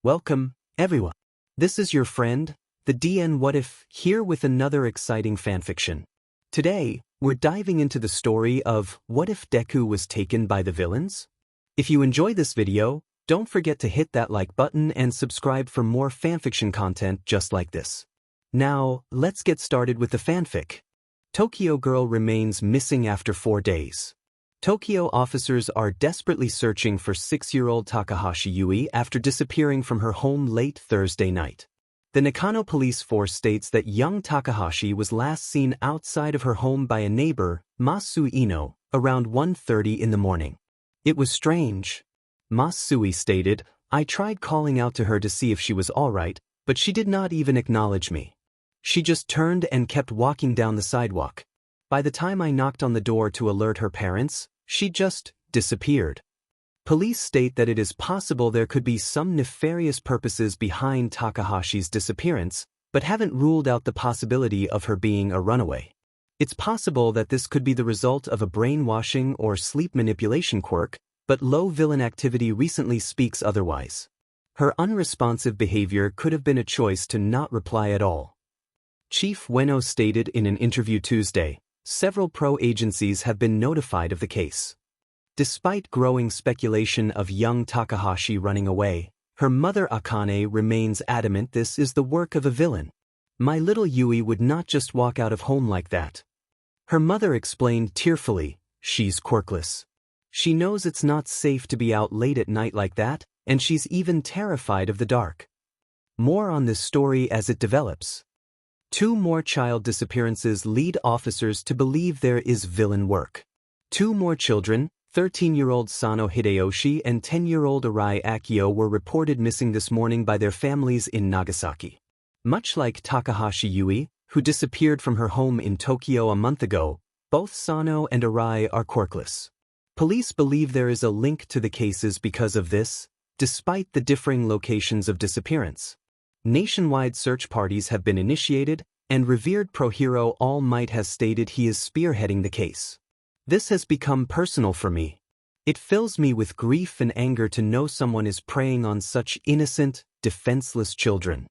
Welcome, everyone. This is your friend, the DN What If, here with another exciting fanfiction. Today, we're diving into the story of what if Deku was taken by the villains? If you enjoy this video, don't forget to hit that like button and subscribe for more fanfiction content just like this. Now, let's get started with the fanfic. Tokyo girl remains missing after 4 days. Tokyo officers are desperately searching for 6-year-old Takahashi Yui after disappearing from her home late Thursday night. The Nakano police force states that young Takahashi was last seen outside of her home by a neighbor, Masu Ino, around 1:30 in the morning. It was strange. Masui stated, "I tried calling out to her to see if she was alright, but she did not even acknowledge me. She just turned and kept walking down the sidewalk. By the time I knocked on the door to alert her parents, she just disappeared." Police state that it is possible there could be some nefarious purposes behind Takahashi's disappearance, but haven't ruled out the possibility of her being a runaway. It's possible that this could be the result of a brainwashing or sleep manipulation quirk, but low villain activity recently speaks otherwise. Her unresponsive behavior could have been a choice to not reply at all. Chief Ueno stated in an interview Tuesday, several pro-agencies have been notified of the case. Despite growing speculation of young Takahashi running away, her mother Akane remains adamant this is the work of a villain. "My little Yui would not just walk out of home like that." Her mother explained tearfully, "She's quirkless. She knows it's not safe to be out late at night like that, and she's even terrified of the dark." More on this story as it develops. 2 more child disappearances lead officers to believe there is villain work. 2 more children, 13-year-old Sano Hideyoshi and 10-year-old Arai Akio, were reported missing this morning by their families in Nagasaki. Much like Takahashi Yui, who disappeared from her home in Tokyo a month ago, both Sano and Arai are quirkless. Police believe there is a link to the cases because of this, despite the differing locations of disappearance. Nationwide search parties have been initiated, and revered pro-hero All Might has stated he is spearheading the case. "This has become personal for me. It fills me with grief and anger to know someone is preying on such innocent, defenseless children."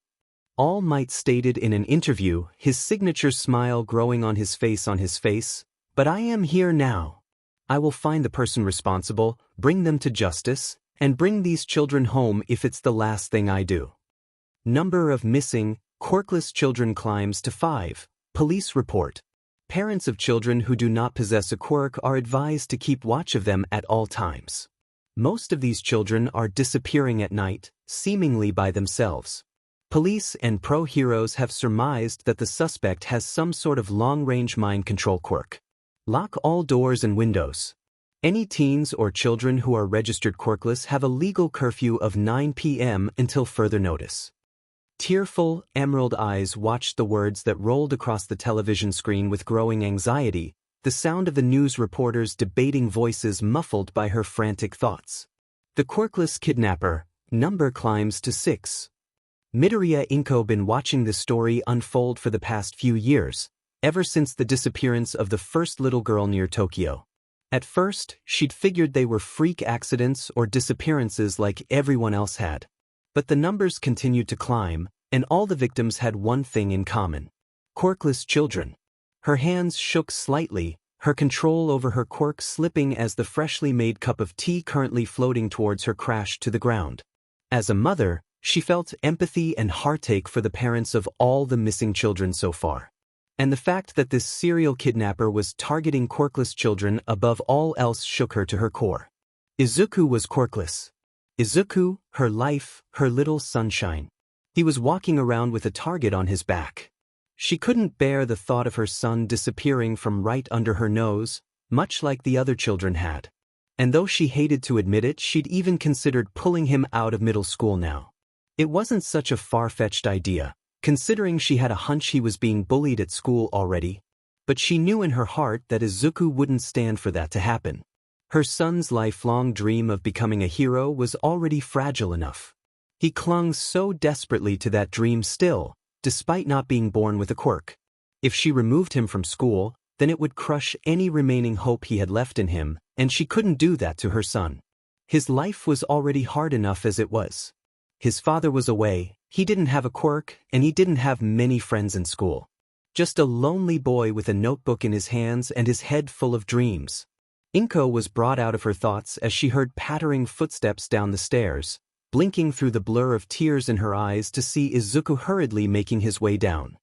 All Might stated in an interview, his signature smile growing on his face, "But I am here now. I will find the person responsible, bring them to justice, and bring these children home if it's the last thing I do." Number of missing, quirkless children climbs to 5, police report. Parents of children who do not possess a quirk are advised to keep watch of them at all times. Most of these children are disappearing at night, seemingly by themselves. Police and pro-heroes have surmised that the suspect has some sort of long-range mind control quirk. Lock all doors and windows. Any teens or children who are registered quirkless have a legal curfew of 9 p.m. until further notice. Tearful, emerald eyes watched the words that rolled across the television screen with growing anxiety, the sound of the news reporters' debating voices muffled by her frantic thoughts. The quirkless kidnapper, number climbs to 6. Midoriya Inko been watching this story unfold for the past few years, ever since the disappearance of the first little girl near Tokyo. At first, she'd figured they were freak accidents or disappearances like everyone else had. But the numbers continued to climb, and all the victims had one thing in common: quirkless children. Her hands shook slightly, her control over her quirk slipping as the freshly made cup of tea currently floating towards her crashed to the ground. As a mother, she felt empathy and heartache for the parents of all the missing children so far. And the fact that this serial kidnapper was targeting quirkless children above all else shook her to her core. Izuku was quirkless. Izuku, her life, her little sunshine. He was walking around with a target on his back. She couldn't bear the thought of her son disappearing from right under her nose, much like the other children had. And though she hated to admit it, she'd even considered pulling him out of middle school now. It wasn't such a far-fetched idea, considering she had a hunch he was being bullied at school already. But she knew in her heart that Izuku wouldn't stand for that to happen. Her son's lifelong dream of becoming a hero was already fragile enough. He clung so desperately to that dream still, despite not being born with a quirk. If she removed him from school, then it would crush any remaining hope he had left in him, and she couldn't do that to her son. His life was already hard enough as it was. His father was away, he didn't have a quirk, and he didn't have many friends in school. Just a lonely boy with a notebook in his hands and his head full of dreams. Inko was brought out of her thoughts as she heard pattering footsteps down the stairs, blinking through the blur of tears in her eyes to see Izuku hurriedly making his way down.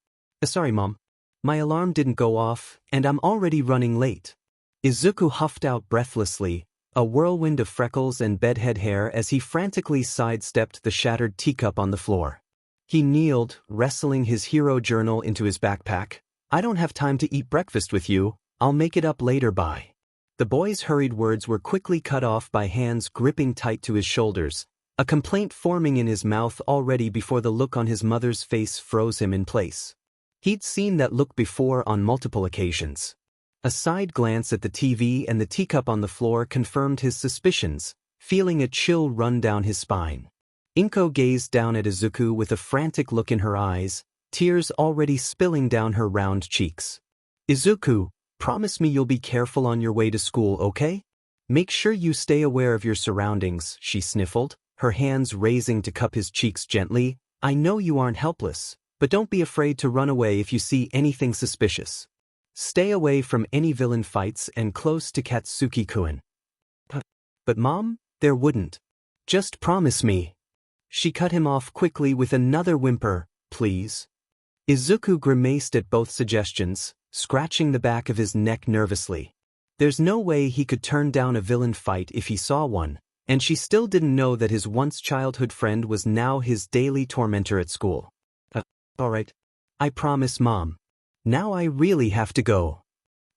Sorry, Mom. My alarm didn't go off, and I'm already running late. Izuku huffed out breathlessly, a whirlwind of freckles and bedhead hair as he frantically sidestepped the shattered teacup on the floor. He kneeled, wrestling his hero journal into his backpack. I don't have time to eat breakfast with you, I'll make it up later, bye. The boy's hurried words were quickly cut off by hands gripping tight to his shoulders, a complaint forming in his mouth already before the look on his mother's face froze him in place. He'd seen that look before on multiple occasions. A side glance at the TV and the teacup on the floor confirmed his suspicions, feeling a chill run down his spine. Inko gazed down at Izuku with a frantic look in her eyes, tears already spilling down her round cheeks. Izuku, promise me you'll be careful on your way to school, okay? Make sure you stay aware of your surroundings, she sniffled, her hands raising to cup his cheeks gently. I know you aren't helpless, but don't be afraid to run away if you see anything suspicious. Stay away from any villain fights and close to Katsuki-kun. But Mom, there wouldn't. Just promise me. She cut him off quickly with another whimper, please. Izuku grimaced at both suggestions, scratching the back of his neck nervously. There's no way he could turn down a villain fight if he saw one, and she still didn't know that his once childhood friend was now his daily tormentor at school. Alright. I promise, Mom. Now I really have to go.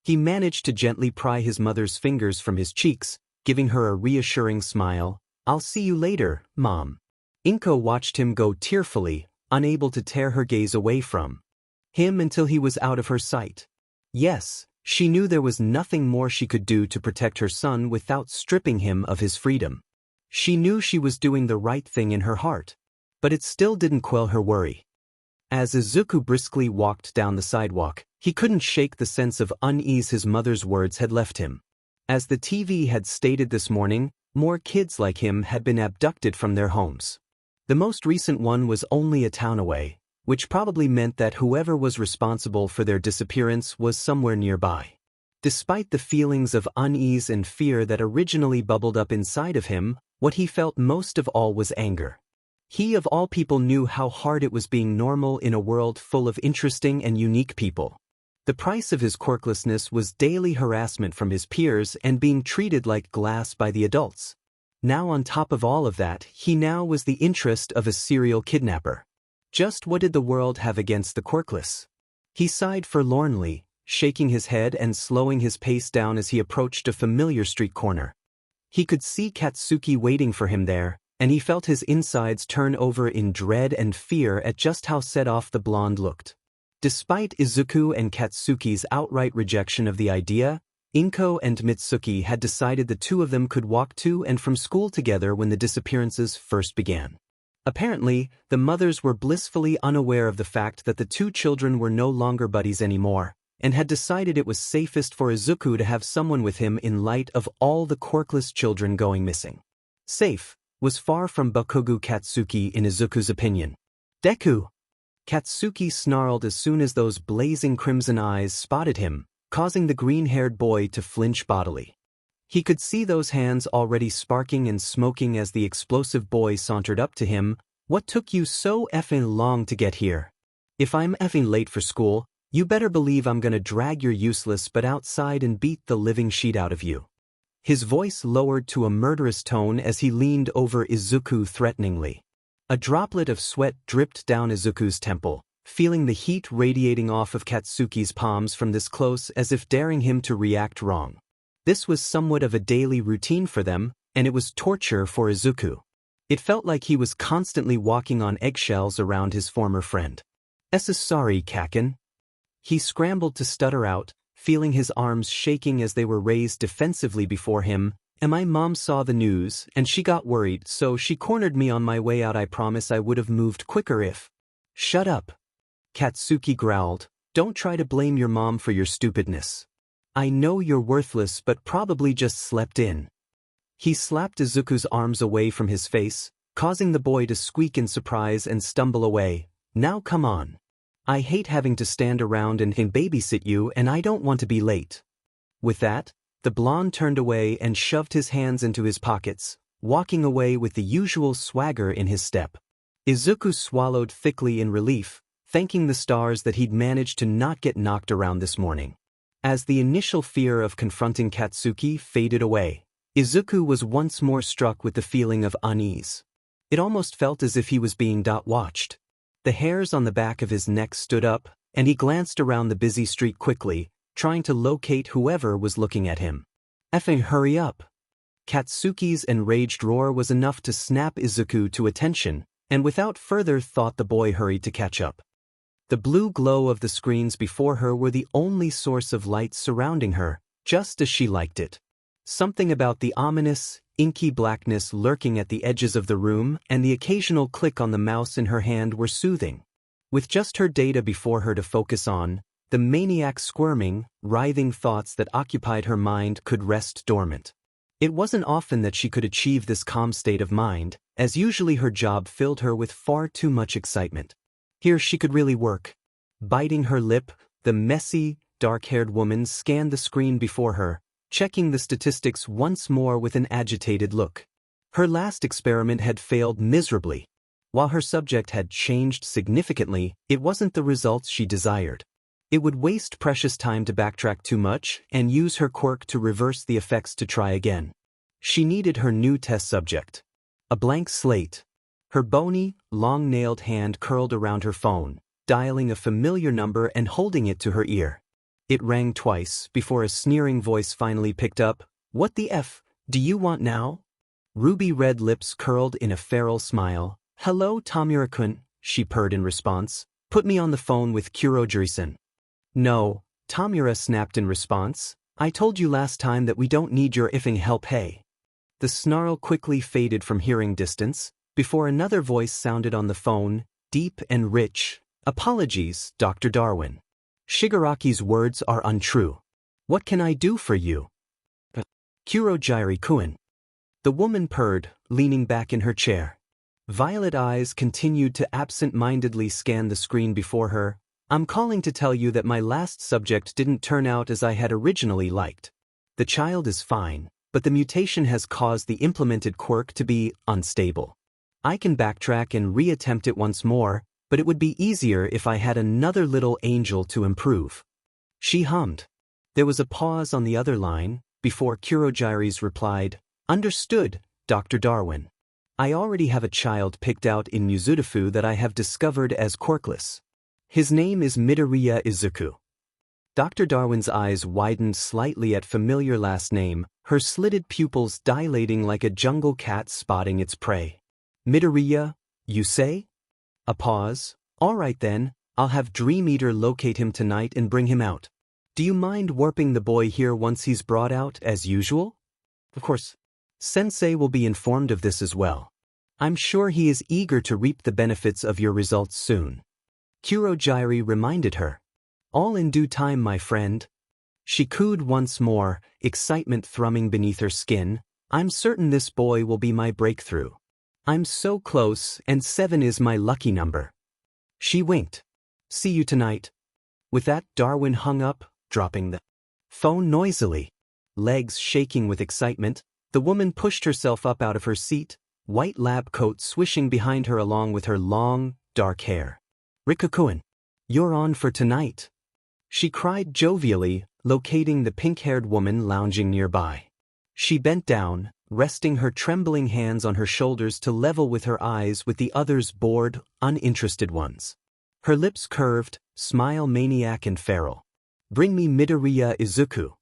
He managed to gently pry his mother's fingers from his cheeks, giving her a reassuring smile. I'll see you later, Mom. Inko watched him go tearfully, unable to tear her gaze away from him until he was out of her sight. Yes, she knew there was nothing more she could do to protect her son without stripping him of his freedom. She knew she was doing the right thing in her heart, but it still didn't quell her worry. As Izuku briskly walked down the sidewalk, he couldn't shake the sense of unease his mother's words had left him. As the TV had stated this morning, more kids like him had been abducted from their homes. The most recent one was only a town away, which probably meant that whoever was responsible for their disappearance was somewhere nearby. Despite the feelings of unease and fear that originally bubbled up inside of him, what he felt most of all was anger. He of all people knew how hard it was being normal in a world full of interesting and unique people. The price of his quirklessness was daily harassment from his peers and being treated like glass by the adults. Now on top of all of that, he now was the interest of a serial kidnapper. Just what did the world have against the quirkless? He sighed forlornly, shaking his head and slowing his pace down as he approached a familiar street corner. He could see Katsuki waiting for him there, and he felt his insides turn over in dread and fear at just how set off the blonde looked. Despite Izuku and Katsuki's outright rejection of the idea, Inko and Mitsuki had decided the two of them could walk to and from school together when the disappearances first began. Apparently, the mothers were blissfully unaware of the fact that the two children were no longer buddies anymore, and had decided it was safest for Izuku to have someone with him in light of all the quirkless children going missing. Safe was far from Bakugo Katsuki in Izuku's opinion. Deku! Katsuki snarled as soon as those blazing crimson eyes spotted him, causing the green-haired boy to flinch bodily. He could see those hands already sparking and smoking as the explosive boy sauntered up to him. What took you so effing long to get here? If I'm effing late for school, you better believe I'm gonna drag your useless butt outside and beat the living shit out of you. His voice lowered to a murderous tone as he leaned over Izuku threateningly. A droplet of sweat dripped down Izuku's temple, feeling the heat radiating off of Katsuki's palms from this close as if daring him to react wrong. This was somewhat of a daily routine for them, and it was torture for Izuku. It felt like he was constantly walking on eggshells around his former friend. Sorry, Kaken. He scrambled to stutter out, feeling his arms shaking as they were raised defensively before him. My mom saw the news, and she got worried, so she cornered me on my way out. I promise I would have moved quicker if... Shut up. Katsuki growled. Don't try to blame your mom for your stupidness. I know you're worthless but probably just slept in. He slapped Izuku's arms away from his face, causing the boy to squeak in surprise and stumble away. Now come on. I hate having to stand around and babysit you, and I don't want to be late. With that, the blonde turned away and shoved his hands into his pockets, walking away with the usual swagger in his step. Izuku swallowed thickly in relief, thanking the stars that he'd managed to not get knocked around this morning. As the initial fear of confronting Katsuki faded away, Izuku was once more struck with the feeling of unease. It almost felt as if he was being watched. The hairs on the back of his neck stood up, and he glanced around the busy street quickly, trying to locate whoever was looking at him. Effing hurry up! Katsuki's enraged roar was enough to snap Izuku to attention, and without further thought the boy hurried to catch up. The blue glow of the screens before her were the only source of light surrounding her, just as she liked it. Something about the ominous, inky blackness lurking at the edges of the room and the occasional click on the mouse in her hand were soothing. With just her data before her to focus on, the maniac squirming, writhing thoughts that occupied her mind could rest dormant. It wasn't often that she could achieve this calm state of mind, as usually her job filled her with far too much excitement. Here she could really work. Biting her lip, the messy, dark-haired woman scanned the screen before her, checking the statistics once more with an agitated look. Her last experiment had failed miserably. While her subject had changed significantly, it wasn't the results she desired. It would waste precious time to backtrack too much and use her quirk to reverse the effects to try again. She needed her new test subject. A blank slate. Her bony, long-nailed hand curled around her phone, dialing a familiar number and holding it to her ear. It rang twice before a sneering voice finally picked up, "What the F do you want now?" Ruby-red lips curled in a feral smile. "Hello, Tamura-kun," she purred in response. "Put me on the phone with Kurojiri-san." "No," Tamura snapped in response. "I told you last time that we don't need your effing help, hey." The snarl quickly faded from hearing distance, before another voice sounded on the phone, deep and rich. "Apologies, Dr. Darwin. Shigaraki's words are untrue. What can I do for you?" "Kurojiri-kun." The woman purred, leaning back in her chair. Violet eyes continued to absent-mindedly scan the screen before her. "I'm calling to tell you that my last subject didn't turn out as I had originally liked. The child is fine, but the mutation has caused the implemented quirk to be unstable. I can backtrack and reattempt it once more, but it would be easier if I had another little angel to improve." She hummed. There was a pause on the other line, before Kurojiri's replied, "Understood, Dr. Darwin. I already have a child picked out in Muzutafu that I have discovered as Quirkless. His name is Midoriya Izuku." Dr. Darwin's eyes widened slightly at familiar last name, her slitted pupils dilating like a jungle cat spotting its prey. "Midoriya, you say?" A pause. "All right then, I'll have Dream Eater locate him tonight and bring him out. Do you mind warping the boy here once he's brought out, as usual?" "Of course. Sensei will be informed of this as well. I'm sure he is eager to reap the benefits of your results soon." Kurojiri reminded her. "All in due time, my friend." She cooed once more, excitement thrumming beneath her skin. "I'm certain this boy will be my breakthrough. I'm so close, and 7 is my lucky number." She winked. "See you tonight." With that, Darwin hung up, dropping the phone noisily. Legs shaking with excitement, the woman pushed herself up out of her seat, white lab coat swishing behind her along with her long, dark hair. "Rikakuen, you're on for tonight," she cried jovially, locating the pink-haired woman lounging nearby. She bent down, resting her trembling hands on her shoulders to level with her eyes with the other's bored, uninterested ones. Her lips curved, smile maniac and feral. "Bring me Midoriya Izuku."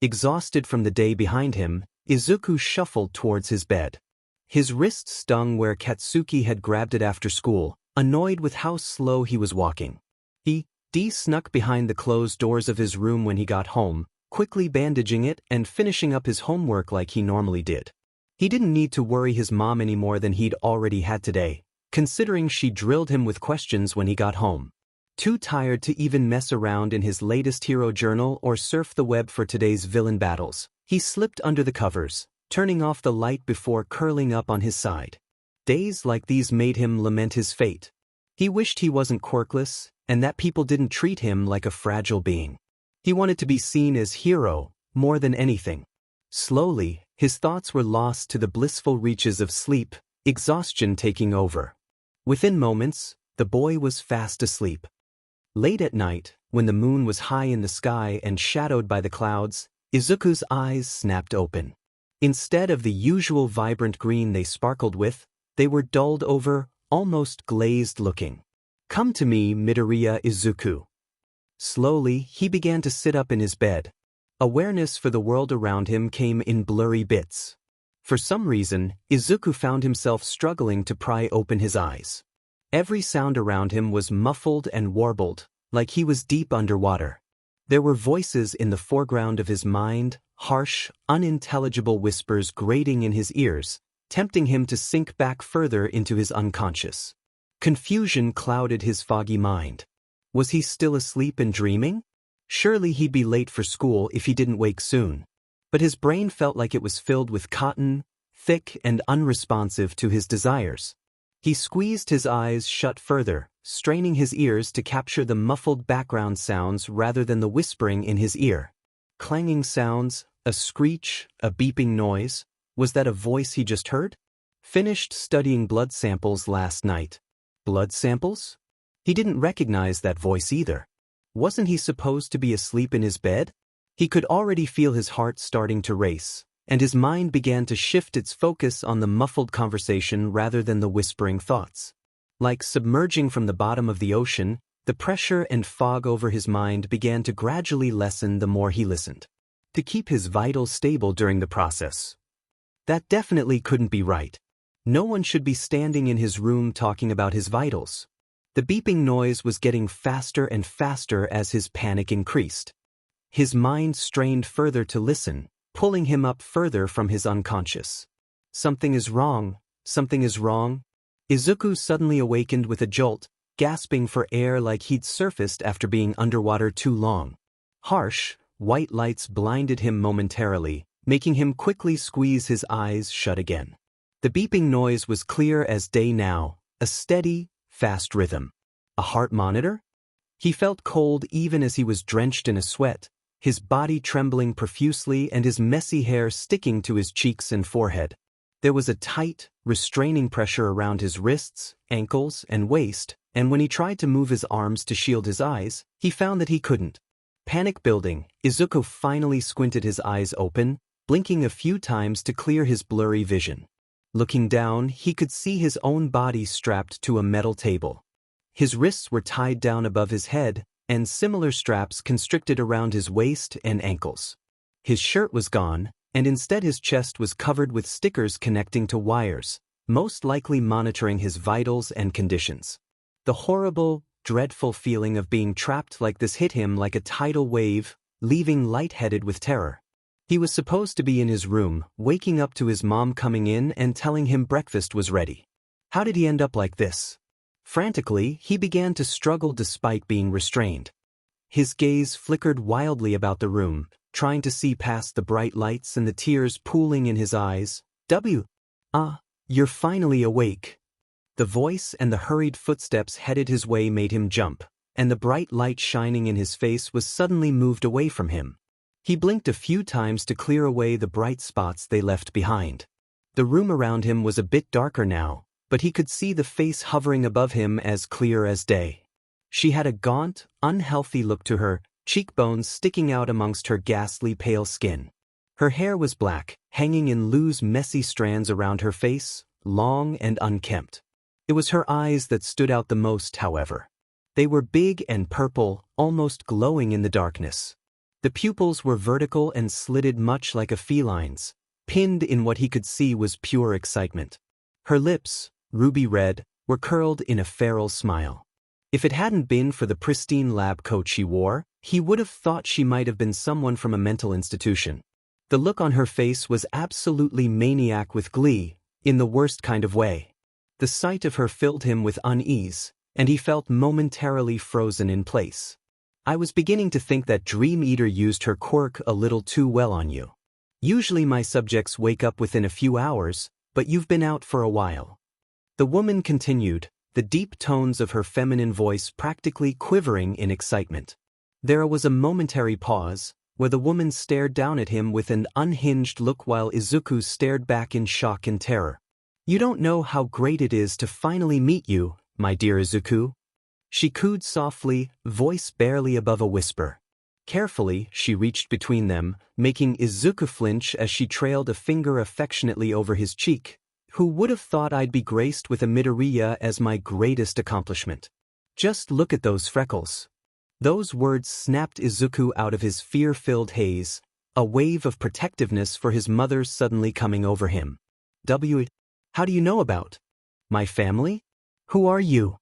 Exhausted from the day behind him, Izuku shuffled towards his bed. His wrist stung where Katsuki had grabbed it after school, annoyed with how slow he was walking. He snuck behind the closed doors of his room when he got home, quickly bandaging it and finishing up his homework like he normally did. He didn't need to worry his mom any more than he'd already had today, considering she drilled him with questions when he got home. Too tired to even mess around in his latest hero journal or surf the web for today's villain battles, he slipped under the covers, turning off the light before curling up on his side. Days like these made him lament his fate. He wished he wasn't quirkless, and that people didn't treat him like a fragile being. He wanted to be seen as hero, more than anything. Slowly, his thoughts were lost to the blissful reaches of sleep, exhaustion taking over. Within moments, the boy was fast asleep. Late at night, when the moon was high in the sky and shadowed by the clouds, Izuku's eyes snapped open. Instead of the usual vibrant green they sparkled with, they were dulled over, almost glazed looking. "Come to me, Midoriya Izuku." Slowly, he began to sit up in his bed. Awareness for the world around him came in blurry bits. For some reason, Izuku found himself struggling to pry open his eyes. Every sound around him was muffled and warbled, like he was deep underwater. There were voices in the foreground of his mind, harsh, unintelligible whispers grating in his ears, tempting him to sink back further into his unconscious. Confusion clouded his foggy mind. Was he still asleep and dreaming? Surely he'd be late for school if he didn't wake soon. But his brain felt like it was filled with cotton, thick and unresponsive to his desires. He squeezed his eyes shut further, straining his ears to capture the muffled background sounds rather than the whispering in his ear. Clanging sounds, a screech, a beeping noise. Was that a voice he just heard? Finished studying blood samples last night. Blood samples? He didn't recognize that voice either. Wasn't he supposed to be asleep in his bed? He could already feel his heart starting to race, and his mind began to shift its focus on the muffled conversation rather than the whispering thoughts. Like submerging from the bottom of the ocean, the pressure and fog over his mind began to gradually lessen the more he listened. To keep his vitals stable during the process. That definitely couldn't be right. No one should be standing in his room talking about his vitals. The beeping noise was getting faster and faster as his panic increased. His mind strained further to listen, pulling him up further from his unconscious. Something is wrong, something is wrong. Izuku suddenly awakened with a jolt, gasping for air like he'd surfaced after being underwater too long. Harsh, white lights blinded him momentarily, making him quickly squeeze his eyes shut again. The beeping noise was clear as day now, a steady, fast rhythm. A heart monitor? He felt cold even as he was drenched in a sweat, his body trembling profusely and his messy hair sticking to his cheeks and forehead. There was a tight, restraining pressure around his wrists, ankles, and waist, and when he tried to move his arms to shield his eyes, he found that he couldn't. Panic building, Izuku finally squinted his eyes open, blinking a few times to clear his blurry vision. Looking down, he could see his own body strapped to a metal table. His wrists were tied down above his head, and similar straps constricted around his waist and ankles. His shirt was gone, and instead his chest was covered with stickers connecting to wires, most likely monitoring his vitals and conditions. The horrible, dreadful feeling of being trapped like this hit him like a tidal wave, leaving lightheaded with terror. He was supposed to be in his room, waking up to his mom coming in and telling him breakfast was ready. How did he end up like this? Frantically, he began to struggle despite being restrained. His gaze flickered wildly about the room, trying to see past the bright lights and the tears pooling in his eyes. You're finally awake." The voice and the hurried footsteps headed his way made him jump, and the bright light shining in his face was suddenly moved away from him. He blinked a few times to clear away the bright spots they left behind. The room around him was a bit darker now, but he could see the face hovering above him as clear as day. She had a gaunt, unhealthy look to her, cheekbones sticking out amongst her ghastly pale skin. Her hair was black, hanging in loose messy strands around her face, long and unkempt. It was her eyes that stood out the most, however. They were big and purple, almost glowing in the darkness. The pupils were vertical and slitted much like a feline's. Pinned in what he could see was pure excitement. Her lips, ruby red, were curled in a feral smile. If it hadn't been for the pristine lab coat she wore, he would have thought she might have been someone from a mental institution. The look on her face was absolutely maniac with glee, in the worst kind of way. The sight of her filled him with unease, and he felt momentarily frozen in place. "I was beginning to think that Dream Eater used her quirk a little too well on you. Usually my subjects wake up within a few hours, but you've been out for a while." The woman continued, the deep tones of her feminine voice practically quivering in excitement. There was a momentary pause, where the woman stared down at him with an unhinged look while Izuku stared back in shock and terror. "You don't know how great it is to finally meet you, my dear Izuku." She cooed softly, voice barely above a whisper. Carefully, she reached between them, making Izuku flinch as she trailed a finger affectionately over his cheek. "Who would have thought I'd be graced with a Midoriya as my greatest accomplishment? Just look at those freckles." Those words snapped Izuku out of his fear-filled haze, a wave of protectiveness for his mother suddenly coming over him. How do you know about my family? Who are you?"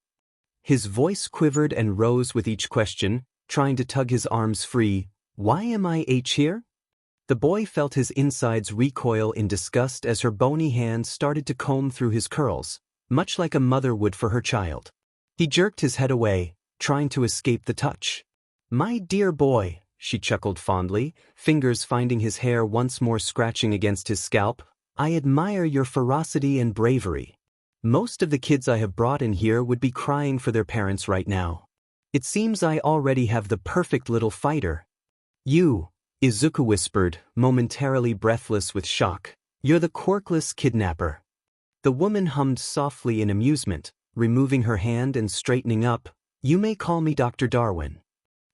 His voice quivered and rose with each question, trying to tug his arms free. "Why am I here?" The boy felt his insides recoil in disgust as her bony hand started to comb through his curls, much like a mother would for her child. He jerked his head away, trying to escape the touch. "My dear boy," she chuckled fondly, fingers finding his hair once more scratching against his scalp, "I admire your ferocity and bravery. Most of the kids I have brought in here would be crying for their parents right now. It seems I already have the perfect little fighter." "You," Izuku whispered, momentarily breathless with shock, "you're the Quirkless kidnapper." The woman hummed softly in amusement, removing her hand and straightening up. "You may call me Dr. Darwin."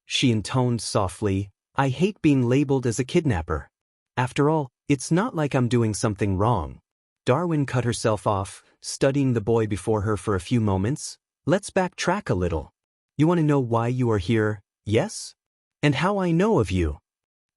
She intoned softly, "I hate being labeled as a kidnapper. After all, it's not like I'm doing something wrong." Darwin cut herself off, studying the boy before her for a few moments. "Let's backtrack a little. You want to know why you are here, yes? And how I know of you?"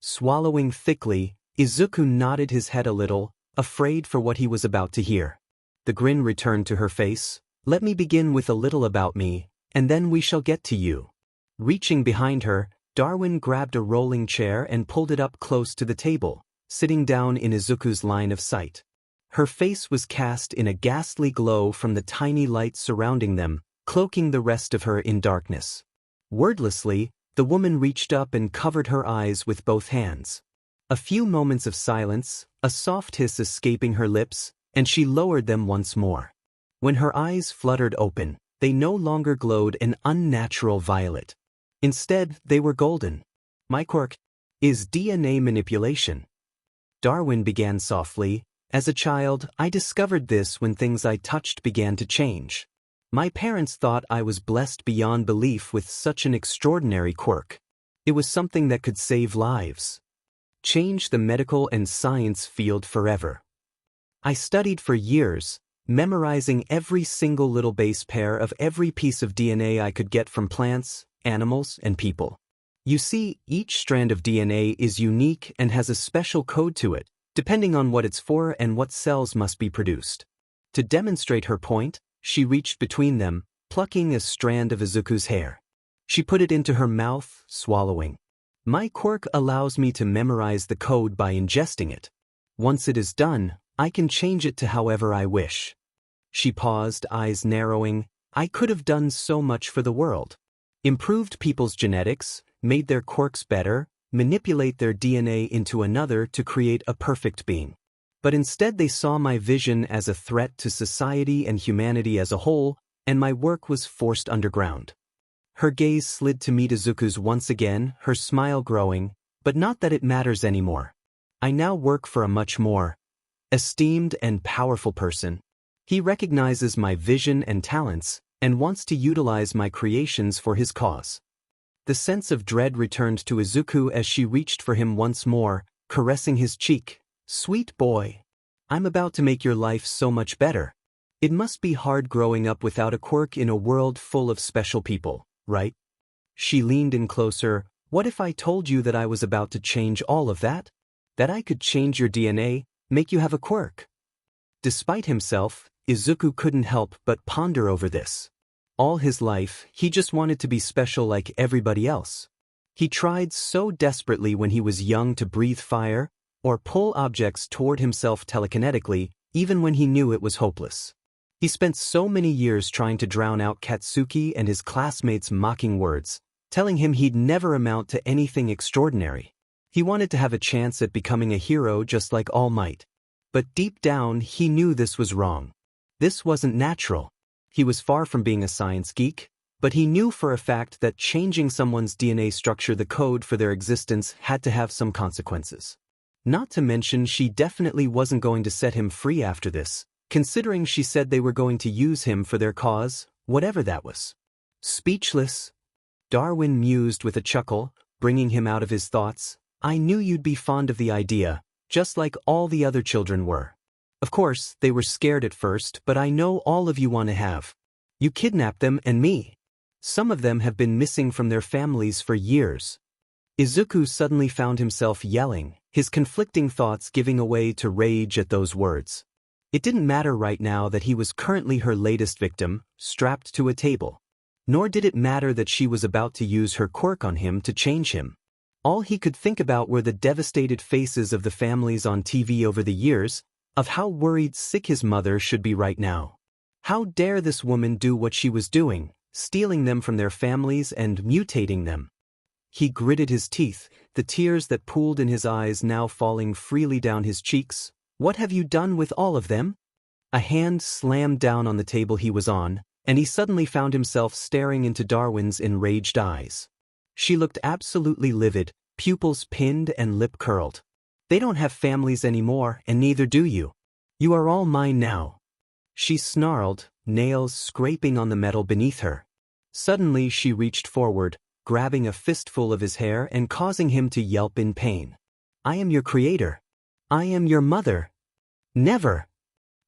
Swallowing thickly, Izuku nodded his head a little, afraid for what he was about to hear. The grin returned to her face. "Let me begin with a little about me, and then we shall get to you." Reaching behind her, Darwin grabbed a rolling chair and pulled it up close to the table, sitting down in Izuku's line of sight. Her face was cast in a ghastly glow from the tiny lights surrounding them, cloaking the rest of her in darkness. Wordlessly, the woman reached up and covered her eyes with both hands. A few moments of silence, a soft hiss escaping her lips, and she lowered them once more. When her eyes fluttered open, they no longer glowed an unnatural violet. Instead, they were golden. "My quirk is DNA manipulation." Darwin began softly. "As a child, I discovered this when things I touched began to change. My parents thought I was blessed beyond belief with such an extraordinary quirk. It was something that could save lives, change the medical and science field forever. I studied for years, memorizing every single little base pair of every piece of DNA I could get from plants, animals, and people. You see, each strand of DNA is unique and has a special code to it, depending on what it's for and what cells must be produced." To demonstrate her point, she reached between them, plucking a strand of Izuku's hair. She put it into her mouth, swallowing. "My quirk allows me to memorize the code by ingesting it. Once it is done, I can change it to however I wish." She paused, eyes narrowing. "I could have done so much for the world. Improved people's genetics, made their quirks better, manipulate their DNA into another to create a perfect being. But instead they saw my vision as a threat to society and humanity as a whole, and my work was forced underground." Her gaze slid to meet Izuku's once again, her smile growing. "But not that it matters anymore. I now work for a much more esteemed and powerful person. He recognizes my vision and talents, and wants to utilize my creations for his cause." The sense of dread returned to Izuku as she reached for him once more, caressing his cheek. "Sweet boy, I'm about to make your life so much better. It must be hard growing up without a quirk in a world full of special people, right?" She leaned in closer. "What if I told you that I was about to change all of that? That I could change your DNA, make you have a quirk?" Despite himself, Izuku couldn't help but ponder over this. All his life, he just wanted to be special like everybody else. He tried so desperately when he was young to breathe fire, or pull objects toward himself telekinetically, even when he knew it was hopeless. He spent so many years trying to drown out Katsuki and his classmates' mocking words, telling him he'd never amount to anything extraordinary. He wanted to have a chance at becoming a hero just like All Might. But deep down, he knew this was wrong. This wasn't natural. He was far from being a science geek, but he knew for a fact that changing someone's DNA structure, the code for their existence, had to have some consequences. Not to mention, she definitely wasn't going to set him free after this, considering she said they were going to use him for their cause, whatever that was. Speechless, Darwin mused with a chuckle, bringing him out of his thoughts. I knew you'd be fond of the idea, just like all the other children were. Of course, they were scared at first, but I know all of you want to have. You kidnapped them and me. Some of them have been missing from their families for years. Izuku suddenly found himself yelling, his conflicting thoughts giving way to rage at those words. It didn't matter right now that he was currently her latest victim, strapped to a table. Nor did it matter that she was about to use her quirk on him to change him. All he could think about were the devastated faces of the families on TV over the years, of how worried sick his mother should be right now. How dare this woman do what she was doing, stealing them from their families and mutating them. He gritted his teeth, the tears that pooled in his eyes now falling freely down his cheeks. What have you done with all of them? A hand slammed down on the table he was on, and he suddenly found himself staring into Darwin's enraged eyes. She looked absolutely livid, pupils pinned and lip curled. They don't have families anymore, and neither do you. You are all mine now. She snarled, nails scraping on the metal beneath her. Suddenly she reached forward, grabbing a fistful of his hair and causing him to yelp in pain. I am your creator. I am your mother. Never.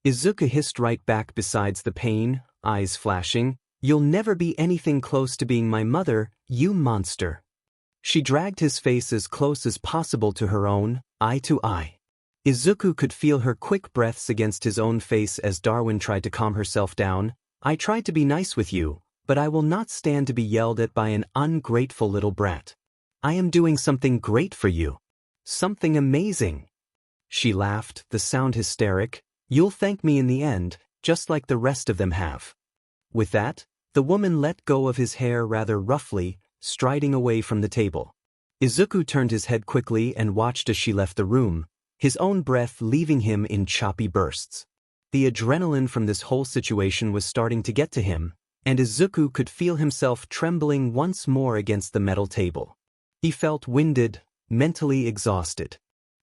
Izuku hissed right back besides the pain, eyes flashing. You'll never be anything close to being my mother, you monster. She dragged his face as close as possible to her own, eye to eye. Izuku could feel her quick breaths against his own face as Darwin tried to calm herself down. I tried to be nice with you, but I will not stand to be yelled at by an ungrateful little brat. I am doing something great for you. Something amazing. She laughed, the sound hysteric. You'll thank me in the end, just like the rest of them have. With that, the woman let go of his hair rather roughly, striding away from the table. Izuku turned his head quickly and watched as she left the room, his own breath leaving him in choppy bursts. The adrenaline from this whole situation was starting to get to him, and Izuku could feel himself trembling once more against the metal table. He felt winded, mentally exhausted.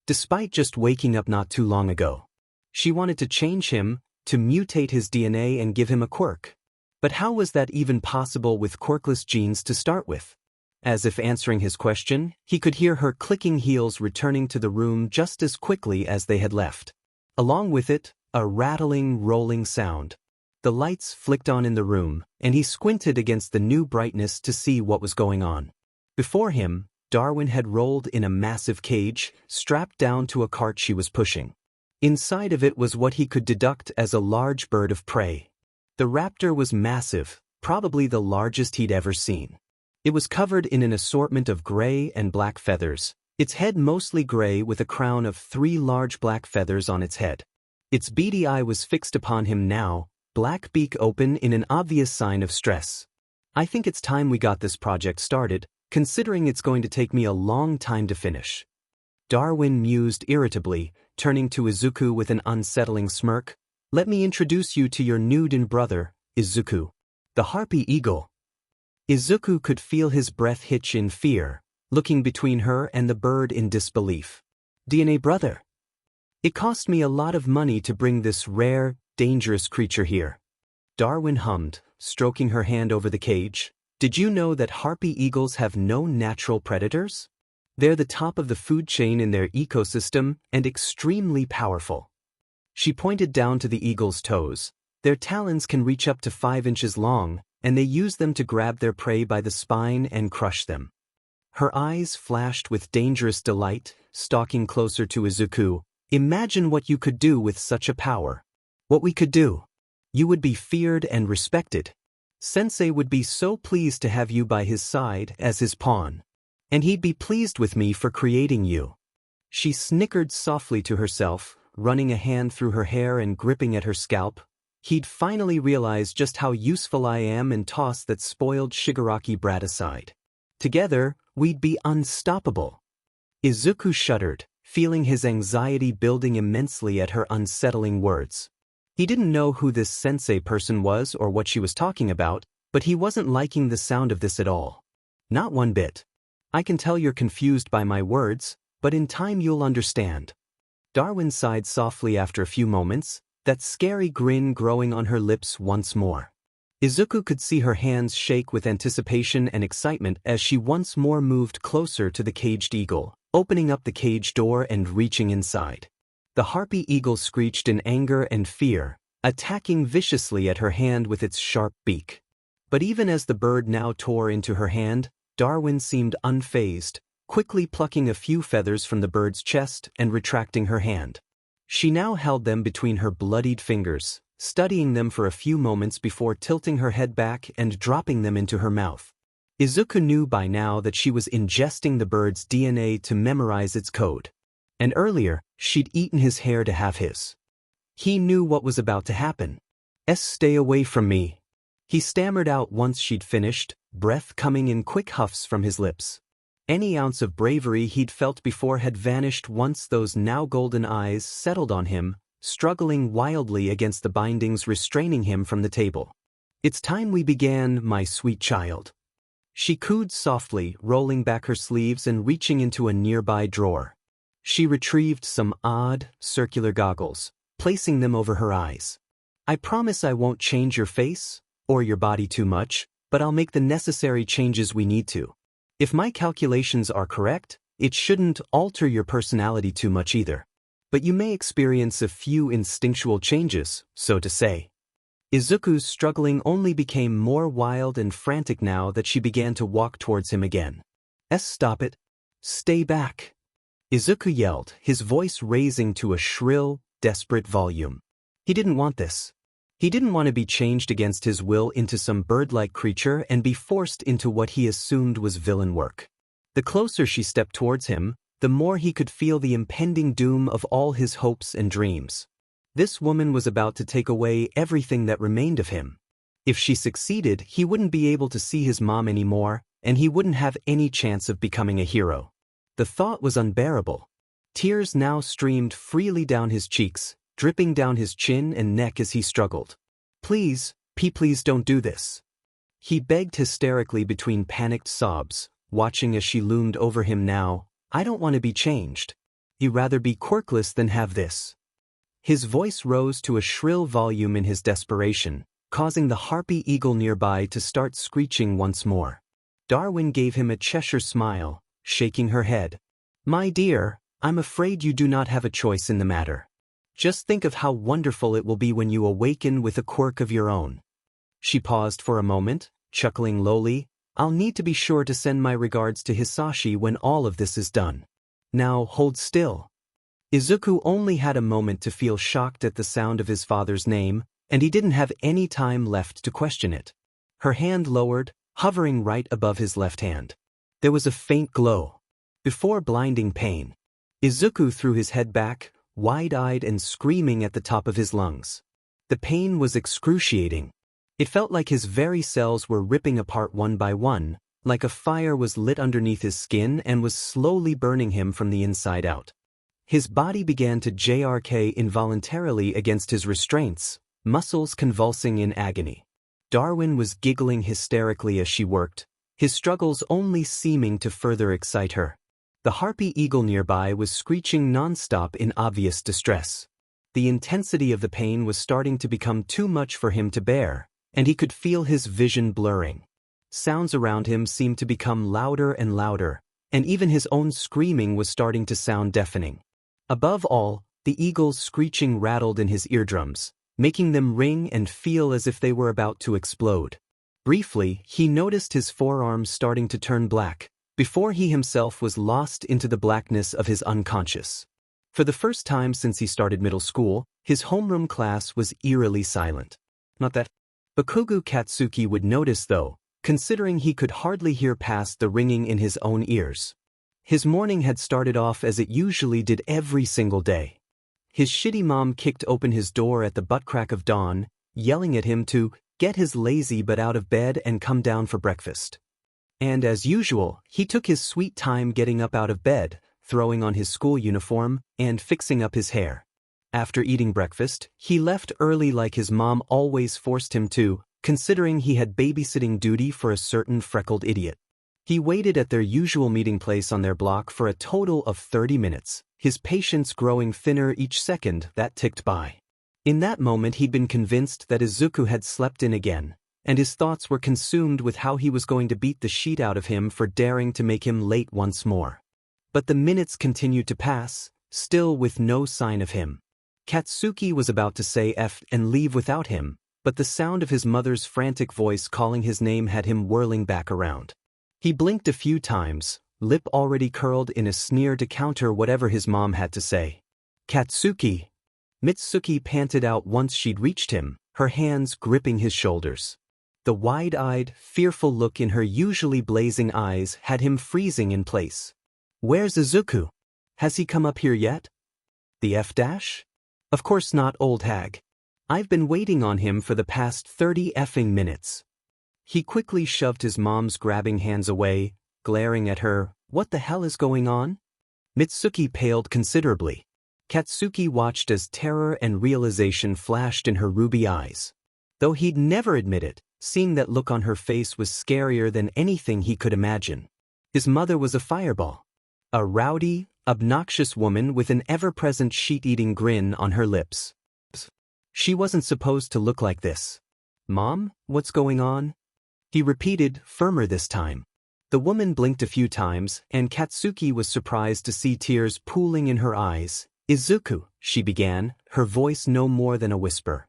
Despite just waking up not too long ago. She wanted to change him, to mutate his DNA and give him a quirk. But how was that even possible with quirkless genes to start with? As if answering his question, he could hear her clicking heels returning to the room just as quickly as they had left. Along with it, a rattling, rolling sound. The lights flicked on in the room, and he squinted against the new brightness to see what was going on. Before him, Darwin had rolled in a massive cage, strapped down to a cart she was pushing. Inside of it was what he could deduct as a large bird of prey. The raptor was massive, probably the largest he'd ever seen. It was covered in an assortment of gray and black feathers, its head mostly gray with a crown of 3 large black feathers on its head. Its beady eye was fixed upon him now, black beak open in an obvious sign of stress. I think it's time we got this project started, considering it's going to take me a long time to finish. Darwin mused irritably, turning to Izuku with an unsettling smirk. Let me introduce you to your new brother, Izuku. The harpy eagle. Izuku could feel his breath hitch in fear, looking between her and the bird in disbelief. DNA brother. It cost me a lot of money to bring this rare, dangerous creature here. Darwin hummed, stroking her hand over the cage. Did you know that harpy eagles have no natural predators? They're the top of the food chain in their ecosystem and extremely powerful. She pointed down to the eagle's toes. Their talons can reach up to 5 inches long, and they use them to grab their prey by the spine and crush them. Her eyes flashed with dangerous delight, stalking closer to Izuku. Imagine what you could do with such a power. What we could do. You would be feared and respected. Sensei would be so pleased to have you by his side as his pawn. And he'd be pleased with me for creating you. She snickered softly to herself, running a hand through her hair and gripping at her scalp. He'd finally realized just how useful I am and tossed that spoiled Shigaraki brat aside. Together, we'd be unstoppable. Izuku shuddered, feeling his anxiety building immensely at her unsettling words. He didn't know who this sensei person was or what she was talking about, but he wasn't liking the sound of this at all. Not one bit. I can tell you're confused by my words, but in time you'll understand. Darwin sighed softly after a few moments, that scary grin growing on her lips once more. Izuku could see her hands shake with anticipation and excitement as she once more moved closer to the caged eagle, opening up the cage door and reaching inside. The harpy eagle screeched in anger and fear, attacking viciously at her hand with its sharp beak. But even as the bird now tore into her hand, Darwin seemed unfazed, quickly plucking a few feathers from the bird's chest and retracting her hand. She now held them between her bloodied fingers, studying them for a few moments before tilting her head back and dropping them into her mouth. Izuku knew by now that she was ingesting the bird's DNA to memorize its code. And earlier, she'd eaten his hair to have his. He knew what was about to happen. Stay away from me. He stammered out once she'd finished, breath coming in quick huffs from his lips. Any ounce of bravery he'd felt before had vanished once those now golden eyes settled on him, struggling wildly against the bindings restraining him from the table. It's time we began, my sweet child. She cooed softly, rolling back her sleeves and reaching into a nearby drawer. She retrieved some odd, circular goggles, placing them over her eyes. I promise I won't change your face, or your body too much, but I'll make the necessary changes we need to. If my calculations are correct, it shouldn't alter your personality too much either. But you may experience a few instinctual changes, so to say. Izuku's struggling only became more wild and frantic now that she began to walk towards him again. Stop it. Stay back. Izuku yelled, his voice raising to a shrill, desperate volume. He didn't want this. He didn't want to be changed against his will into some bird-like creature and be forced into what he assumed was villain work. The closer she stepped towards him, the more he could feel the impending doom of all his hopes and dreams. This woman was about to take away everything that remained of him. If she succeeded, he wouldn't be able to see his mom anymore, and he wouldn't have any chance of becoming a hero. The thought was unbearable. Tears now streamed freely down his cheeks, dripping down his chin and neck as he struggled. Please don't do this. He begged hysterically between panicked sobs, watching as she loomed over him now. I don't want to be changed. I'd rather be quirkless than have this. His voice rose to a shrill volume in his desperation, causing the harpy eagle nearby to start screeching once more. Darwin gave him a Cheshire smile, shaking her head. My dear, I'm afraid you do not have a choice in the matter. Just think of how wonderful it will be when you awaken with a quirk of your own. She paused for a moment, chuckling lowly. I'll need to be sure to send my regards to Hisashi when all of this is done. Now hold still. Izuku only had a moment to feel shocked at the sound of his father's name, and he didn't have any time left to question it. Her hand lowered, hovering right above his left hand. There was a faint glow. Before blinding pain, Izuku threw his head back, wide-eyed and screaming at the top of his lungs. The pain was excruciating. It felt like his very cells were ripping apart one by one, like a fire was lit underneath his skin and was slowly burning him from the inside out. His body began to jerk involuntarily against his restraints, muscles convulsing in agony. Darwin was giggling hysterically as she worked, his struggles only seeming to further excite her. The harpy eagle nearby was screeching non-stop in obvious distress. The intensity of the pain was starting to become too much for him to bear, and he could feel his vision blurring. Sounds around him seemed to become louder and louder, and even his own screaming was starting to sound deafening. Above all, the eagle's screeching rattled in his eardrums, making them ring and feel as if they were about to explode. Briefly, he noticed his forearms starting to turn black, before he himself was lost into the blackness of his unconscious. For the first time since he started middle school, his homeroom class was eerily silent. Not that Bakugo Katsuki would notice though, considering he could hardly hear past the ringing in his own ears. His morning had started off as it usually did every single day. His shitty mom kicked open his door at the butt crack of dawn, yelling at him to get his lazy butt out of bed and come down for breakfast. And as usual, he took his sweet time getting up out of bed, throwing on his school uniform, and fixing up his hair. After eating breakfast, he left early like his mom always forced him to, considering he had babysitting duty for a certain freckled idiot. He waited at their usual meeting place on their block for a total of 30 minutes, his patience growing thinner each second that ticked by. In that moment he'd been convinced that Izuku had slept in again, and his thoughts were consumed with how he was going to beat the sheet out of him for daring to make him late once more. But the minutes continued to pass, still with no sign of him. Katsuki was about to say F and leave without him, but the sound of his mother's frantic voice calling his name had him whirling back around. He blinked a few times, lip already curled in a sneer to counter whatever his mom had to say. "Katsuki!" Mitsuki panted out once she'd reached him, her hands gripping his shoulders. The wide-eyed, fearful look in her usually blazing eyes had him freezing in place. "Where's Izuku? Has he come up here yet?" "The F-dash? Of course not, old hag. I've been waiting on him for the past 30 effing minutes." He quickly shoved his mom's grabbing hands away, glaring at her. "What the hell is going on?" Mitsuki paled considerably. Katsuki watched as terror and realization flashed in her ruby eyes. Though he'd never admit it, seeing that look on her face was scarier than anything he could imagine. His mother was a fireball. A rowdy, obnoxious woman with an ever-present sheet-eating grin on her lips. She wasn't supposed to look like this. "Mom, what's going on?" he repeated, firmer this time. The woman blinked a few times, and Katsuki was surprised to see tears pooling in her eyes. "Izuku," she began, her voice no more than a whisper.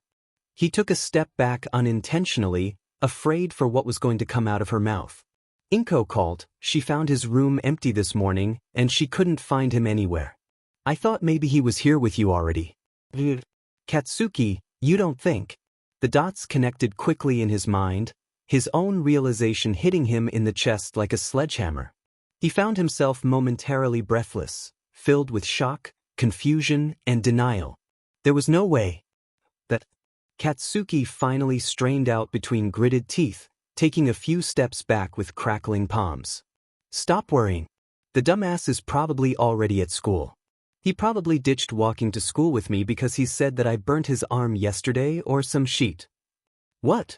He took a step back unintentionally, afraid for what was going to come out of her mouth. Inko called. She found his room empty this morning, and she couldn't find him anywhere. "I thought maybe he was here with you already." "Katsuki, you don't think?" The dots connected quickly in his mind, his own realization hitting him in the chest like a sledgehammer. He found himself momentarily breathless, filled with shock, confusion, and denial. There was no way. That Katsuki finally strained out between gritted teeth, taking a few steps back with crackling palms. "Stop worrying. The dumbass is probably already at school. He probably ditched walking to school with me because he said that I burnt his arm yesterday or some shit." "What?"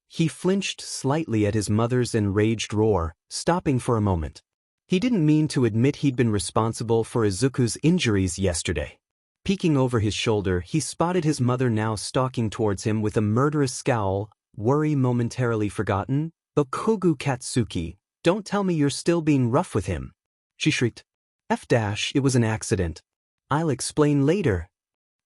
He flinched slightly at his mother's enraged roar, stopping for a moment. He didn't mean to admit he'd been responsible for Izuku's injuries yesterday. Peeking over his shoulder, he spotted his mother now stalking towards him with a murderous scowl, worry momentarily forgotten. "Bokugu Katsuki, don't tell me you're still being rough with him," she shrieked. "F-dash, it was an accident. I'll explain later."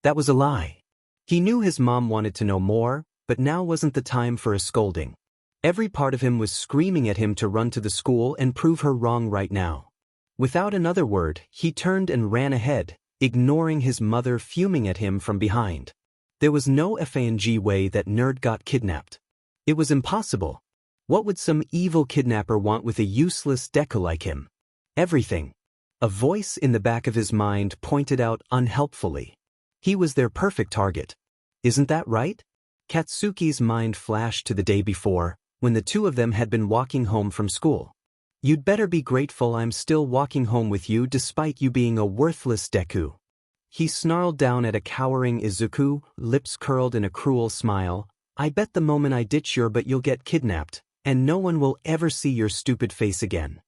That was a lie. He knew his mom wanted to know more, but now wasn't the time for a scolding. Every part of him was screaming at him to run to the school and prove her wrong right now. Without another word, he turned and ran ahead, ignoring his mother fuming at him from behind. There was no FANG way that nerd got kidnapped. It was impossible. What would some evil kidnapper want with a useless Deku like him? Everything. A voice in the back of his mind pointed out unhelpfully. He was their perfect target. Isn't that right? Katsuki's mind flashed to the day before, when the two of them had been walking home from school. "You'd better be grateful I'm still walking home with you despite you being a worthless Deku." He snarled down at a cowering Izuku, lips curled in a cruel smile. "I bet the moment I ditch your butt you'll get kidnapped, and no one will ever see your stupid face again."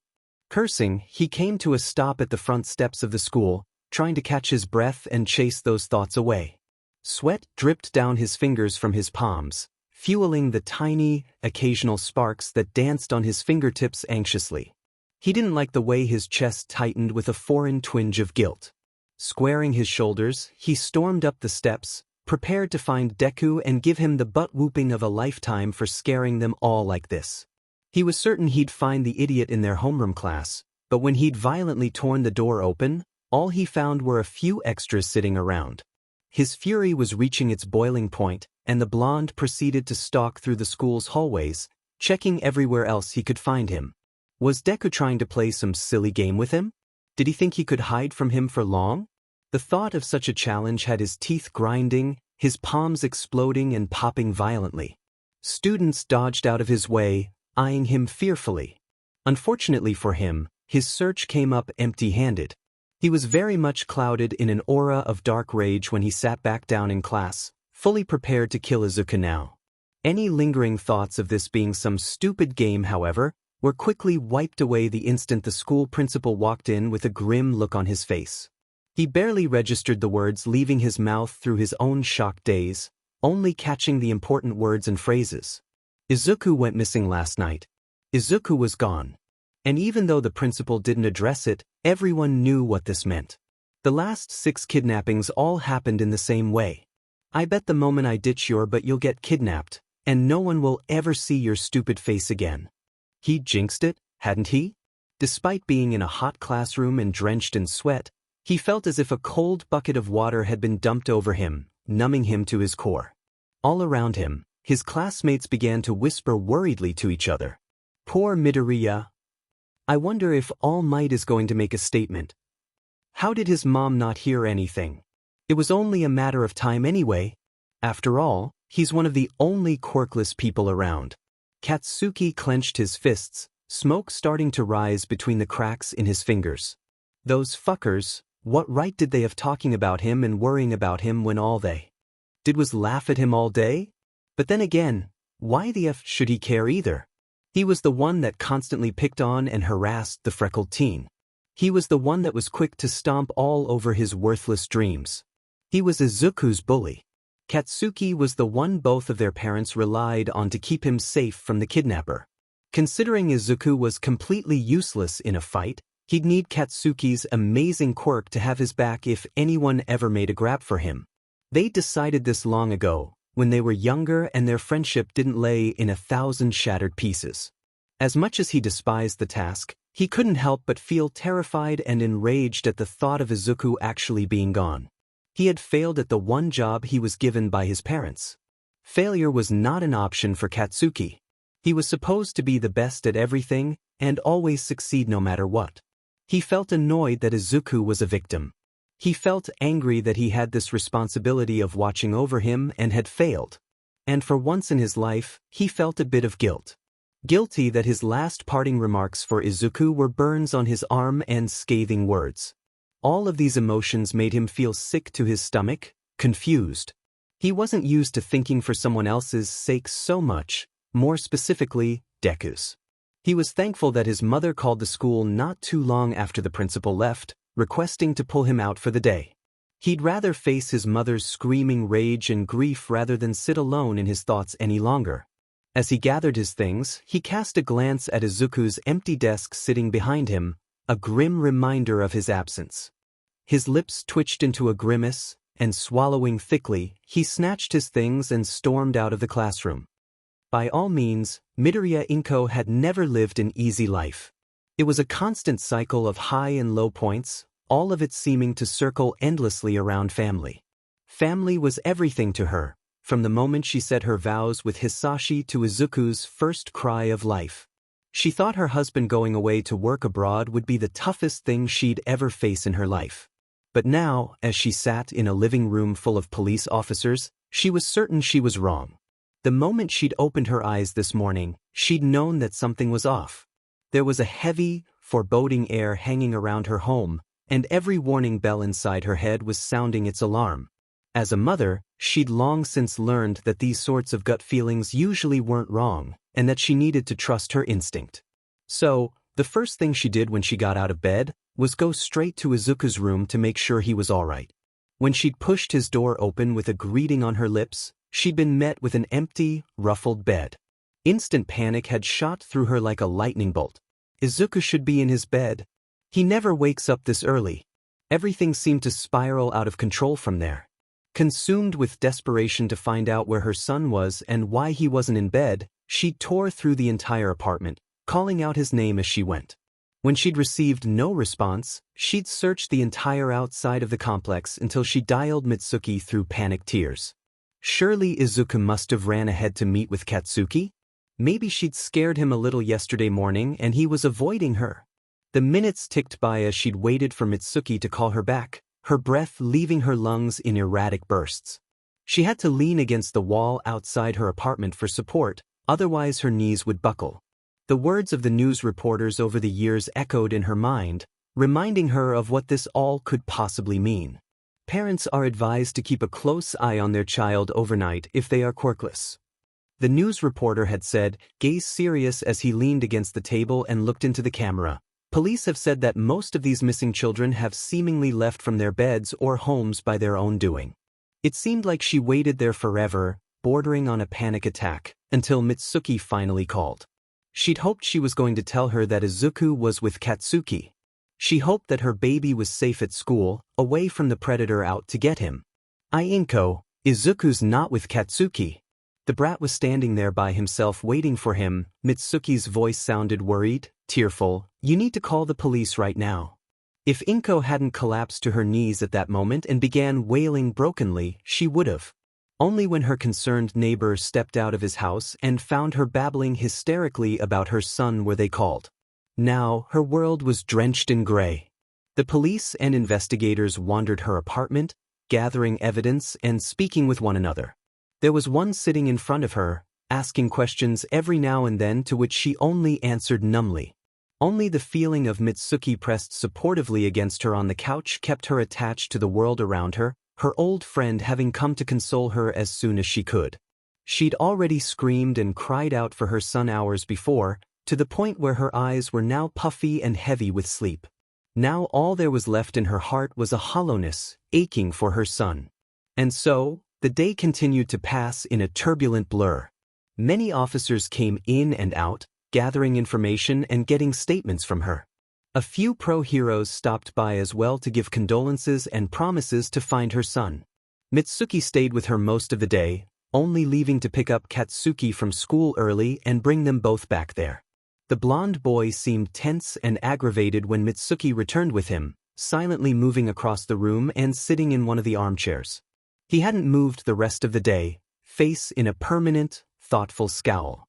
Cursing, he came to a stop at the front steps of the school, trying to catch his breath and chase those thoughts away. Sweat dripped down his fingers from his palms, fueling the tiny, occasional sparks that danced on his fingertips anxiously. He didn't like the way his chest tightened with a foreign twinge of guilt. Squaring his shoulders, he stormed up the steps, prepared to find Deku and give him the butt-whooping of a lifetime for scaring them all like this. He was certain he'd find the idiot in their homeroom class, but when he'd violently torn the door open, all he found were a few extras sitting around. His fury was reaching its boiling point, and the blonde proceeded to stalk through the school's hallways, checking everywhere else he could find him. Was Deku trying to play some silly game with him? Did he think he could hide from him for long? The thought of such a challenge had his teeth grinding, his palms exploding and popping violently. Students dodged out of his way, eyeing him fearfully. Unfortunately for him, his search came up empty-handed. He was very much clouded in an aura of dark rage when he sat back down in class, fully prepared to kill Izuku now. Any lingering thoughts of this being some stupid game, however, were quickly wiped away the instant the school principal walked in with a grim look on his face. He barely registered the words leaving his mouth through his own shocked daze, only catching the important words and phrases. Izuku went missing last night. Izuku was gone. And even though the principal didn't address it, everyone knew what this meant. The last 6 kidnappings all happened in the same way. I bet the moment I ditch you but you'll get kidnapped, and no one will ever see your stupid face again. He'd jinxed it, hadn't he? Despite being in a hot classroom and drenched in sweat, he felt as if a cold bucket of water had been dumped over him, numbing him to his core. All around him, his classmates began to whisper worriedly to each other. Poor Midoriya. I wonder if All Might is going to make a statement. How did his mom not hear anything? It was only a matter of time anyway. After all, he's one of the only quirkless people around. Katsuki clenched his fists, smoke starting to rise between the cracks in his fingers. Those fuckers, what right did they have talking about him and worrying about him when all they did was laugh at him all day? But then again, why the F should he care either? He was the one that constantly picked on and harassed the freckled teen. He was the one that was quick to stomp all over his worthless dreams. He was Izuku's bully. Katsuki was the one both of their parents relied on to keep him safe from the kidnapper. Considering Izuku was completely useless in a fight, he'd need Katsuki's amazing quirk to have his back if anyone ever made a grab for him. They decided this long ago, when they were younger and their friendship didn't lay in 1,000 shattered pieces. As much as he despised the task, he couldn't help but feel terrified and enraged at the thought of Izuku actually being gone. He had failed at the one job he was given by his parents. Failure was not an option for Katsuki. He was supposed to be the best at everything and always succeed no matter what. He felt annoyed that Izuku was a victim. He felt angry that he had this responsibility of watching over him and had failed. And for once in his life, he felt a bit of guilt. Guilty that his last parting remarks for Izuku were burns on his arm and scathing words. All of these emotions made him feel sick to his stomach, confused. He wasn't used to thinking for someone else's sake so much, more specifically, Deku's. He was thankful that his mother called the school not too long after the principal left, requesting to pull him out for the day. He'd rather face his mother's screaming rage and grief rather than sit alone in his thoughts any longer. As he gathered his things, he cast a glance at Izuku's empty desk sitting behind him, a grim reminder of his absence. His lips twitched into a grimace, and swallowing thickly, he snatched his things and stormed out of the classroom. By all means, Midoriya Inko had never lived an easy life. It was a constant cycle of high and low points, all of it seeming to circle endlessly around family. Family was everything to her, from the moment she said her vows with Hisashi to Izuku's first cry of life. She thought her husband going away to work abroad would be the toughest thing she'd ever face in her life. But now, as she sat in a living room full of police officers, she was certain she was wrong. The moment she'd opened her eyes this morning, she'd known that something was off. There was a heavy, foreboding air hanging around her home, and every warning bell inside her head was sounding its alarm. As a mother, she'd long since learned that these sorts of gut feelings usually weren't wrong, and that she needed to trust her instinct. So, the first thing she did when she got out of bed was go straight to Izuku's room to make sure he was all right. When she'd pushed his door open with a greeting on her lips, she'd been met with an empty, ruffled bed. Instant panic had shot through her like a lightning bolt. Izuku should be in his bed. He never wakes up this early. Everything seemed to spiral out of control from there. Consumed with desperation to find out where her son was and why he wasn't in bed, she tore through the entire apartment, calling out his name as she went. When she'd received no response, she'd searched the entire outside of the complex until she dialed Mitsuki through panicked tears. Surely Izuku must have ran ahead to meet with Katsuki? Maybe she'd scared him a little yesterday morning and he was avoiding her. The minutes ticked by as she'd waited for Mitsuki to call her back, her breath leaving her lungs in erratic bursts. She had to lean against the wall outside her apartment for support, otherwise her knees would buckle. The words of the news reporters over the years echoed in her mind, reminding her of what this all could possibly mean. Parents are advised to keep a close eye on their child overnight if they are quirkless. The news reporter had said, gaze serious as he leaned against the table and looked into the camera. Police have said that most of these missing children have seemingly left from their beds or homes by their own doing. It seemed like she waited there forever, bordering on a panic attack, until Mitsuki finally called. She'd hoped she was going to tell her that Izuku was with Katsuki. She hoped that her baby was safe at school, away from the predator out to get him. Inko, Izuku's not with Katsuki. The brat was standing there by himself waiting for him. Mitsuki's voice sounded worried, tearful. You need to call the police right now. If Inko hadn't collapsed to her knees at that moment and began wailing brokenly, she would have. Only when her concerned neighbor stepped out of his house and found her babbling hysterically about her son were they called. Now, her world was drenched in gray. The police and investigators wandered her apartment, gathering evidence and speaking with one another. There was one sitting in front of her, asking questions every now and then to which she only answered numbly. Only the feeling of Mitsuki pressed supportively against her on the couch kept her attached to the world around her, her old friend having come to console her as soon as she could. She'd already screamed and cried out for her son hours before, to the point where her eyes were now puffy and heavy with sleep. Now all there was left in her heart was a hollowness, aching for her son. And so, the day continued to pass in a turbulent blur. Many officers came in and out, gathering information and getting statements from her. A few pro-heroes stopped by as well to give condolences and promises to find her son. Mitsuki stayed with her most of the day, only leaving to pick up Katsuki from school early and bring them both back there. The blonde boy seemed tense and aggravated when Mitsuki returned with him, silently moving across the room and sitting in one of the armchairs. He hadn't moved the rest of the day, face in a permanent, thoughtful scowl.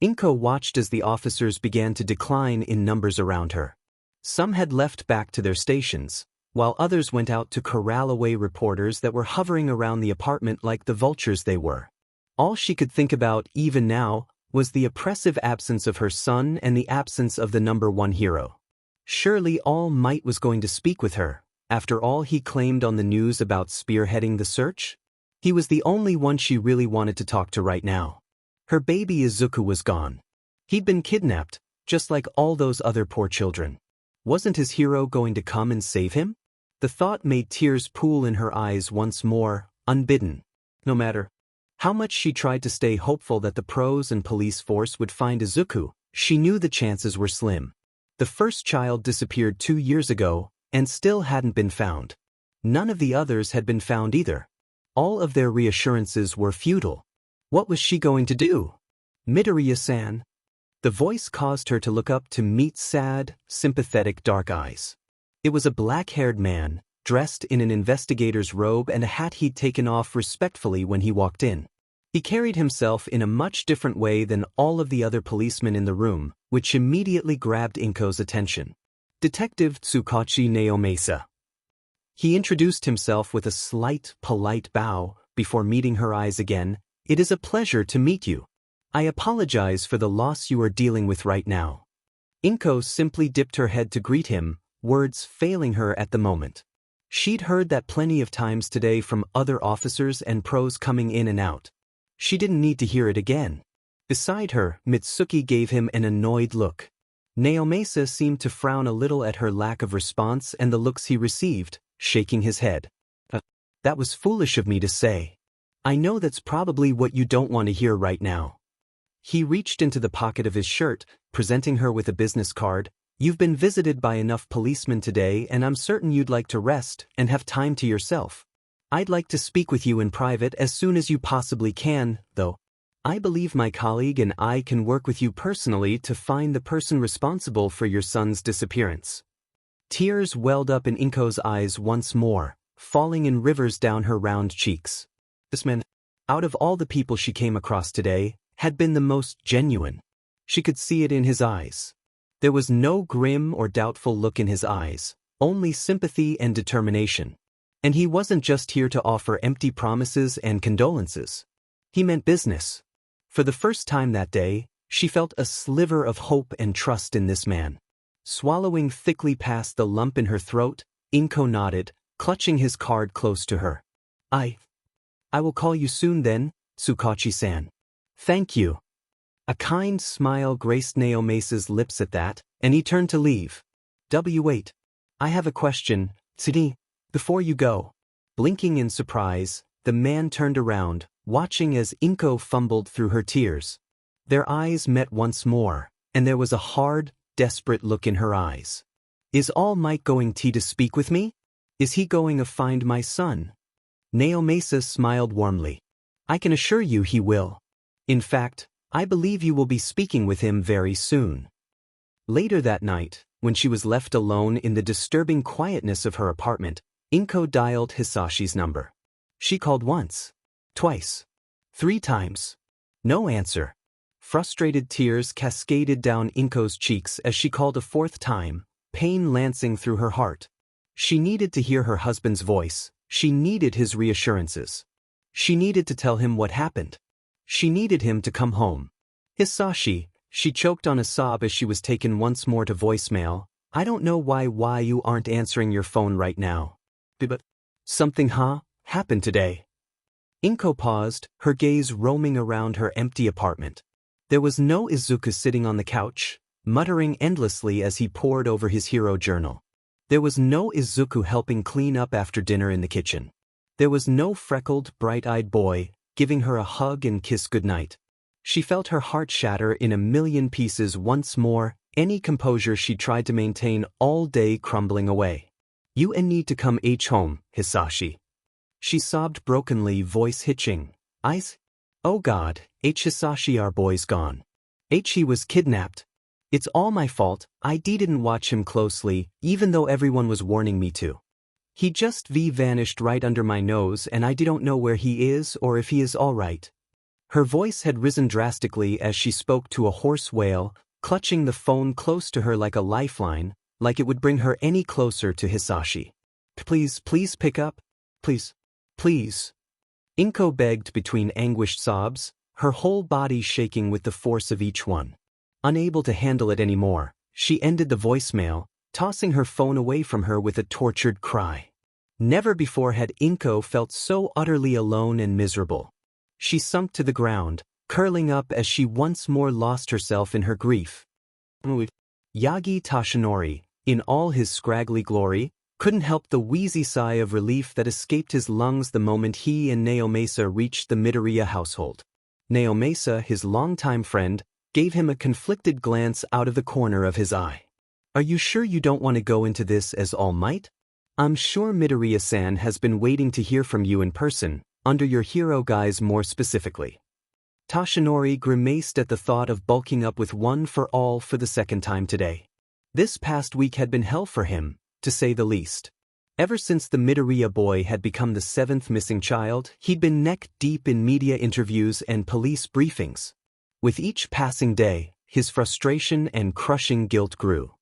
Inko watched as the officers began to decline in numbers around her. Some had left back to their stations, while others went out to corral away reporters that were hovering around the apartment like the vultures they were. All she could think about, even now, was the oppressive absence of her son and the absence of the number one hero. Surely All Might was going to speak with her. After all he claimed on the news about spearheading the search? He was the only one she really wanted to talk to right now. Her baby Izuku was gone. He'd been kidnapped, just like all those other poor children. Wasn't his hero going to come and save him? The thought made tears pool in her eyes once more, unbidden. No matter how much she tried to stay hopeful that the pros and police force would find Izuku, she knew the chances were slim. The first child disappeared 2 years ago, and still hadn't been found. None of the others had been found either. All of their reassurances were futile. What was she going to do? Midoriya-san. The voice caused her to look up to meet sad, sympathetic dark eyes. It was a black-haired man, dressed in an investigator's robe and a hat he'd taken off respectfully when he walked in. He carried himself in a much different way than all of the other policemen in the room, which immediately grabbed Inko's attention. Detective Tsukachi Naomasa. He introduced himself with a slight, polite bow, before meeting her eyes again. It is a pleasure to meet you. I apologize for the loss you are dealing with right now. Inko simply dipped her head to greet him, words failing her at the moment. She'd heard that plenty of times today from other officers and pros coming in and out. She didn't need to hear it again. Beside her, Mitsuki gave him an annoyed look. Naomasa seemed to frown a little at her lack of response and the looks he received, shaking his head. That was foolish of me to say. I know that's probably what you don't want to hear right now. He reached into the pocket of his shirt, presenting her with a business card. You've been visited by enough policemen today and I'm certain you'd like to rest and have time to yourself. I'd like to speak with you in private as soon as you possibly can, though. I believe my colleague and I can work with you personally to find the person responsible for your son's disappearance. Tears welled up in Inko's eyes once more, falling in rivers down her round cheeks. This man, out of all the people she came across today, had been the most genuine. She could see it in his eyes. There was no grim or doubtful look in his eyes, only sympathy and determination. And he wasn't just here to offer empty promises and condolences. He meant business. For the first time that day, she felt a sliver of hope and trust in this man. Swallowing thickly past the lump in her throat, Inko nodded, clutching his card close to her. I will call you soon then, Tsukachi-san. Thank you. A kind smile graced Naomesa's lips at that, and he turned to leave. Wait. I have a question, Tsuri, before you go. Blinking in surprise, the man turned around, watching as Inko fumbled through her tears. Their eyes met once more, and there was a hard, desperate look in her eyes. Is All Might going to speak with me? Is he going to find my son? Naomesa smiled warmly. I can assure you he will. In fact, I believe you will be speaking with him very soon. Later that night, when she was left alone in the disturbing quietness of her apartment, Inko dialed Hisashi's number. She called once, twice, 3 times. No answer. Frustrated tears cascaded down Inko's cheeks as she called a 4th time, pain lancing through her heart. She needed to hear her husband's voice. She needed his reassurances. She needed to tell him what happened. She needed him to come home. Hisashi, she choked on a sob as she was taken once more to voicemail. I don't know why you aren't answering your phone right now. But something happened today. Inko paused, her gaze roaming around her empty apartment. There was no Izuku sitting on the couch, muttering endlessly as he pored over his hero journal. There was no Izuku helping clean up after dinner in the kitchen. There was no freckled, bright-eyed boy giving her a hug and kiss goodnight. She felt her heart shatter in a million pieces once more, any composure she tried to maintain all day crumbling away. You need to come home, Hisashi. She sobbed brokenly, voice hitching. Oh God, Hisashi, our boy's gone. He was kidnapped. It's all my fault. I didn't watch him closely, even though everyone was warning me to. He just vanished right under my nose and I don't know where he is or if he is all right. Her voice had risen drastically as she spoke to a hoarse wail, clutching the phone close to her like a lifeline, like it would bring her any closer to Hisashi. Please pick up. Please. Inko begged between anguished sobs, her whole body shaking with the force of each one. Unable to handle it anymore, she ended the voicemail, tossing her phone away from her with a tortured cry. Never before had Inko felt so utterly alone and miserable. She sunk to the ground, curling up as she once more lost herself in her grief. Yagi Tashinori, in all his scraggly glory, couldn't help the wheezy sigh of relief that escaped his lungs the moment he and Naomesa reached the Midoriya household. Naomesa, his longtime friend, gave him a conflicted glance out of the corner of his eye. Are you sure you don't want to go into this as All Might? I'm sure Midoriya-san has been waiting to hear from you in person, under your hero guise more specifically. Tashinori grimaced at the thought of bulking up with One for All for the 2nd time today. This past week had been hell for him, to say the least. Ever since the Midoriya boy had become the 7th missing child, he'd been neck-deep in media interviews and police briefings. With each passing day, his frustration and crushing guilt grew.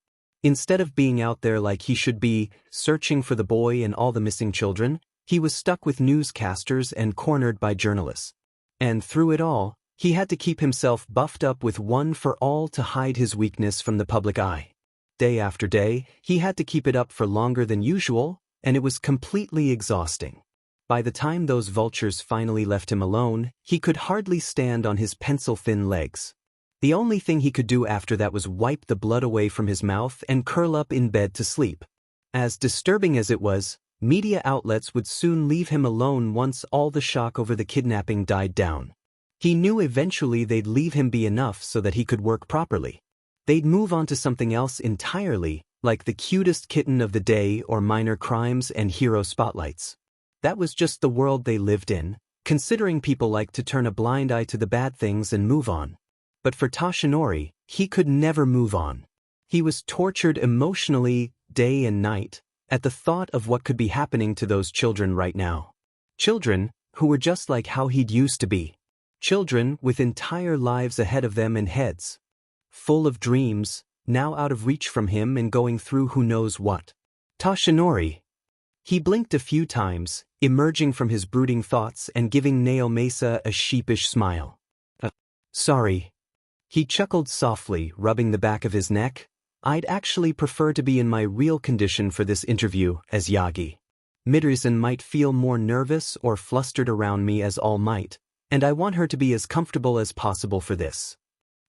Instead of being out there like he should be, searching for the boy and all the missing children, he was stuck with newscasters and cornered by journalists. And through it all, he had to keep himself buffed up with One for All to hide his weakness from the public eye. Day after day, he had to keep it up for longer than usual, and it was completely exhausting. By the time those vultures finally left him alone, he could hardly stand on his pencil-thin legs. The only thing he could do after that was wipe the blood away from his mouth and curl up in bed to sleep. As disturbing as it was, media outlets would soon leave him alone once all the shock over the kidnapping died down. He knew eventually they'd leave him be enough so that he could work properly. They'd move on to something else entirely, like the cutest kitten of the day or minor crimes and hero spotlights. That was just the world they lived in, considering people like to turn a blind eye to the bad things and move on. But for Tashinori, he could never move on. He was tortured emotionally, day and night, at the thought of what could be happening to those children right now. Children who were just like how he'd used to be. Children with entire lives ahead of them and heads full of dreams, now out of reach from him and going through who knows what. Tashinori. He blinked a few times, emerging from his brooding thoughts and giving Naomesa a sheepish smile. Sorry. He chuckled softly, rubbing the back of his neck. I'd actually prefer to be in my real condition for this interview as Yagi. Midori-san might feel more nervous or flustered around me as All Might, and I want her to be as comfortable as possible for this.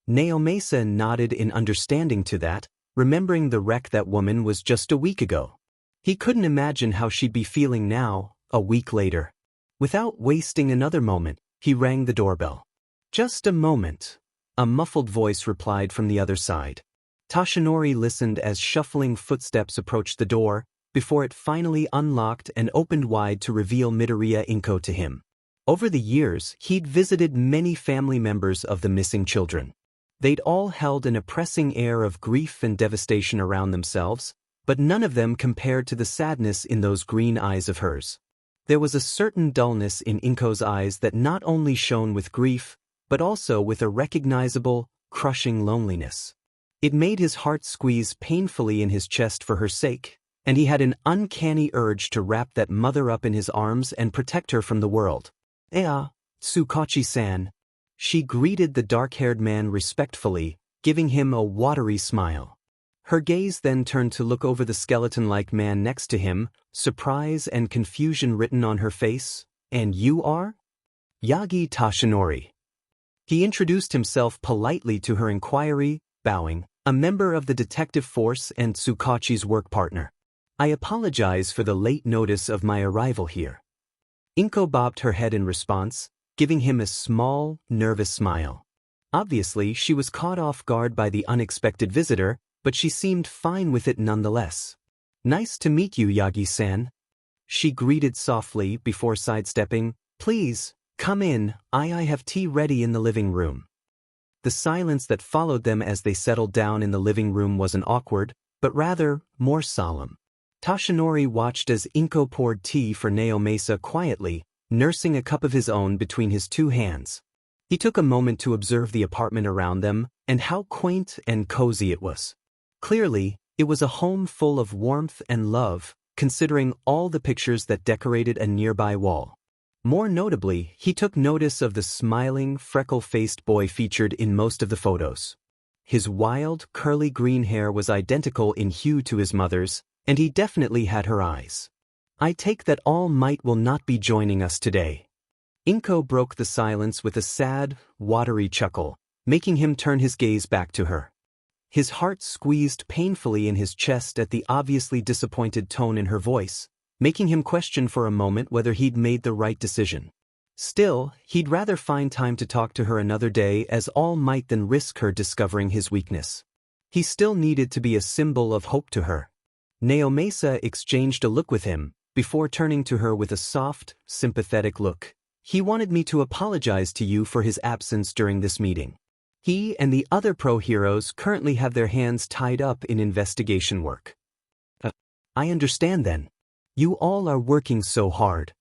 Naomasa nodded in understanding to that, remembering the wreck that woman was just a week ago. He couldn't imagine how she'd be feeling now, a week later. Without wasting another moment, he rang the doorbell. Just a moment. A muffled voice replied from the other side. Tashinori listened as shuffling footsteps approached the door, before it finally unlocked and opened wide to reveal Midoriya Inko to him. Over the years, he'd visited many family members of the missing children. They'd all held an oppressing air of grief and devastation around themselves, but none of them compared to the sadness in those green eyes of hers. There was a certain dullness in Inko's eyes that not only shone with grief, but also with a recognizable, crushing loneliness. It made his heart squeeze painfully in his chest for her sake, and he had an uncanny urge to wrap that mother up in his arms and protect her from the world. Tsukachi-san. She greeted the dark-haired man respectfully, giving him a watery smile. Her gaze then turned to look over the skeleton-like man next to him, surprise and confusion written on her face. And you are? Yagi Tashinori. He introduced himself politely to her inquiry, bowing, a member of the detective force and Tsukachi's work partner. I apologize for the late notice of my arrival here. Inko bobbed her head in response, giving him a small, nervous smile. Obviously, she was caught off guard by the unexpected visitor, but she seemed fine with it nonetheless. Nice to meet you, Yagi-san. She greeted softly before sidestepping. Please, come in, I have tea ready in the living room. The silence that followed them as they settled down in the living room wasn't awkward, but rather, more solemn. Tashinori watched as Inko poured tea for Naomasa quietly, nursing a cup of his own between his two hands. He took a moment to observe the apartment around them, and how quaint and cozy it was. Clearly, it was a home full of warmth and love, considering all the pictures that decorated a nearby wall. More notably, he took notice of the smiling, freckle-faced boy featured in most of the photos. His wild, curly green hair was identical in hue to his mother's, and he definitely had her eyes. I take that All Might will not be joining us today. Inko broke the silence with a sad, watery chuckle, making him turn his gaze back to her. His heart squeezed painfully in his chest at the obviously disappointed tone in her voice, making him question for a moment whether he'd made the right decision. Still, he'd rather find time to talk to her another day as All Might than risk her discovering his weakness. He still needed to be a symbol of hope to her. Naomasa exchanged a look with him, before turning to her with a soft, sympathetic look. He wanted me to apologize to you for his absence during this meeting. He and the other pro-heroes currently have their hands tied up in investigation work. I understand then. You all are working so hard.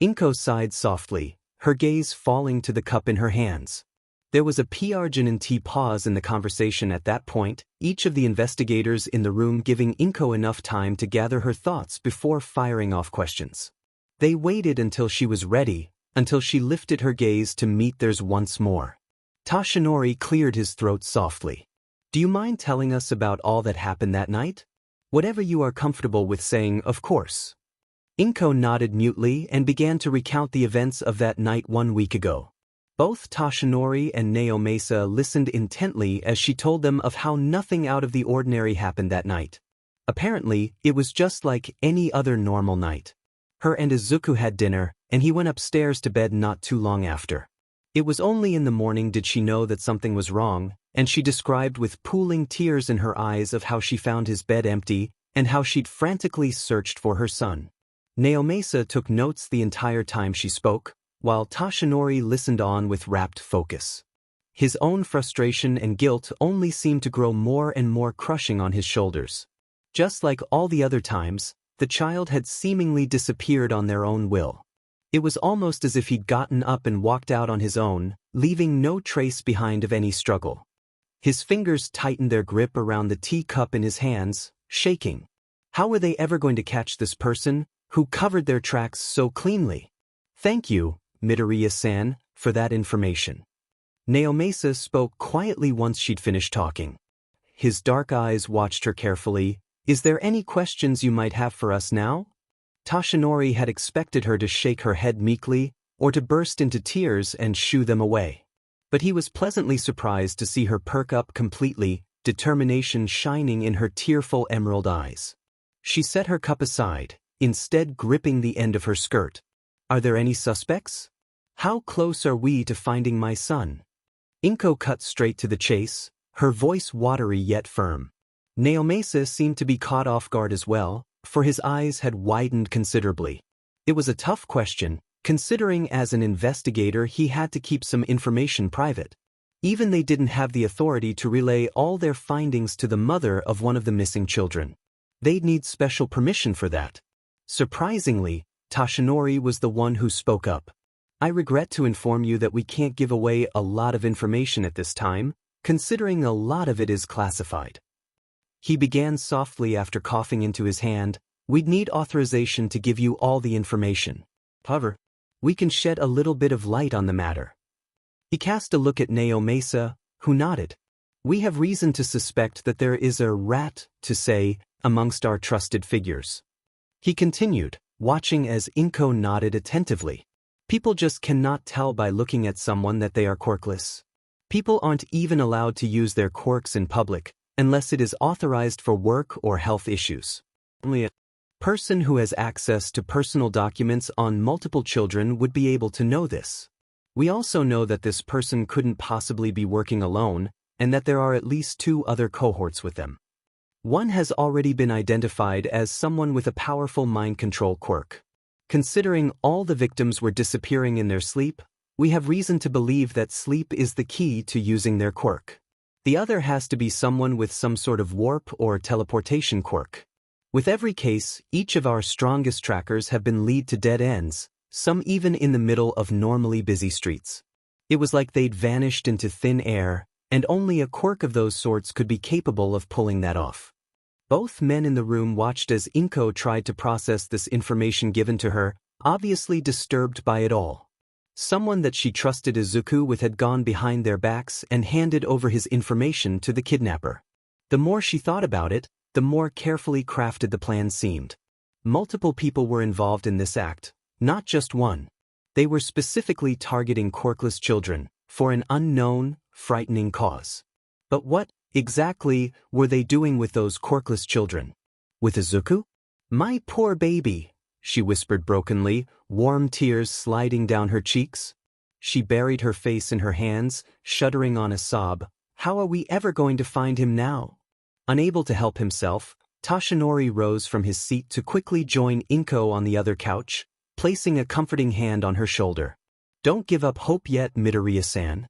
Inko sighed softly, her gaze falling to the cup in her hands. There was a P-Arginin-T pause in the conversation at that point, each of the investigators in the room giving Inko enough time to gather her thoughts before firing off questions. They waited until she was ready, until she lifted her gaze to meet theirs once more. Tashinori cleared his throat softly. Do you mind telling us about all that happened that night? Whatever you are comfortable with saying, of course. Inko nodded mutely and began to recount the events of that night 1 week ago. Both Tashinori and Naomasa listened intently as she told them of how nothing out of the ordinary happened that night. Apparently, it was just like any other normal night. Her and Izuku had dinner, and he went upstairs to bed not too long after. It was only in the morning did she know that something was wrong, and she described with pooling tears in her eyes of how she found his bed empty and how she'd frantically searched for her son. Naomasa took notes the entire time she spoke, while Tashinori listened on with rapt focus. His own frustration and guilt only seemed to grow more and more crushing on his shoulders. Just like all the other times, the child had seemingly disappeared on their own will. It was almost as if he'd gotten up and walked out on his own, leaving no trace behind of any struggle. His fingers tightened their grip around the teacup in his hands, shaking. How were they ever going to catch this person, who covered their tracks so cleanly? Thank you, Midoriya-san, for that information. Naomasa spoke quietly once she'd finished talking. his dark eyes watched her carefully. Is there any questions you might have for us now? Toshinori had expected her to shake her head meekly, or to burst into tears and shoo them away. But he was pleasantly surprised to see her perk up completely, determination shining in her tearful emerald eyes. She set her cup aside, instead gripping the end of her skirt. Are there any suspects? How close are we to finding my son? Inko cut straight to the chase, her voice watery yet firm. Naomasa seemed to be caught off guard as well, for his eyes had widened considerably. It was a tough question, considering as an investigator he had to keep some information private. Even they didn't have the authority to relay all their findings to the mother of one of the missing children. They'd need special permission for that. Surprisingly, Toshinori was the one who spoke up. I regret to inform you that we can't give away a lot of information at this time, considering a lot of it is classified. He began softly after coughing into his hand. We'd need authorization to give you all the information. However, we can shed a little bit of light on the matter. He cast a look at Naomasa, who nodded. We have reason to suspect that there is a rat, to say, amongst our trusted figures. He continued, watching as Inko nodded attentively. People just cannot tell by looking at someone that they are quirkless. People aren't even allowed to use their quirks in public, unless it is authorized for work or health issues. Only a person who has access to personal documents on multiple children would be able to know this. We also know that this person couldn't possibly be working alone, and that there are at least 2 other cohorts with them. One has already been identified as someone with a powerful mind control quirk. Considering all the victims were disappearing in their sleep, we have reason to believe that sleep is the key to using their quirk. The other has to be someone with some sort of warp or teleportation quirk. With every case, each of our strongest trackers have been lead to dead ends, some even in the middle of normally busy streets. It was like they'd vanished into thin air, and only a quirk of those sorts could be capable of pulling that off. Both men in the room watched as Inko tried to process this information given to her, obviously disturbed by it all. Someone that she trusted Izuku with had gone behind their backs and handed over his information to the kidnapper. The more she thought about it, the more carefully crafted the plan seemed. Multiple people were involved in this act, not just one. They were specifically targeting quirkless children, for an unknown, frightening cause. But what, exactly, were they doing with those quirkless children? With Izuku? My poor baby, she whispered brokenly, warm tears sliding down her cheeks. She buried her face in her hands, shuddering on a sob. How are we ever going to find him now? Unable to help himself, Toshinori rose from his seat to quickly join Inko on the other couch, placing a comforting hand on her shoulder. Don't give up hope yet, Midoriya-san.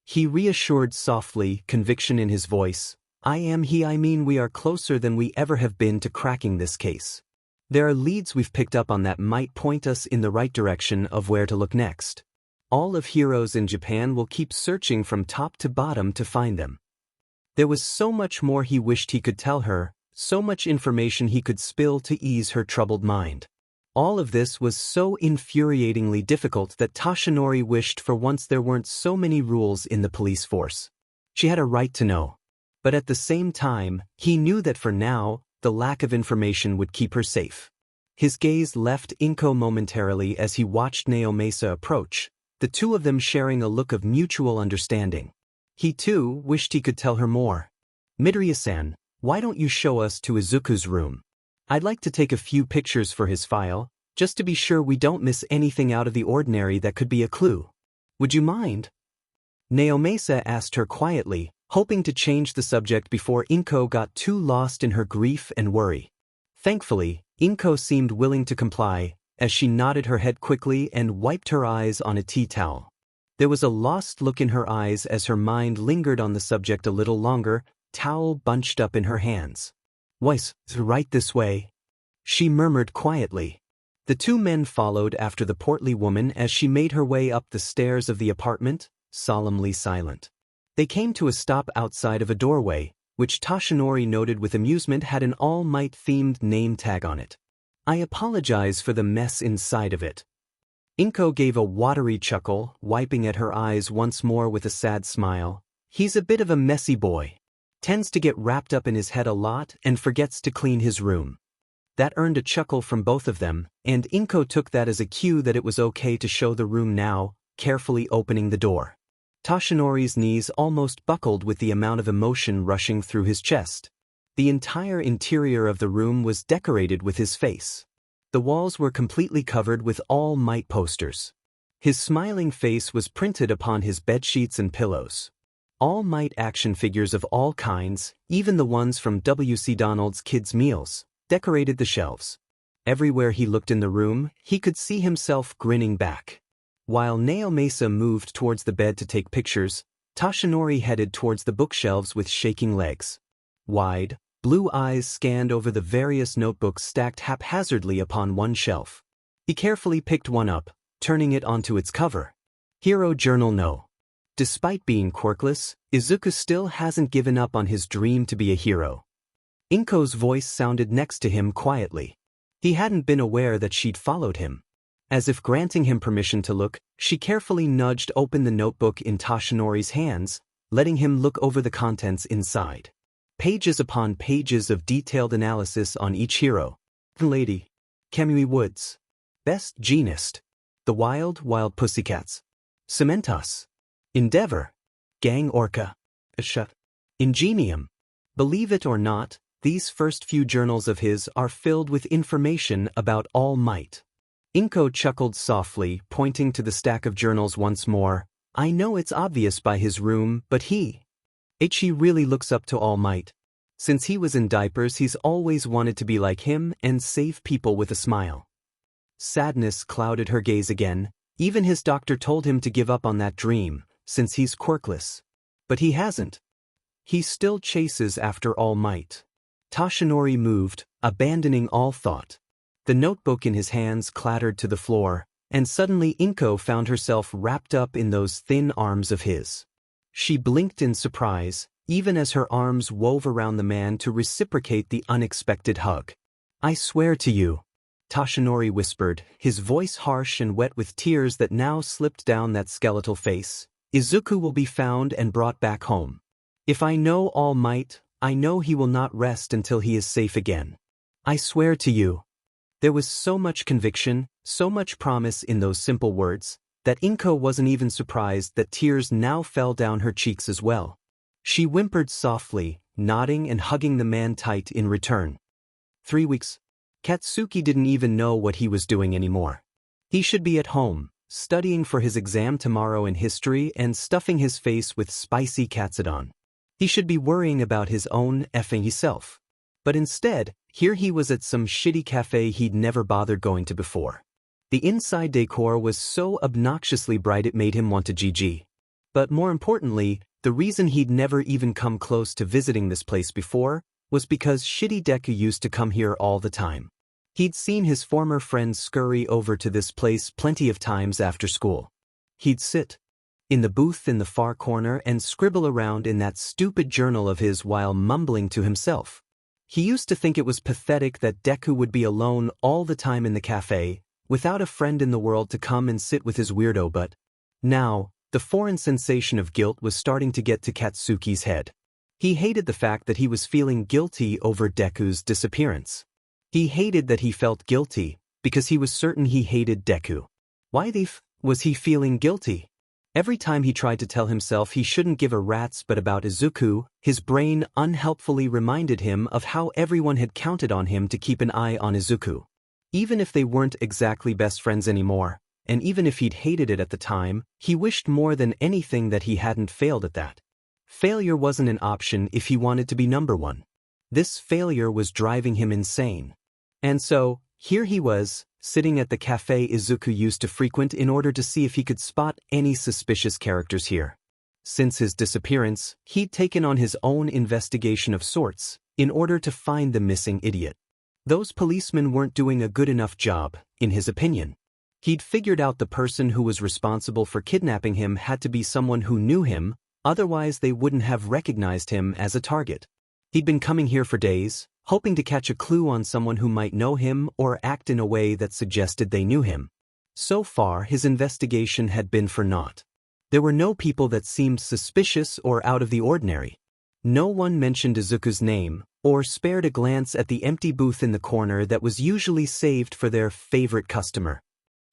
He reassured softly, conviction in his voice. I mean we are closer than we ever have been to cracking this case. There are leads we've picked up on that might point us in the right direction of where to look next. All of heroes in Japan will keep searching from top to bottom to find them. There was so much more he wished he could tell her, so much information he could spill to ease her troubled mind. All of this was so infuriatingly difficult that Toshinori wished for once there weren't so many rules in the police force. She had a right to know. But at the same time, he knew that for now, the lack of information would keep her safe. His gaze left Inko momentarily as he watched Naomasa approach, the 2 of them sharing a look of mutual understanding. He too wished he could tell her more. Midoriya-san, why don't you show us to Izuku's room? I'd like to take a few pictures for his file, just to be sure we don't miss anything out of the ordinary that could be a clue. Would you mind? Naomasa asked her quietly, hoping to change the subject before Inko got too lost in her grief and worry. Thankfully, Inko seemed willing to comply, as she nodded her head quickly and wiped her eyes on a tea towel. There was a lost look in her eyes as her mind lingered on the subject a little longer, towel bunched up in her hands. Weiss, right this way, she murmured quietly. The 2 men followed after the portly woman as she made her way up the stairs of the apartment, solemnly silent. They came to a stop outside of a doorway, which Toshinori noted with amusement had an All Might-themed name tag on it. I apologize for the mess inside of it. Inko gave a watery chuckle, wiping at her eyes once more with a sad smile. He's a bit of a messy boy. Tends to get wrapped up in his head a lot and forgets to clean his room. That earned a chuckle from both of them, and Inko took that as a cue that it was okay to show the room now, carefully opening the door. Toshinori's knees almost buckled with the amount of emotion rushing through his chest. The entire interior of the room was decorated with his face. The walls were completely covered with All Might posters. His smiling face was printed upon his bedsheets and pillows. All Might action figures of all kinds, even the ones from W.C. Donald's Kids' Meals, decorated the shelves. Everywhere he looked in the room, he could see himself grinning back. While Naomasa moved towards the bed to take pictures, Toshinori headed towards the bookshelves with shaking legs. Wide, blue eyes scanned over the various notebooks stacked haphazardly upon one shelf. He carefully picked one up, turning it onto its cover. Hero Journal No. Despite being quirkless, Izuku still hasn't given up on his dream to be a hero. Inko's voice sounded next to him quietly. He hadn't been aware that she'd followed him. As if granting him permission to look, she carefully nudged open the notebook in Toshinori's hands, letting him look over the contents inside. Pages upon pages of detailed analysis on each hero. Lady. Kamui Woods. Best Jeanist. The Wild Pussycats. Cementos. Endeavor. Gang Orca. Ingenium. Believe it or not, these first few journals of his are filled with information about All Might. Inko chuckled softly, pointing to the stack of journals once more. I know it's obvious by his room, but he really looks up to All Might. Since he was in diapers, he's always wanted to be like him and save people with a smile. Sadness clouded her gaze again. Even his doctor told him to give up on that dream, since he's quirkless. But he hasn't. He still chases after All Might. Toshinori moved, abandoning all thought. The notebook in his hands clattered to the floor, and suddenly Inko found herself wrapped up in those thin arms of his. She blinked in surprise, even as her arms wove around the man to reciprocate the unexpected hug. I swear to you, Toshinori whispered, his voice harsh and wet with tears that now slipped down that skeletal face. Izuku will be found and brought back home. If I know All Might, I know he will not rest until he is safe again. I swear to you. There was so much conviction, so much promise in those simple words, that Inko wasn't even surprised that tears now fell down her cheeks as well. She whimpered softly, nodding and hugging the man tight in return. 3 weeks. Katsuki didn't even know what he was doing anymore. He should be at home, studying for his exam tomorrow in history and stuffing his face with spicy katsudon. He should be worrying about his own effing self. But instead, here he was at some shitty cafe he'd never bothered going to before. The inside decor was so obnoxiously bright it made him want to GG. But more importantly, the reason he'd never even come close to visiting this place before was because shitty Deku used to come here all the time. He'd seen his former friends scurry over to this place plenty of times after school. He'd sit in the booth in the far corner and scribble around in that stupid journal of his while mumbling to himself. He used to think it was pathetic that Deku would be alone all the time in the cafe, without a friend in the world to come and sit with his weirdo, but now, the foreign sensation of guilt was starting to get to Katsuki's head. He hated the fact that he was feeling guilty over Deku's disappearance. He hated that he felt guilty, because he was certain he hated Deku. Why the f was he feeling guilty? Every time he tried to tell himself he shouldn't give a rat's butt about Izuku, his brain unhelpfully reminded him of how everyone had counted on him to keep an eye on Izuku. Even if they weren't exactly best friends anymore, and even if he'd hated it at the time, he wished more than anything that he hadn't failed at that. Failure wasn't an option if he wanted to be number one. This failure was driving him insane. And so, here he was, sitting at the cafe Izuku used to frequent in order to see if he could spot any suspicious characters here. Since his disappearance, he'd taken on his own investigation of sorts, in order to find the missing idiot. Those policemen weren't doing a good enough job, in his opinion. He'd figured out the person who was responsible for kidnapping him had to be someone who knew him, otherwise they wouldn't have recognized him as a target. He'd been coming here for days, hoping to catch a clue on someone who might know him or act in a way that suggested they knew him. So far, his investigation had been for naught. There were no people that seemed suspicious or out of the ordinary. No one mentioned Izuku's name, or spared a glance at the empty booth in the corner that was usually saved for their favorite customer.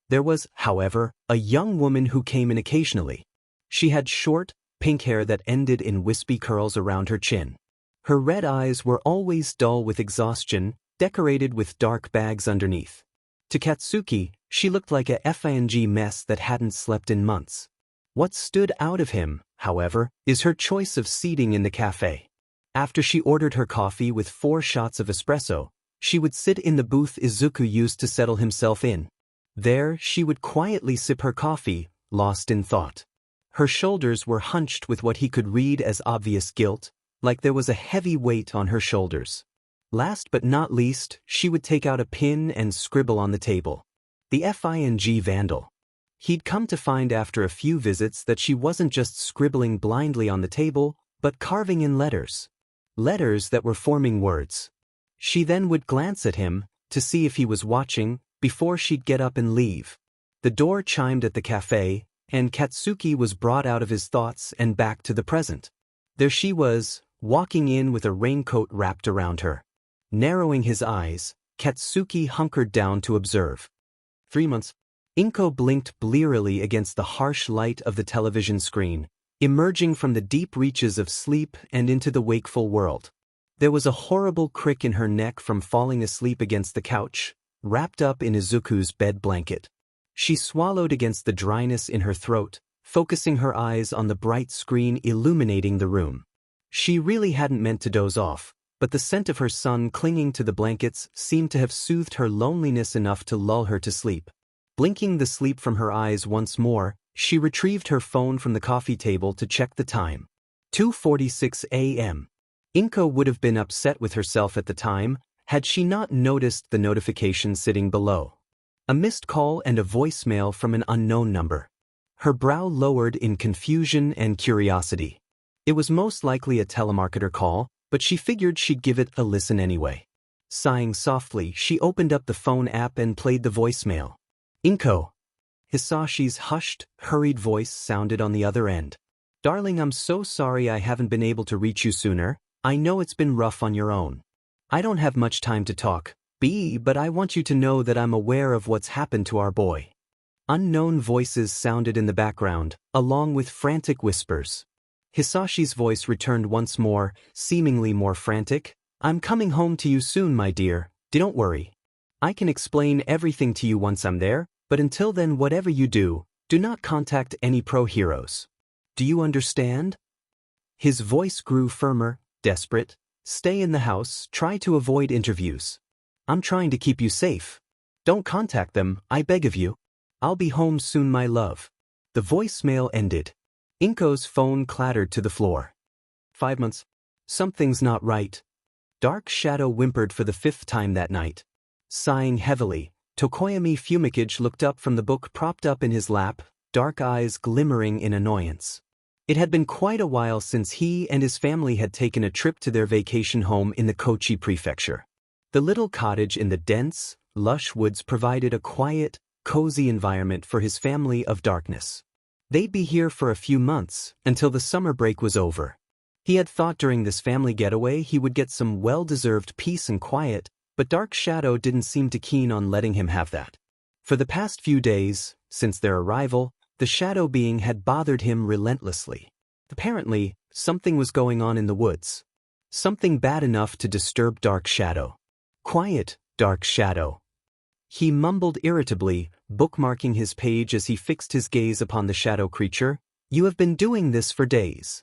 There was, however, a young woman who came in occasionally. She had short, pink hair that ended in wispy curls around her chin. Her red eyes were always dull with exhaustion, decorated with dark bags underneath. To Katsuki, she looked like a FING mess that hadn't slept in months. What stood out of him, however, is her choice of seating in the cafe. After she ordered her coffee with 4 shots of espresso, she would sit in the booth Izuku used to settle himself in. There, she would quietly sip her coffee, lost in thought. Her shoulders were hunched with what he could read as obvious guilt, like there was a heavy weight on her shoulders. Last but not least, she would take out a pen and scribble on the table. The FING vandal. He'd come to find after a few visits that she wasn't just scribbling blindly on the table, but carving in letters. Letters that were forming words. She then would glance at him, to see if he was watching, before she'd get up and leave. The door chimed at the cafe, and Katsuki was brought out of his thoughts and back to the present. There she was, walking in with a raincoat wrapped around her. Narrowing his eyes, Katsuki hunkered down to observe. 3 months. Inko blinked blearily against the harsh light of the television screen, emerging from the deep reaches of sleep and into the wakeful world. There was a horrible crick in her neck from falling asleep against the couch, wrapped up in Izuku's bed blanket. She swallowed against the dryness in her throat, focusing her eyes on the bright screen illuminating the room. She really hadn't meant to doze off, but the scent of her son clinging to the blankets seemed to have soothed her loneliness enough to lull her to sleep. Blinking the sleep from her eyes once more, she retrieved her phone from the coffee table to check the time. 2:46 a.m. Inko would have been upset with herself at the time, had she not noticed the notification sitting below. A missed call and a voicemail from an unknown number. Her brow lowered in confusion and curiosity. It was most likely a telemarketer call, but she figured she'd give it a listen anyway. Sighing softly, she opened up the phone app and played the voicemail. Inko. Hisashi's hushed, hurried voice sounded on the other end. Darling, I'm so sorry I haven't been able to reach you sooner. I know it's been rough on your own. I don't have much time to talk, but I want you to know that I'm aware of what's happened to our boy. Unknown voices sounded in the background, along with frantic whispers. Hisashi's voice returned once more, seemingly more frantic. I'm coming home to you soon, my dear. Don't worry. I can explain everything to you once I'm there, but until then, whatever you do not contact any pro-heroes. Do you understand? His voice grew firmer, desperate. Stay in the house, try to avoid interviews. I'm trying to keep you safe. Don't contact them, I beg of you. I'll be home soon, my love. The voicemail ended. Inko's phone clattered to the floor. 5 months. Something's not right. Dark Shadow whimpered for the 5th time that night. Sighing heavily, Tokoyami Fumikage looked up from the book propped up in his lap, dark eyes glimmering in annoyance. It had been quite a while since he and his family had taken a trip to their vacation home in the Kochi prefecture. The little cottage in the dense, lush woods provided a quiet, cozy environment for his family of darkness. They'd be here for a few months, until the summer break was over. He had thought during this family getaway he would get some well-deserved peace and quiet, but Dark Shadow didn't seem too keen on letting him have that. For the past few days, since their arrival, the shadow being had bothered him relentlessly. Apparently, something was going on in the woods. Something bad enough to disturb Dark Shadow. Quiet, Dark Shadow. He mumbled irritably, bookmarking his page as he fixed his gaze upon the shadow creature. You have been doing this for days.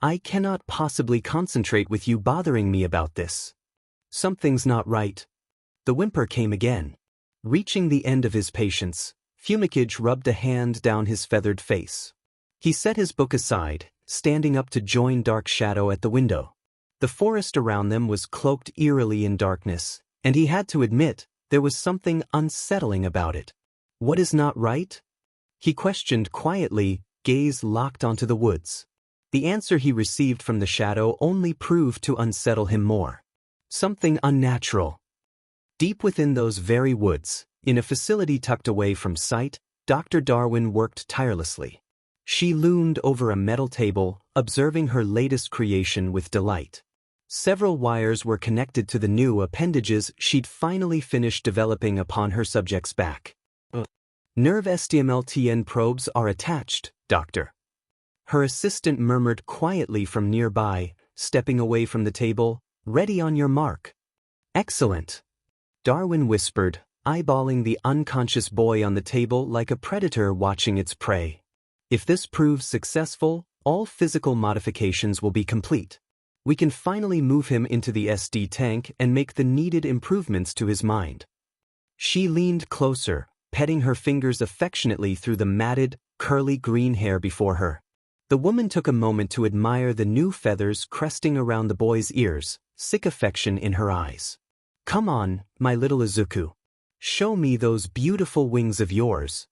I cannot possibly concentrate with you bothering me about this. Something's not right. The whimper came again. Reaching the end of his patience, Fumikage rubbed a hand down his feathered face. He set his book aside, standing up to join Dark Shadow at the window. The forest around them was cloaked eerily in darkness, and he had to admit, there was something unsettling about it. What is not right? He questioned quietly, gaze locked onto the woods. The answer he received from the shadow only proved to unsettle him more. Something unnatural. Deep within those very woods, in a facility tucked away from sight, Dr. Darwin worked tirelessly. She loomed over a metal table, observing her latest creation with delight. Several wires were connected to the new appendages she'd finally finished developing upon her subject's back. Nerve STMLTN probes are attached, Doctor. Her assistant murmured quietly from nearby, stepping away from the table. Ready on your mark. Excellent. Darwin whispered, eyeballing the unconscious boy on the table like a predator watching its prey. If this proves successful, all physical modifications will be complete. We can finally move him into the SD tank and make the needed improvements to his mind. She leaned closer, petting her fingers affectionately through the matted, curly green hair before her. The woman took a moment to admire the new feathers cresting around the boy's ears, sick affection in her eyes. Come on, my little Izuku. Show me those beautiful wings of yours.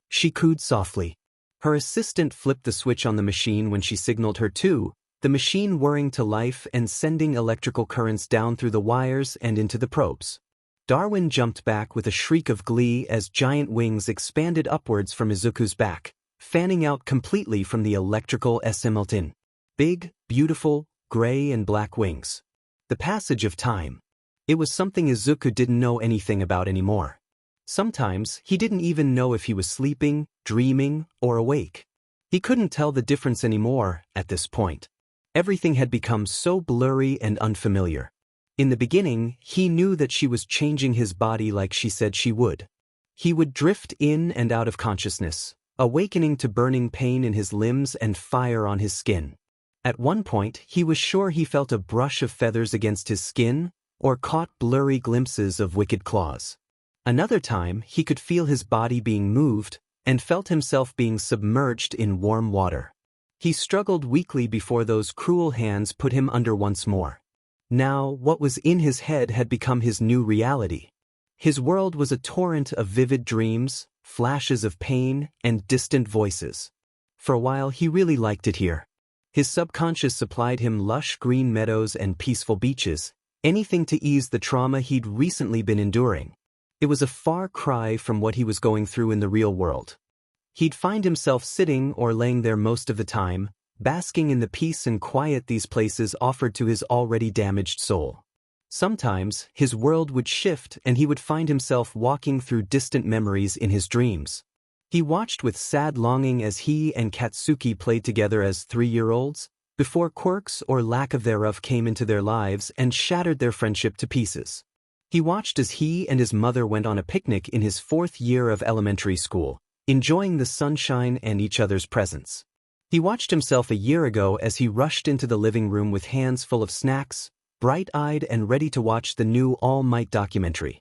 She cooed softly. Her assistant flipped the switch on the machine when she signaled her to, the machine whirring to life and sending electrical currents down through the wires and into the probes. Darwin jumped back with a shriek of glee as giant wings expanded upwards from Izuku's back, fanning out completely from the electrical SMLTN. Big, beautiful, gray and black wings. The passage of time. It was something Izuku didn't know anything about anymore. Sometimes, he didn't even know if he was sleeping, dreaming, or awake. He couldn't tell the difference anymore at this point. Everything had become so blurry and unfamiliar. In the beginning, he knew that she was changing his body like she said she would. He would drift in and out of consciousness, awakening to burning pain in his limbs and fire on his skin. At one point, he was sure he felt a brush of feathers against his skin, or caught blurry glimpses of wicked claws. Another time, he could feel his body being moved, and felt himself being submerged in warm water. He struggled weakly before those cruel hands put him under once more. Now, what was in his head had become his new reality. His world was a torrent of vivid dreams, flashes of pain, and distant voices. For a while, he really liked it here. His subconscious supplied him lush green meadows and peaceful beaches, anything to ease the trauma he'd recently been enduring. It was a far cry from what he was going through in the real world. He'd find himself sitting or laying there most of the time, basking in the peace and quiet these places offered to his already damaged soul. Sometimes, his world would shift and he would find himself walking through distant memories in his dreams. He watched with sad longing as he and Katsuki played together as 3-year-olds, before quirks or lack of thereof came into their lives and shattered their friendship to pieces. He watched as he and his mother went on a picnic in his 4th year of elementary school, enjoying the sunshine and each other's presence. He watched himself a year ago as he rushed into the living room with hands full of snacks, bright-eyed and ready to watch the new All Might documentary.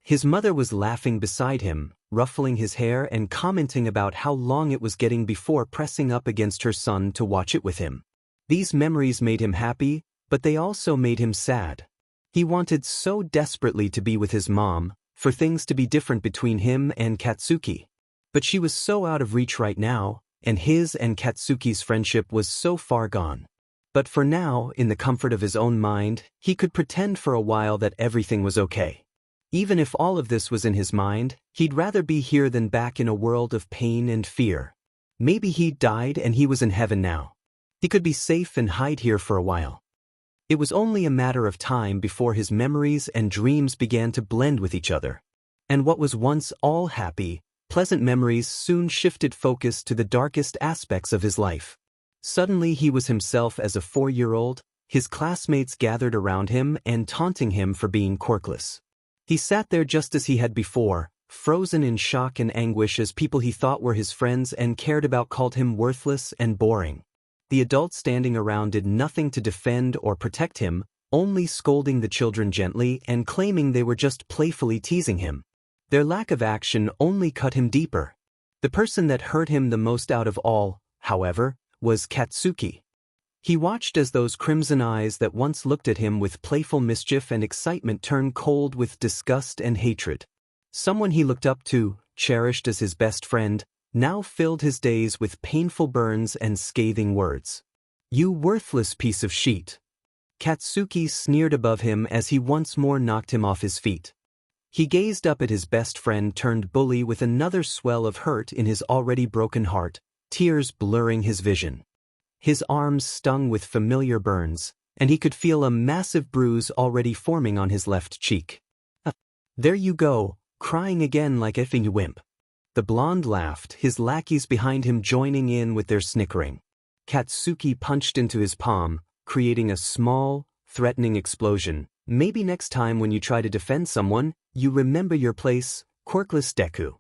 His mother was laughing beside him, ruffling his hair and commenting about how long it was getting before pressing up against her son to watch it with him. These memories made him happy, but they also made him sad. He wanted so desperately to be with his mom, for things to be different between him and Katsuki. But she was so out of reach right now, and his and Katsuki's friendship was so far gone. But for now, in the comfort of his own mind, he could pretend for a while that everything was okay. Even if all of this was in his mind, he'd rather be here than back in a world of pain and fear. Maybe he'd died and he was in heaven now. He could be safe and hide here for a while. It was only a matter of time before his memories and dreams began to blend with each other. And what was once all happy, pleasant memories soon shifted focus to the darkest aspects of his life. Suddenly he was himself as a 4-year-old, his classmates gathered around him and taunting him for being quirkless. He sat there just as he had before, frozen in shock and anguish as people he thought were his friends and cared about called him worthless and boring. The adults standing around did nothing to defend or protect him, only scolding the children gently and claiming they were just playfully teasing him. Their lack of action only cut him deeper. The person that hurt him the most out of all, however, was Katsuki. He watched as those crimson eyes that once looked at him with playful mischief and excitement turned cold with disgust and hatred. Someone he looked up to, cherished as his best friend, now filled his days with painful burns and scathing words. "You worthless piece of shit." Katsuki sneered above him as he once more knocked him off his feet. He gazed up at his best friend turned bully with another swell of hurt in his already broken heart, tears blurring his vision. His arms stung with familiar burns, and he could feel a massive bruise already forming on his left cheek. There you go, crying again like a effing wimp. The blonde laughed, his lackeys behind him joining in with their snickering. Katsuki punched into his palm, creating a small, threatening explosion. Maybe next time when you try to defend someone, you remember your place, Quirkless Deku.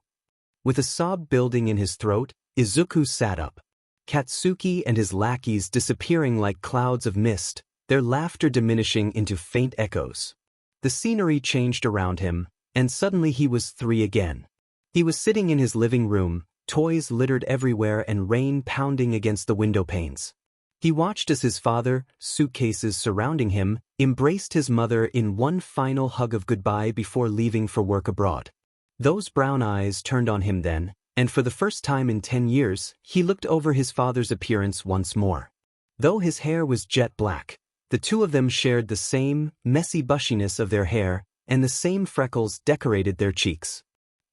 With a sob building in his throat, Izuku sat up. Katsuki and his lackeys disappearing like clouds of mist, their laughter diminishing into faint echoes. The scenery changed around him, and suddenly he was 3 again. He was sitting in his living room, toys littered everywhere and rain pounding against the window panes. He watched as his father, suitcases surrounding him, embraced his mother in one final hug of goodbye before leaving for work abroad. Those brown eyes turned on him then, and for the first time in 10 years, he looked over his father's appearance once more. Though his hair was jet black, the two of them shared the same, messy bushiness of their hair, and the same freckles decorated their cheeks.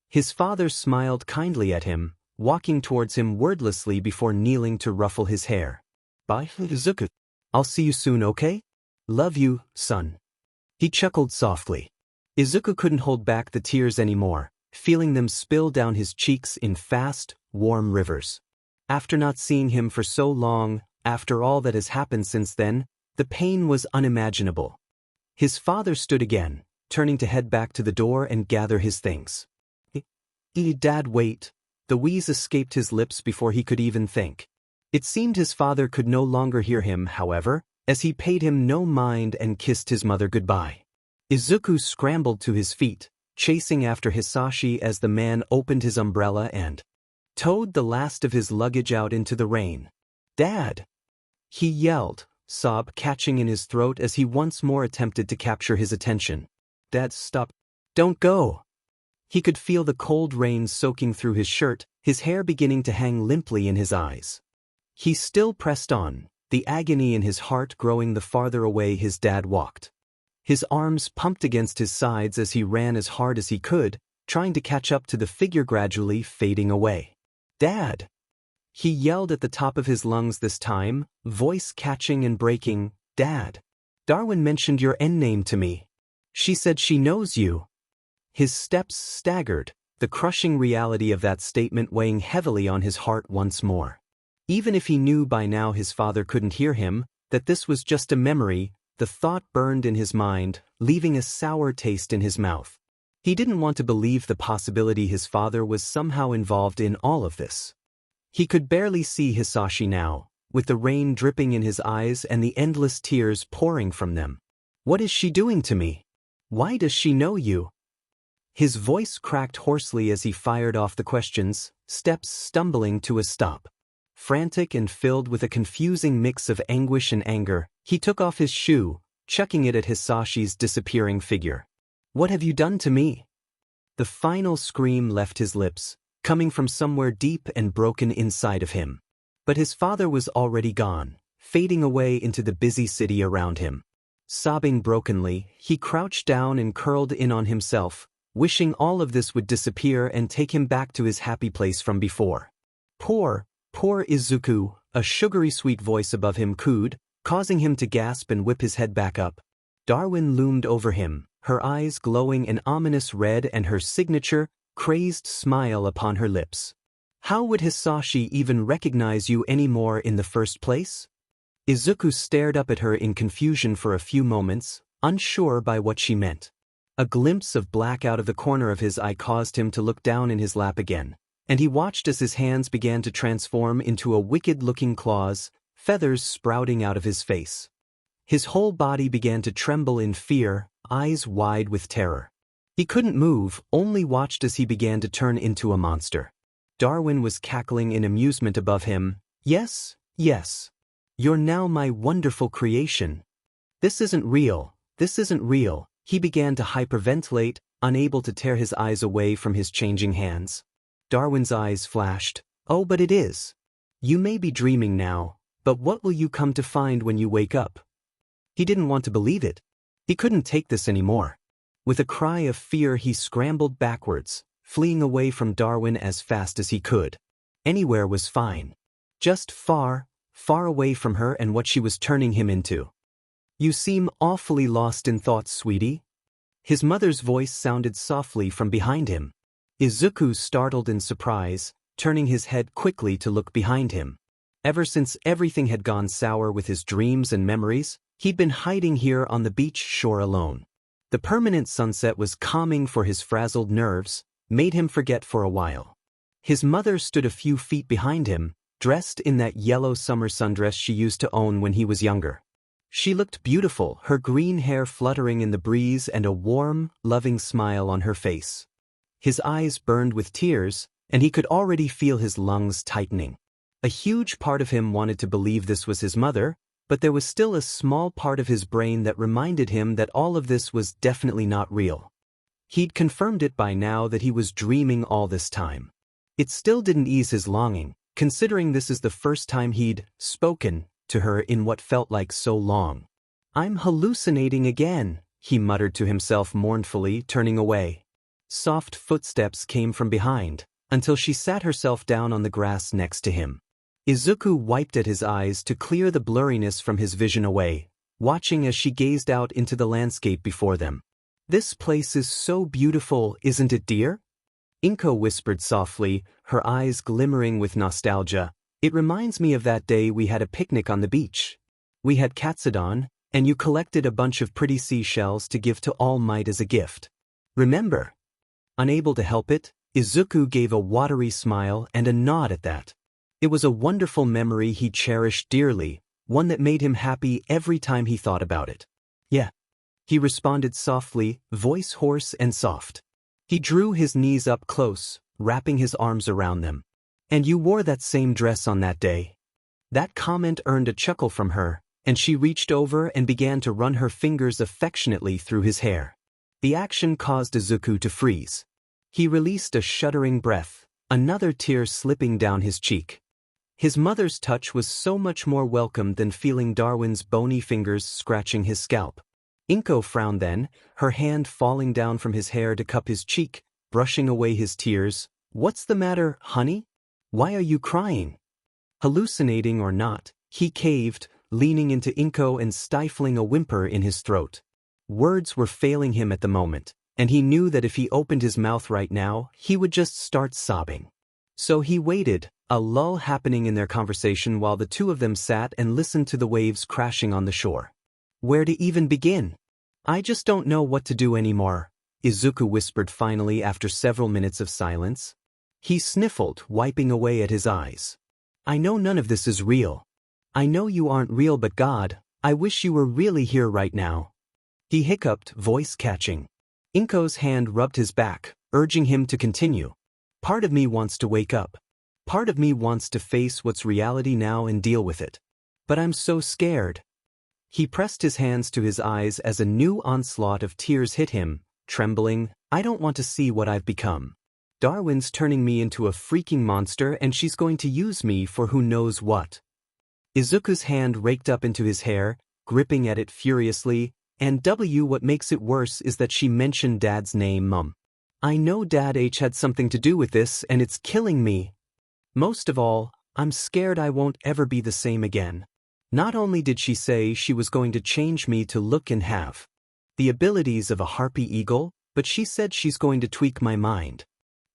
His father smiled kindly at him, walking towards him wordlessly before kneeling to ruffle his hair. Bye, Izuku. I'll see you soon, okay? Love you, son. He chuckled softly. Izuku couldn't hold back the tears anymore, feeling them spill down his cheeks in fast, warm rivers. After not seeing him for so long, after all that has happened since then, the pain was unimaginable. His father stood again, turning to head back to the door and gather his things. Dad, wait. The wheeze escaped his lips before he could even think. It seemed his father could no longer hear him, however, as he paid him no mind and kissed his mother goodbye. Izuku scrambled to his feet, chasing after Hisashi as the man opened his umbrella and towed the last of his luggage out into the rain. Dad! He yelled, sob catching in his throat as he once more attempted to capture his attention. Dad, stop. Don't go! He could feel the cold rain soaking through his shirt, his hair beginning to hang limply in his eyes. He still pressed on, the agony in his heart growing the farther away his dad walked. His arms pumped against his sides as he ran as hard as he could, trying to catch up to the figure gradually fading away. Dad! He yelled at the top of his lungs this time, voice catching and breaking. Dad! Darwin mentioned your N name to me. She said she knows you. His steps staggered, the crushing reality of that statement weighing heavily on his heart once more. Even if he knew by now his father couldn't hear him, that this was just a memory, the thought burned in his mind, leaving a sour taste in his mouth. He didn't want to believe the possibility his father was somehow involved in all of this. He could barely see Hisashi now, with the rain dripping in his eyes and the endless tears pouring from them. What is she doing to me? Why does she know you? His voice cracked hoarsely as he fired off the questions, steps stumbling to a stop. Frantic and filled with a confusing mix of anguish and anger, he took off his shoe, chucking it at Hisashi's disappearing figure. What have you done to me? The final scream left his lips, coming from somewhere deep and broken inside of him. But his father was already gone, fading away into the busy city around him. Sobbing brokenly, he crouched down and curled in on himself, wishing all of this would disappear and take him back to his happy place from before. Poor Izuku, a sugary sweet voice above him cooed, causing him to gasp and whip his head back up. Darwin loomed over him, her eyes glowing an ominous red and her signature, crazed smile upon her lips. How would Hisashi even recognize you anymore in the first place? Izuku stared up at her in confusion for a few moments, unsure by what she meant. A glimpse of black out of the corner of his eye caused him to look down in his lap again, and he watched as his hands began to transform into a wicked-looking claws, feathers sprouting out of his face. His whole body began to tremble in fear, eyes wide with terror. He couldn't move, only watched as he began to turn into a monster. Darwin was cackling in amusement above him. Yes, yes. You're now my wonderful creation. This isn't real, this isn't real. He began to hyperventilate, unable to tear his eyes away from his changing hands. Darwin's eyes flashed. Oh, but it is. You may be dreaming now, but what will you come to find when you wake up? He didn't want to believe it. He couldn't take this anymore. With a cry of fear he scrambled backwards, fleeing away from Darwin as fast as he could. Anywhere was fine. Just far, far away from her and what she was turning him into. "You seem awfully lost in thought, sweetie." His mother's voice sounded softly from behind him. Izuku startled in surprise, turning his head quickly to look behind him. Ever since everything had gone sour with his dreams and memories, he'd been hiding here on the beach shore alone. The permanent sunset was calming for his frazzled nerves, made him forget for a while. His mother stood a few feet behind him, dressed in that yellow summer sundress she used to own when he was younger. She looked beautiful, her green hair fluttering in the breeze and a warm, loving smile on her face. His eyes burned with tears, and he could already feel his lungs tightening. A huge part of him wanted to believe this was his mother, but there was still a small part of his brain that reminded him that all of this was definitely not real. He'd confirmed it by now that he was dreaming all this time. It still didn't ease his longing, considering this is the first time he'd spoken to her in what felt like so long. "I'm hallucinating again," he muttered to himself mournfully, turning away. Soft footsteps came from behind, until she sat herself down on the grass next to him. Izuku wiped at his eyes to clear the blurriness from his vision away, watching as she gazed out into the landscape before them. "This place is so beautiful, isn't it, dear?" Inko whispered softly, her eyes glimmering with nostalgia. "It reminds me of that day we had a picnic on the beach. We had katsudon, and you collected a bunch of pretty seashells to give to All Might as a gift. Remember?" Unable to help it, Izuku gave a watery smile and a nod at that. It was a wonderful memory he cherished dearly, one that made him happy every time he thought about it. "Yeah," he responded softly, voice hoarse and soft. He drew his knees up close, wrapping his arms around them. "And you wore that same dress on that day." That comment earned a chuckle from her, and she reached over and began to run her fingers affectionately through his hair. The action caused Izuku to freeze. He released a shuddering breath, another tear slipping down his cheek. His mother's touch was so much more welcome than feeling Darwin's bony fingers scratching his scalp. Inko frowned then, her hand falling down from his hair to cup his cheek, brushing away his tears. "What's the matter, honey? Why are you crying?" Hallucinating or not, he caved, leaning into Inko and stifling a whimper in his throat. Words were failing him at the moment, and he knew that if he opened his mouth right now, he would just start sobbing. So he waited, a lull happening in their conversation while the two of them sat and listened to the waves crashing on the shore. "Where to even begin? I just don't know what to do anymore," Izuku whispered finally after several minutes of silence. He sniffled, wiping away at his eyes. "I know none of this is real. I know you aren't real, but God, I wish you were really here right now." He hiccuped, voice catching. Inko's hand rubbed his back, urging him to continue. "Part of me wants to wake up. Part of me wants to face what's reality now and deal with it. But I'm so scared." He pressed his hands to his eyes as a new onslaught of tears hit him, trembling. "I don't want to see what I've become. Darwin's turning me into a freaking monster and she's going to use me for who knows what." Izuku's hand raked up into his hair, gripping at it furiously, and what makes it worse is that she mentioned Dad's name, Mum. "I know Dad H had something to do with this and it's killing me. Most of all, I'm scared I won't ever be the same again." Not only did she say she was going to change me to look and have the abilities of a harpy eagle, but she said she's going to tweak my mind.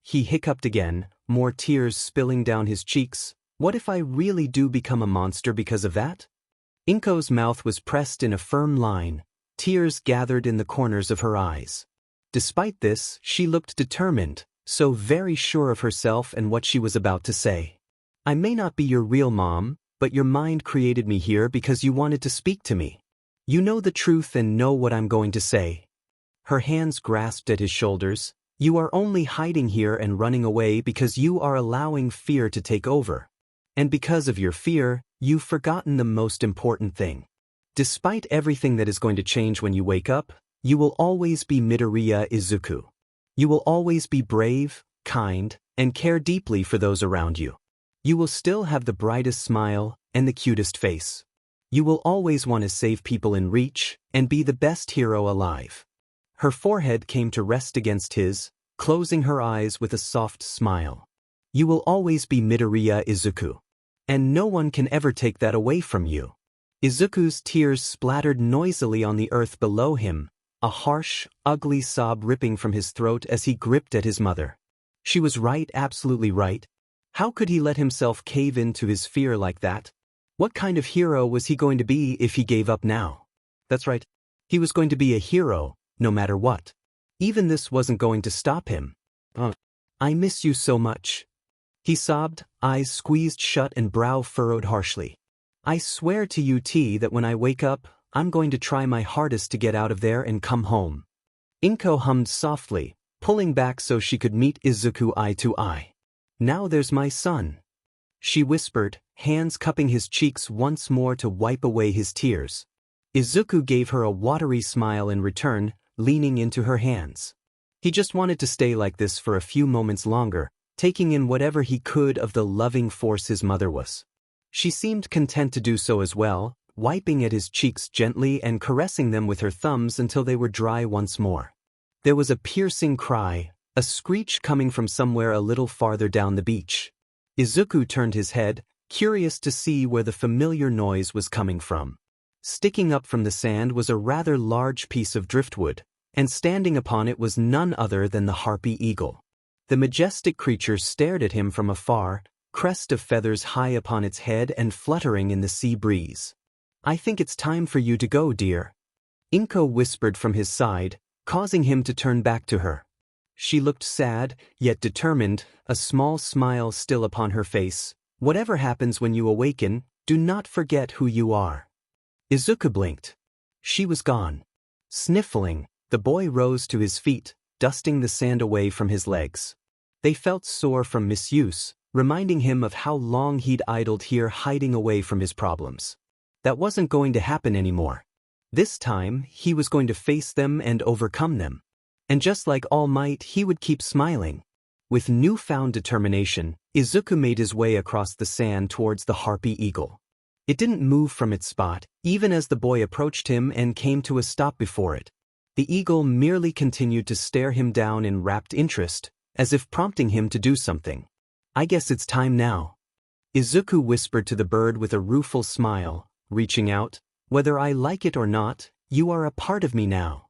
He hiccuped again, more tears spilling down his cheeks. What if I really do become a monster because of that? Inko's mouth was pressed in a firm line, tears gathered in the corners of her eyes. Despite this, she looked determined, so very sure of herself and what she was about to say. "I may not be your real mom, but your mind created me here because you wanted to speak to me. You know the truth and know what I'm going to say." Her hands grasped at his shoulders. "You are only hiding here and running away because you are allowing fear to take over. And because of your fear, you've forgotten the most important thing. Despite everything that is going to change when you wake up, you will always be Midoriya Izuku. You will always be brave, kind, and care deeply for those around you. You will still have the brightest smile and the cutest face. You will always want to save people in reach and be the best hero alive." Her forehead came to rest against his, closing her eyes with a soft smile. "You will always be Midoriya Izuku." and no one can ever take that away from you. Izuku's tears splattered noisily on the earth below him, a harsh, ugly sob ripping from his throat as he gripped at his mother. She was right, absolutely right. How could he let himself cave in to his fear like that? What kind of hero was he going to be if he gave up now? That's right. He was going to be a hero, no matter what. Even this wasn't going to stop him. I miss you so much. He sobbed, eyes squeezed shut and brow furrowed harshly. I swear to you, T, that when I wake up, I'm going to try my hardest to get out of there and come home. Inko hummed softly, pulling back so she could meet Izuku eye to eye. Now there's my son. She whispered, hands cupping his cheeks once more to wipe away his tears. Izuku gave her a watery smile in return, leaning into her hands. He just wanted to stay like this for a few moments longer, taking in whatever he could of the loving force his mother was. She seemed content to do so as well, wiping at his cheeks gently and caressing them with her thumbs until they were dry once more. There was a piercing cry, a screech coming from somewhere a little farther down the beach. Izuku turned his head, curious to see where the familiar noise was coming from. Sticking up from the sand was a rather large piece of driftwood, and standing upon it was none other than the harpy eagle. The majestic creature stared at him from afar, crest of feathers high upon its head and fluttering in the sea breeze. I think it's time for you to go, dear. Inko whispered from his side, causing him to turn back to her. She looked sad, yet determined, a small smile still upon her face. Whatever happens when you awaken, do not forget who you are. Izuku blinked. She was gone. Sniffling, the boy rose to his feet, dusting the sand away from his legs. They felt sore from misuse, reminding him of how long he'd idled here hiding away from his problems. That wasn't going to happen anymore. This time, he was going to face them and overcome them. And just like All Might, he would keep smiling. With newfound determination, Izuku made his way across the sand towards the harpy eagle. It didn't move from its spot, even as the boy approached him and came to a stop before it. The eagle merely continued to stare him down in rapt interest, as if prompting him to do something. I guess it's time now. Izuku whispered to the bird with a rueful smile, reaching out. Whether I like it or not, you are a part of me now.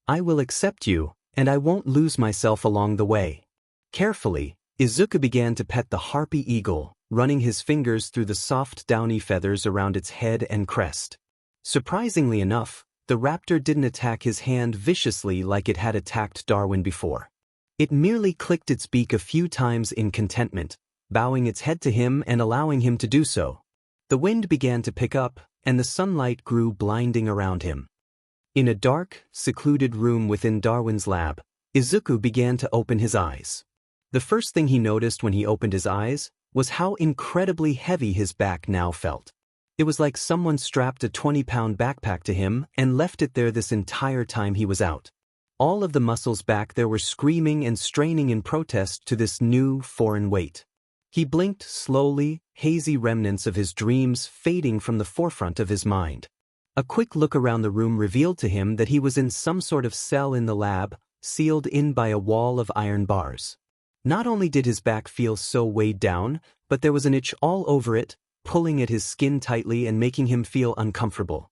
I will accept you, and I won't lose myself along the way. Carefully, Izuku began to pet the harpy eagle, running his fingers through the soft downy feathers around its head and crest. Surprisingly enough, the raptor didn't attack his hand viciously like it had attacked Darwin before. It merely clicked its beak a few times in contentment, bowing its head to him and allowing him to do so. The wind began to pick up, and the sunlight grew blinding around him. In a dark, secluded room within Darwin's lab, Izuku began to open his eyes. The first thing he noticed when he opened his eyes was how incredibly heavy his back now felt. It was like someone strapped a 20-pound backpack to him and left it there this entire time he was out. All of the muscles back there were screaming and straining in protest to this new, foreign weight. He blinked slowly, hazy remnants of his dreams fading from the forefront of his mind. A quick look around the room revealed to him that he was in some sort of cell in the lab, sealed in by a wall of iron bars. Not only did his back feel so weighed down, but there was an itch all over it, pulling at his skin tightly and making him feel uncomfortable.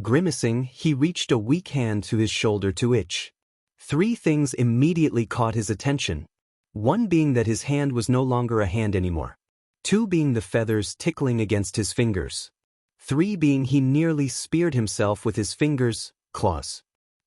Grimacing, he reached a weak hand to his shoulder to itch. 3 things immediately caught his attention. 1 being that his hand was no longer a hand anymore. 2 being the feathers tickling against his fingers. 3 being he nearly speared himself with his fingers' claws.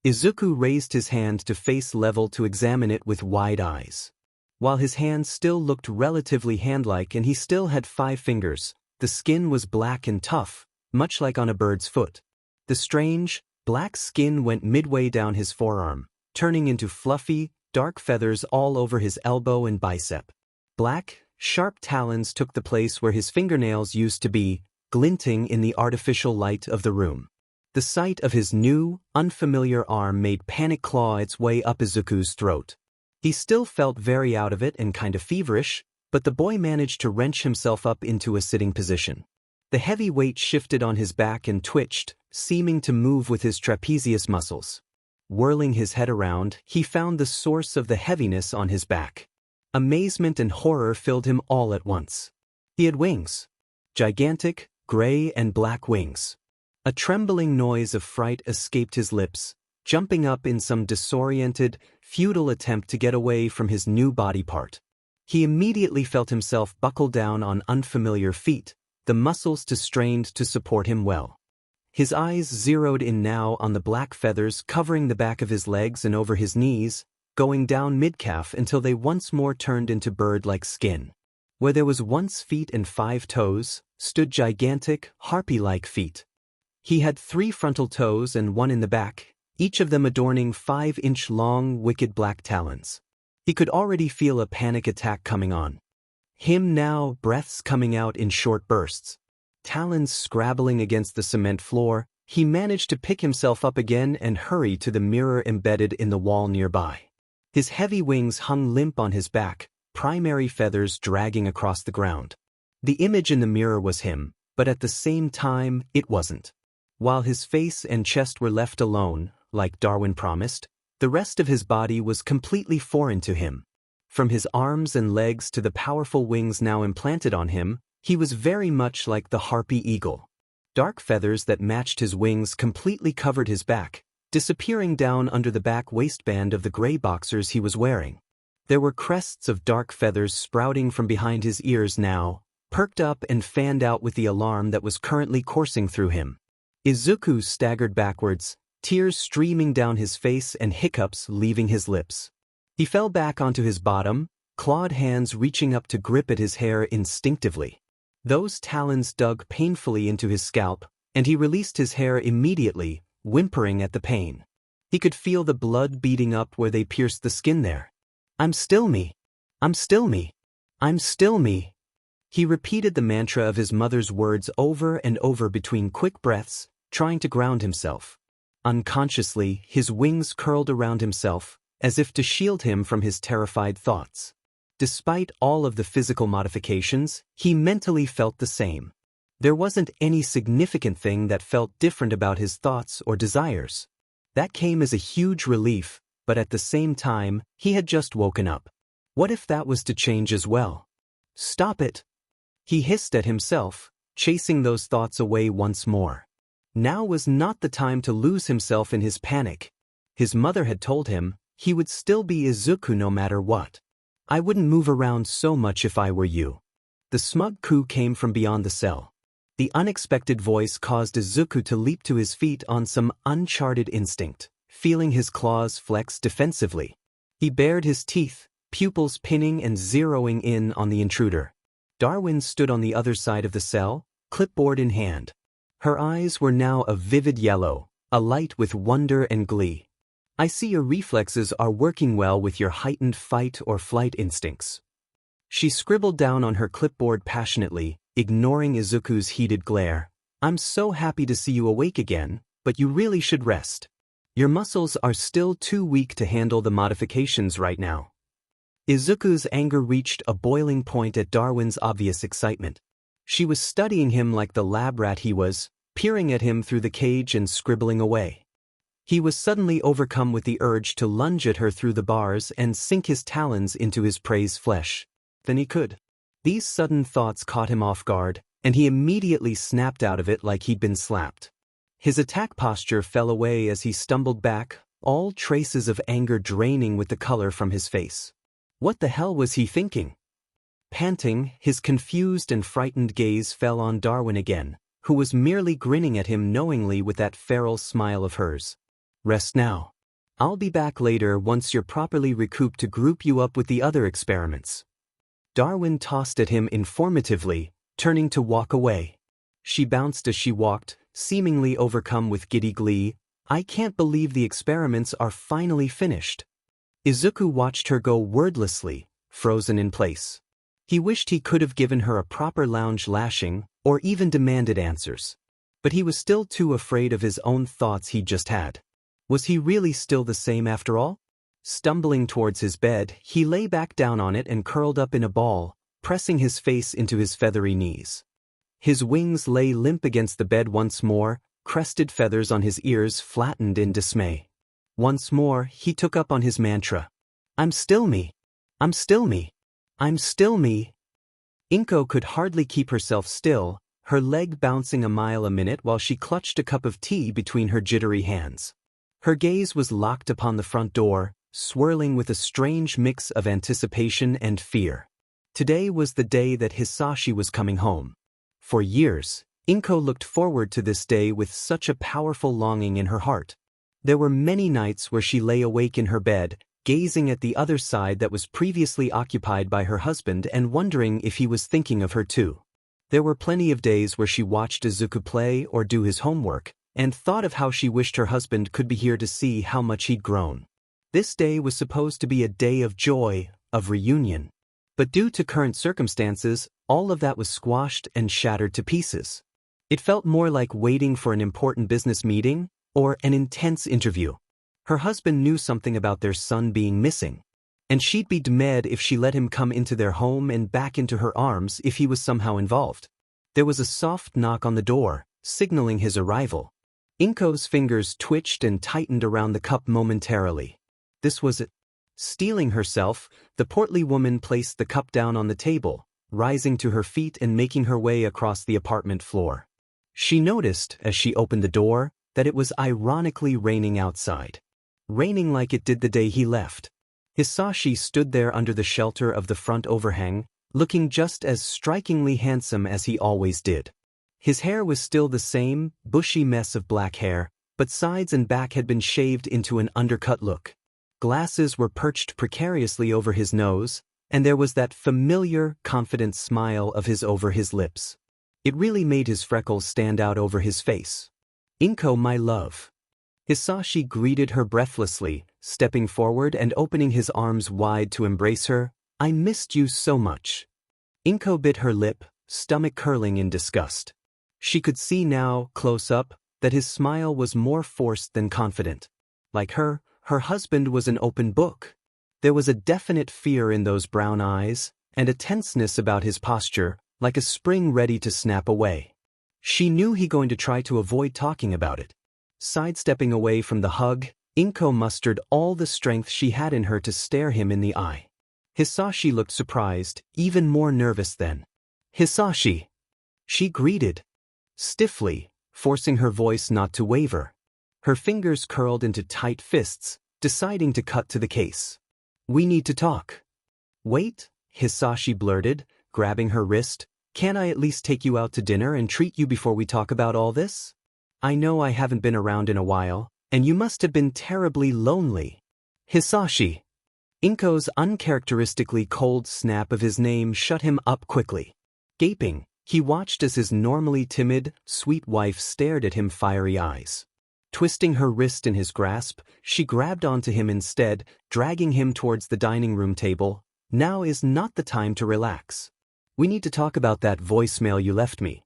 Izuku raised his hand to face level to examine it with wide eyes. While his hand still looked relatively hand-like and he still had 5 fingers, the skin was black and tough, much like on a bird's foot. The strange, black skin went midway down his forearm, turning into fluffy, dark feathers all over his elbow and bicep. Black, sharp talons took the place where his fingernails used to be, glinting in the artificial light of the room. The sight of his new, unfamiliar arm made panic claw its way up Izuku's throat. He still felt very out of it and kind of feverish, but the boy managed to wrench himself up into a sitting position. The heavy weight shifted on his back and twitched, seeming to move with his trapezius muscles. Whirling his head around, he found the source of the heaviness on his back. Amazement and horror filled him all at once. He had wings. gigantic, gray and black wings. A trembling noise of fright escaped his lips, jumping up in some disoriented, futile attempt to get away from his new body part. He immediately felt himself buckle down on unfamiliar feet, the muscles too strained to support him well. His eyes zeroed in now on the black feathers covering the back of his legs and over his knees, going down mid-calf until they once more turned into bird-like skin. Where there was once feet and 5 toes, stood gigantic, harpy-like feet. He had 3 frontal toes and 1 in the back, each of them adorning 5-inch-long, wicked black talons. He could already feel a panic attack coming on. Him now, breaths coming out in short bursts. Talons scrabbling against the cement floor, he managed to pick himself up again and hurry to the mirror embedded in the wall nearby. His heavy wings hung limp on his back, primary feathers dragging across the ground. The image in the mirror was him, but at the same time, it wasn't. While his face and chest were left alone, like Darwin promised, the rest of his body was completely foreign to him. From his arms and legs to the powerful wings now implanted on him, he was very much like the harpy eagle. Dark feathers that matched his wings completely covered his back, disappearing down under the back waistband of the gray boxers he was wearing. There were crests of dark feathers sprouting from behind his ears now, perked up and fanned out with the alarm that was currently coursing through him. Izuku staggered backwards, tears streaming down his face and hiccups leaving his lips. He fell back onto his bottom, clawed hands reaching up to grip at his hair instinctively. Those talons dug painfully into his scalp, and he released his hair immediately, whimpering at the pain. He could feel the blood beating up where they pierced the skin there. "I'm still me. I'm still me. I'm still me." He repeated the mantra of his mother's words over and over between quick breaths, trying to ground himself. Unconsciously, his wings curled around himself, as if to shield him from his terrified thoughts. Despite all of the physical modifications, he mentally felt the same. There wasn't any significant thing that felt different about his thoughts or desires. That came as a huge relief, but at the same time, he had just woken up. What if that was to change as well? Stop it! He hissed at himself, chasing those thoughts away once more. Now was not the time to lose himself in his panic. His mother had told him he would still be Izuku no matter what. "I wouldn't move around so much if I were you." The smug coo came from beyond the cell. The unexpected voice caused Izuku to leap to his feet on some uncharted instinct, feeling his claws flex defensively. He bared his teeth, pupils pinning and zeroing in on the intruder. Darwin stood on the other side of the cell, clipboard in hand. Her eyes were now a vivid yellow, alight with wonder and glee. "I see your reflexes are working well with your heightened fight or flight instincts." She scribbled down on her clipboard passionately, ignoring Izuku's heated glare. "I'm so happy to see you awake again, but you really should rest. Your muscles are still too weak to handle the modifications right now." Izuku's anger reached a boiling point at Darwin's obvious excitement. She was studying him like the lab rat he was, peering at him through the cage and scribbling away. He was suddenly overcome with the urge to lunge at her through the bars and sink his talons into his prey's flesh. Then he could. These sudden thoughts caught him off guard, and he immediately snapped out of it like he'd been slapped. His attack posture fell away as he stumbled back, all traces of anger draining with the color from his face. What the hell was he thinking? Panting, his confused and frightened gaze fell on Darwin again, who was merely grinning at him knowingly with that feral smile of hers. "Rest now. I'll be back later once you're properly recouped to group you up with the other experiments." Darwin tossed at him informatively, turning to walk away. She bounced as she walked, seemingly overcome with giddy glee. "I can't believe the experiments are finally finished." Izuku watched her go wordlessly, frozen in place. He wished he could have given her a proper lounge lashing, or even demanded answers. But he was still too afraid of his own thoughts he'd just had. Was he really still the same after all? Stumbling towards his bed, he lay back down on it and curled up in a ball, pressing his face into his feathery knees. His wings lay limp against the bed once more, crested feathers on his ears flattened in dismay. Once more, he took up on his mantra. "I'm still me. I'm still me. I'm still me." Inko could hardly keep herself still, her leg bouncing a mile a minute while she clutched a cup of tea between her jittery hands. Her gaze was locked upon the front door, swirling with a strange mix of anticipation and fear. Today was the day that Hisashi was coming home. For years, Inko looked forward to this day with such a powerful longing in her heart. There were many nights where she lay awake in her bed, gazing at the other side that was previously occupied by her husband and wondering if he was thinking of her too. There were plenty of days where she watched Izuku play or do his homework, and thought of how she wished her husband could be here to see how much he'd grown. This day was supposed to be a day of joy, of reunion. But due to current circumstances, all of that was squashed and shattered to pieces. It felt more like waiting for an important business meeting, or an intense interview. Her husband knew something about their son being missing, and she'd be mad if she let him come into their home and back into her arms if he was somehow involved. There was a soft knock on the door, signaling his arrival. Inko's fingers twitched and tightened around the cup momentarily. This was it. Steeling herself, the portly woman placed the cup down on the table, rising to her feet and making her way across the apartment floor. She noticed, as she opened the door, that it was ironically raining outside. Raining like it did the day he left. Hisashi stood there under the shelter of the front overhang, looking just as strikingly handsome as he always did. His hair was still the same, bushy mess of black hair, but sides and back had been shaved into an undercut look. Glasses were perched precariously over his nose, and there was that familiar, confident smile of his over his lips. It really made his freckles stand out over his face. "Inko, my love." Hisashi greeted her breathlessly, stepping forward and opening his arms wide to embrace her. "I missed you so much." Inko bit her lip, stomach curling in disgust. She could see now, close up, that his smile was more forced than confident. Like her husband was an open book. There was a definite fear in those brown eyes, and a tenseness about his posture, like a spring ready to snap away. She knew he going to try to avoid talking about it. Sidestepping away from the hug, Inko mustered all the strength she had in her to stare him in the eye. Hisashi looked surprised, even more nervous then. "Hisashi!" She greeted. Stiffly, forcing her voice not to waver. Her fingers curled into tight fists, deciding to cut to the case. "We need to talk." "Wait," Hisashi blurted, grabbing her wrist. "Can't I at least take you out to dinner and treat you before we talk about all this? I know I haven't been around in a while, and you must have been terribly lonely." "Hisashi!" Inko's uncharacteristically cold snap of his name shut him up quickly. Gaping, he watched as his normally timid, sweet wife stared at him fiery eyes. Twisting her wrist in his grasp, she grabbed onto him instead, dragging him towards the dining room table. "Now is not the time to relax. We need to talk about that voicemail you left me."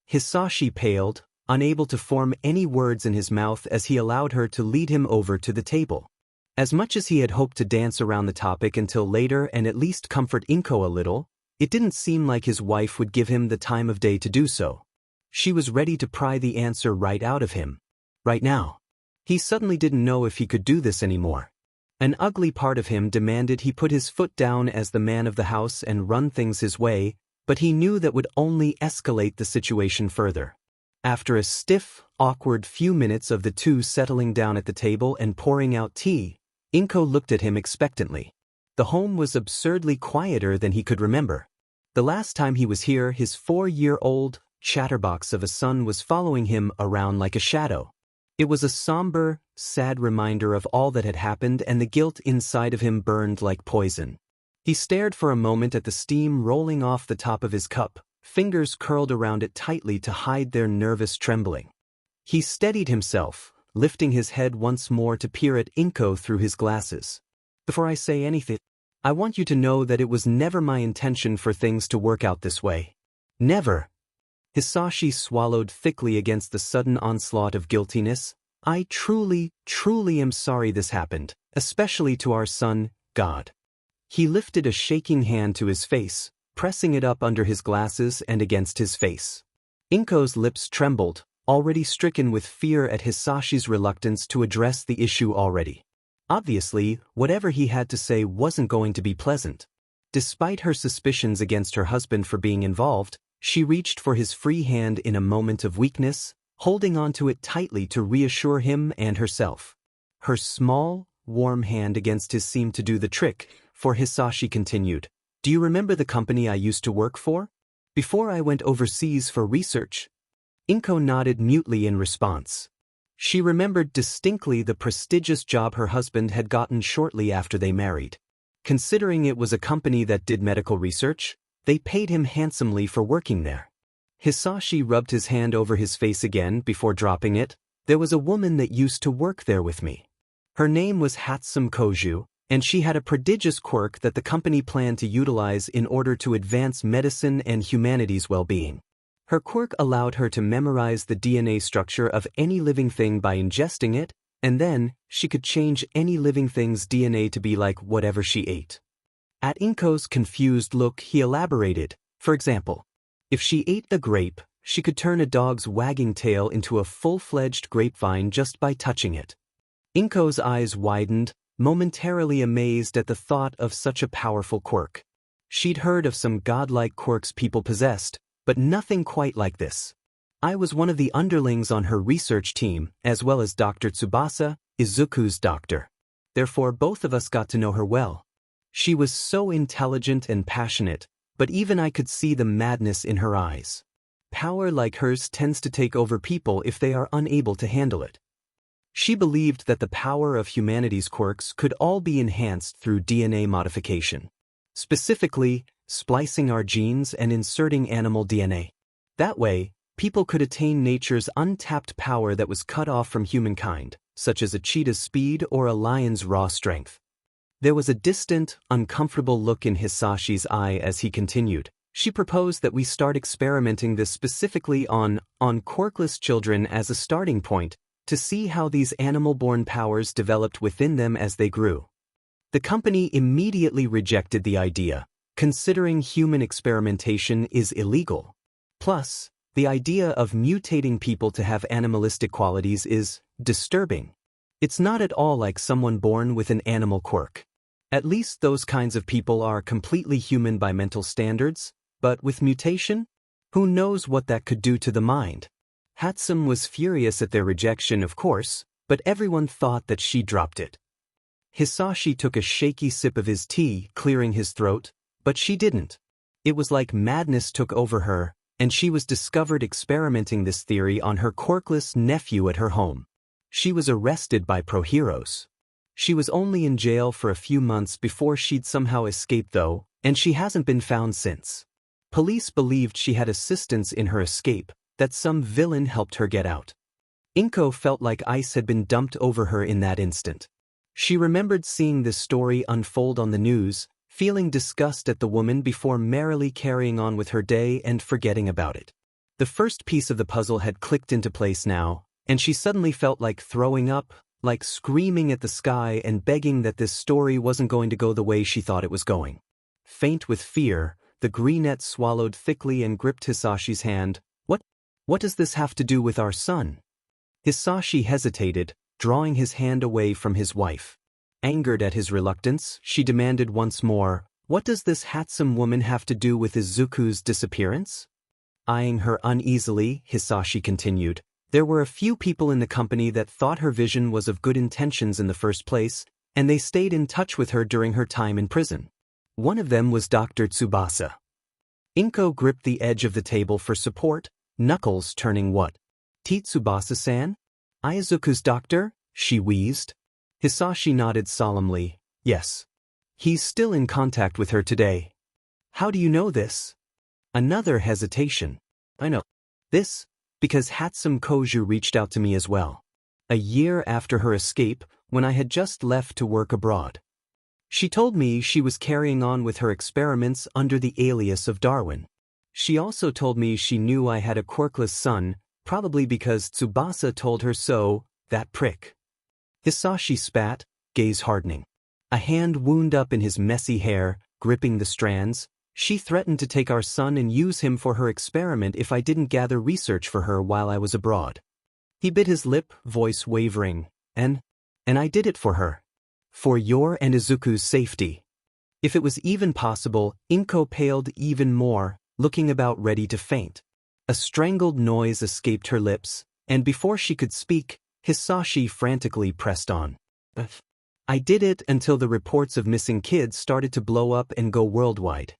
Hisashi paled, unable to form any words in his mouth as he allowed her to lead him over to the table. As much as he had hoped to dance around the topic until later and at least comfort Inko a little, it didn't seem like his wife would give him the time of day to do so. She was ready to pry the answer right out of him. Right now. He suddenly didn't know if he could do this anymore. An ugly part of him demanded he put his foot down as the man of the house and run things his way, but he knew that would only escalate the situation further. After a stiff, awkward few minutes of the two settling down at the table and pouring out tea, Inko looked at him expectantly. The home was absurdly quieter than he could remember. The last time he was here, his 4-year-old chatterbox of a son was following him around like a shadow. It was a somber, sad reminder of all that had happened, and the guilt inside of him burned like poison. He stared for a moment at the steam rolling off the top of his cup, fingers curled around it tightly to hide their nervous trembling. He steadied himself, lifting his head once more to peer at Inko through his glasses. "Before I say anything, I want you to know that it was never my intention for things to work out this way. Never." Hisashi swallowed thickly against the sudden onslaught of guiltiness. "I truly, truly am sorry this happened, especially to our son, God." He lifted a shaking hand to his face, pressing it up under his glasses and against his face. Inko's lips trembled, already stricken with fear at Hisashi's reluctance to address the issue already. Obviously, whatever he had to say wasn't going to be pleasant. Despite her suspicions against her husband for being involved, She reached for his free hand in a moment of weakness, holding onto it tightly to reassure him and herself. Her small, warm hand against his seemed to do the trick, for Hisashi continued. Do you remember the company I used to work for? Before I went overseas for research? Inko nodded mutely in response. She remembered distinctly the prestigious job her husband had gotten shortly after they married. Considering it was a company that did medical research, they paid him handsomely for working there. Hisashi rubbed his hand over his face again before dropping it. There was a woman that used to work there with me. Her name was Hatsum Koju, and she had a prodigious quirk that the company planned to utilize in order to advance medicine and humanity's well-being. Her quirk allowed her to memorize the DNA structure of any living thing by ingesting it, and then she could change any living thing's DNA to be like whatever she ate. At Inko's confused look, he elaborated. For example, if she ate a grape, she could turn a dog's wagging tail into a full-fledged grapevine just by touching it. Inko's eyes widened, momentarily amazed at the thought of such a powerful quirk. She'd heard of some godlike quirks people possessed, but nothing quite like this. I was one of the underlings on her research team, as well as Dr. Tsubasa, Izuku's doctor. Therefore both of us got to know her well. She was so intelligent and passionate, but even I could see the madness in her eyes. Power like hers tends to take over people if they are unable to handle it. She believed that the power of humanity's quirks could all be enhanced through DNA modification. Specifically, splicing our genes and inserting animal DNA. That way, people could attain nature's untapped power that was cut off from humankind, such as a cheetah's speed or a lion's raw strength. There was a distant, uncomfortable look in Hisashi's eye as he continued. She proposed that we start experimenting this specifically on quirkless children as a starting point, to see how these animal-born powers developed within them as they grew. The company immediately rejected the idea, considering human experimentation is illegal. Plus, the idea of mutating people to have animalistic qualities is disturbing. It's not at all like someone born with an animal quirk. At least those kinds of people are completely human by mental standards, but with mutation? Who knows what that could do to the mind? Hatsum was furious at their rejection, of course, but everyone thought that she dropped it. Hisashi took a shaky sip of his tea, clearing his throat, but she didn't. It was like madness took over her, and she was discovered experimenting this theory on her quirkless nephew at her home. She was arrested by pro-heroes. She was only in jail for a few months before she'd somehow escaped though, and she hasn't been found since. Police believed she had assistance in her escape, that some villain helped her get out. Inko felt like ice had been dumped over her in that instant. She remembered seeing this story unfold on the news, feeling disgust at the woman before merrily carrying on with her day and forgetting about it. The first piece of the puzzle had clicked into place now, and she suddenly felt like throwing up, like screaming at the sky and begging that this story wasn't going to go the way she thought it was going. Faint with fear, the greenette swallowed thickly and gripped Hisashi's hand. What does this have to do with our son? Hisashi hesitated, drawing his hand away from his wife. Angered at his reluctance, she demanded once more, what does this Hatsum woman have to do with Izuku's disappearance? Eyeing her uneasily, Hisashi continued, there were a few people in the company that thought her vision was of good intentions in the first place, and they stayed in touch with her during her time in prison. One of them was Dr. Tsubasa. Inko gripped the edge of the table for support, knuckles turning what? Tsubasa-san? Izuku's doctor? She wheezed. Hisashi nodded solemnly. Yes. He's still in contact with her today. How do you know this? Another hesitation. I know this because Hatsum Koju reached out to me as well. A year after her escape, when I had just left to work abroad. She told me she was carrying on with her experiments under the alias of Darwin. She also told me she knew I had a quirkless son, probably because Tsubasa told her so, that prick. Hisashi spat, gaze hardening. A hand wound up in his messy hair, gripping the strands. She threatened to take our son and use him for her experiment if I didn't gather research for her while I was abroad. He bit his lip, voice wavering, and I did it for her. For your and Izuku's safety. If it was even possible, Inko paled even more, looking about ready to faint. A strangled noise escaped her lips, and before she could speak, Hisashi frantically pressed on. I did it until the reports of missing kids started to blow up and go worldwide.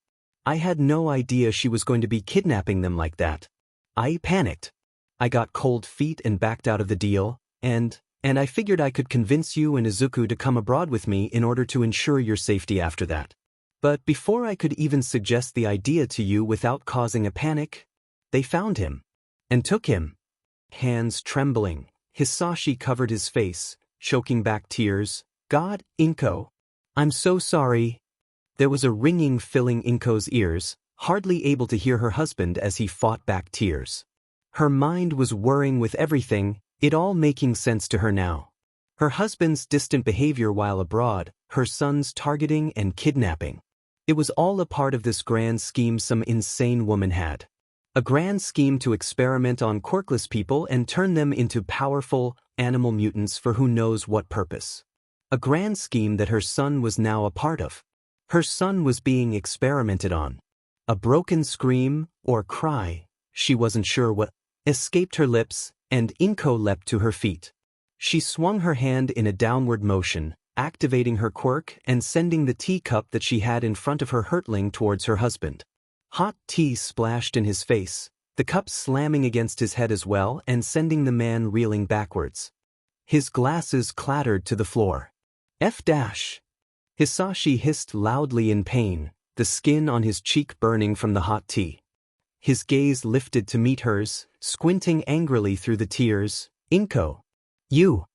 I had no idea she was going to be kidnapping them like that. I panicked. I got cold feet and backed out of the deal, and I figured I could convince you and Izuku to come abroad with me in order to ensure your safety after that. But before I could even suggest the idea to you without causing a panic, they found him and took him. Hands trembling, Hisashi covered his face, choking back tears. God, Inko. I'm so sorry. There was a ringing filling Inko's ears, hardly able to hear her husband as he fought back tears. Her mind was whirring with everything, it all making sense to her now. Her husband's distant behavior while abroad, her son's targeting and kidnapping. It was all a part of this grand scheme some insane woman had. A grand scheme to experiment on Quirkless people and turn them into powerful, animal mutants for who knows what purpose. A grand scheme that her son was now a part of. Her son was being experimented on. A broken scream, or cry, she wasn't sure what, escaped her lips, and Inko leapt to her feet. She swung her hand in a downward motion, activating her quirk and sending the teacup that she had in front of her hurtling towards her husband. Hot tea splashed in his face, the cup slamming against his head as well and sending the man reeling backwards. His glasses clattered to the floor. Hisashi hissed loudly in pain, the skin on his cheek burning from the hot tea. His gaze lifted to meet hers, squinting angrily through the tears. Inko. You.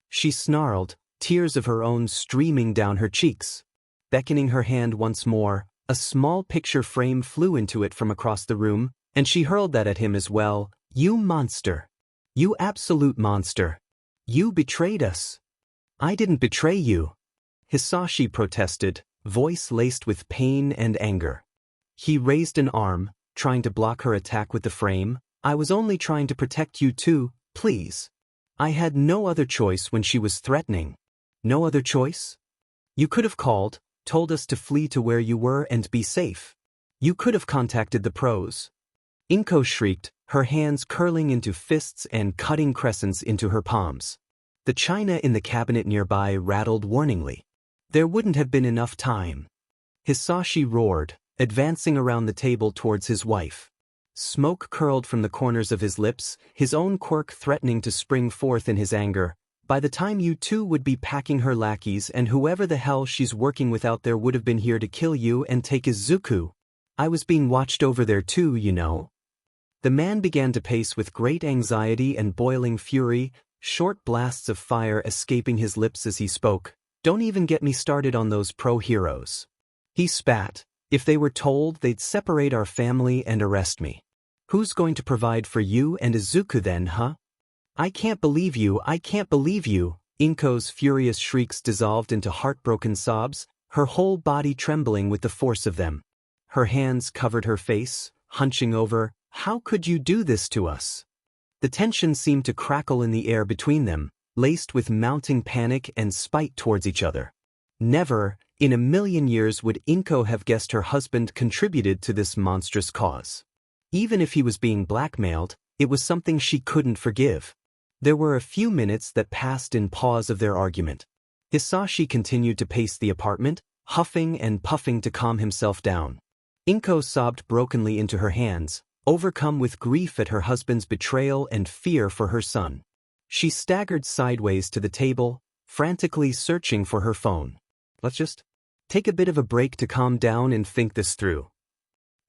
She snarled, tears of her own streaming down her cheeks. Beckoning her hand once more, a small picture frame flew into it from across the room, and she hurled that at him as well. You monster. You absolute monster. You betrayed us. I didn't betray you. Hisashi protested, voice laced with pain and anger. He raised an arm, trying to block her attack with the frame. I was only trying to protect you too, please. I had no other choice when she was threatening. No other choice? You could have called, told us to flee to where you were and be safe. You could have contacted the pros. Inko shrieked, her hands curling into fists and cutting crescents into her palms. The china in the cabinet nearby rattled warningly. There wouldn't have been enough time. Hisashi roared, advancing around the table towards his wife. Smoke curled from the corners of his lips, his own quirk threatening to spring forth in his anger. By the time you two would be packing her lackeys and whoever the hell she's working with out there would have been here to kill you and take Izuku. I was being watched over there too, you know. The man began to pace with great anxiety and boiling fury, short blasts of fire escaping his lips as he spoke. Don't even get me started on those pro-heroes. He spat. If they were told, they'd separate our family and arrest me. Who's going to provide for you and Izuku then, huh? I can't believe you, I can't believe you. Inko's furious shrieks dissolved into heartbroken sobs, her whole body trembling with the force of them. Her hands covered her face, hunching over. How could you do this to us? The tension seemed to crackle in the air between them, laced with mounting panic and spite towards each other. Never, in a million years would Inko have guessed her husband contributed to this monstrous cause. Even if he was being blackmailed, it was something she couldn't forgive. There were a few minutes that passed in pause of their argument. Hisashi continued to pace the apartment, huffing and puffing to calm himself down. Inko sobbed brokenly into her hands, overcome with grief at her husband's betrayal and fear for her son. She staggered sideways to the table, frantically searching for her phone. Let's just take a bit of a break to calm down and think this through.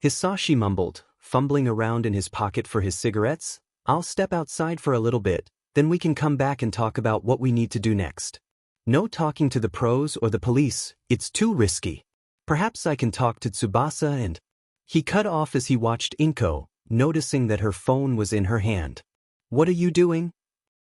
Hisashi mumbled, fumbling around in his pocket for his cigarettes. I'll step outside for a little bit, then we can come back and talk about what we need to do next. No talking to the pros or the police, it's too risky. Perhaps I can talk to Tsubasa and... He cut off as he watched Inko, noticing that her phone was in her hand. What are you doing?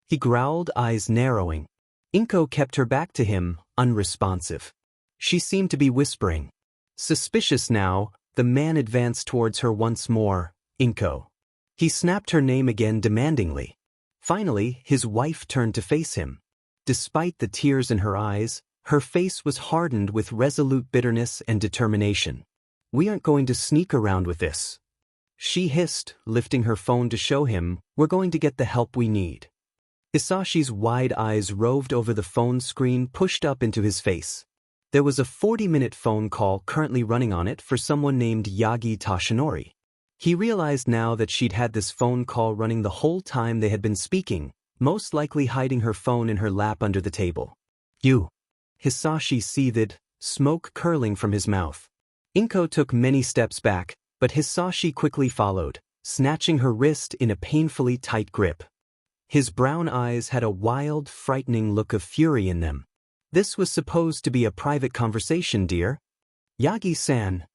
He growled, eyes narrowing. Inko kept her back to him, unresponsive. She seemed to be whispering. Suspicious now, the man advanced towards her once more. Inko. He snapped her name again demandingly. Finally, his wife turned to face him. Despite the tears in her eyes, her face was hardened with resolute bitterness and determination. We aren't going to sneak around with this. she hissed, lifting her phone to show him, "We're going to get the help we need." Hisashi's wide eyes roved over the phone screen pushed up into his face. There was a 40-minute phone call currently running on it for someone named Yagi Tashinori. He realized now that she'd had this phone call running the whole time they had been speaking, most likely hiding her phone in her lap under the table. "You." Hisashi seethed, smoke curling from his mouth. Inko took many steps back, but Hisashi quickly followed, snatching her wrist in a painfully tight grip. His brown eyes had a wild, frightening look of fury in them. "This was supposed to be a private conversation, dear." "Yagi-san."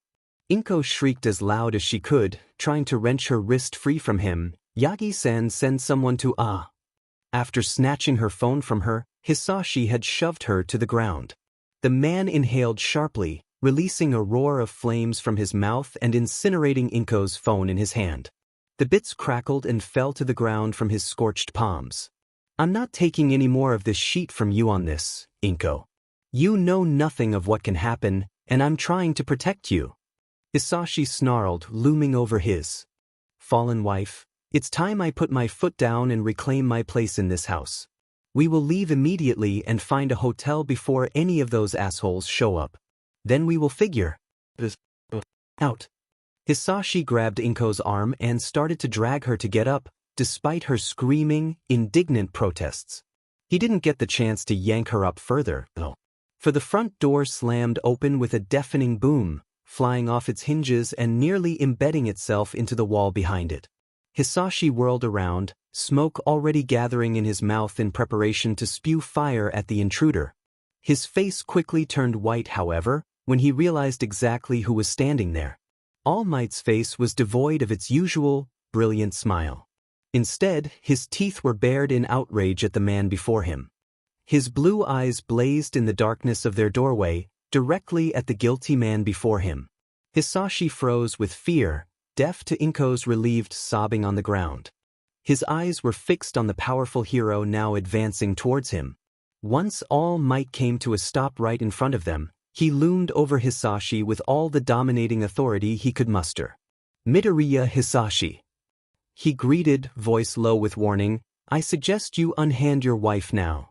Inko shrieked as loud as she could, trying to wrench her wrist free from him. "Yagi-san, send someone to Ah." After snatching her phone from her, Hisashi had shoved her to the ground. The man inhaled sharply, releasing a roar of flames from his mouth and incinerating Inko's phone in his hand. The bits crackled and fell to the ground from his scorched palms. "I'm not taking any more of this sheet from you on this, Inko. You know nothing of what can happen, and I'm trying to protect you." Hisashi snarled, looming over his fallen wife. "It's time I put my foot down and reclaim my place in this house. We will leave immediately and find a hotel before any of those assholes show up. Then we will figure this out." Hisashi grabbed Inko's arm and started to drag her to get up, despite her screaming, indignant protests. He didn't get the chance to yank her up further, though. For the front door slammed open with a deafening boom, flying off its hinges and nearly embedding itself into the wall behind it. Hisashi whirled around, smoke already gathering in his mouth in preparation to spew fire at the intruder. His face quickly turned white, however, when he realized exactly who was standing there. All Might's face was devoid of its usual, brilliant smile. Instead, his teeth were bared in outrage at the man before him. His blue eyes blazed in the darkness of their doorway, directly at the guilty man before him. Hisashi froze with fear, deaf to Inko's relieved sobbing on the ground. His eyes were fixed on the powerful hero now advancing towards him. Once All Might came to a stop right in front of them, he loomed over Hisashi with all the dominating authority he could muster. "Midoriya Hisashi," he greeted, voice low with warning, "I suggest you unhand your wife now."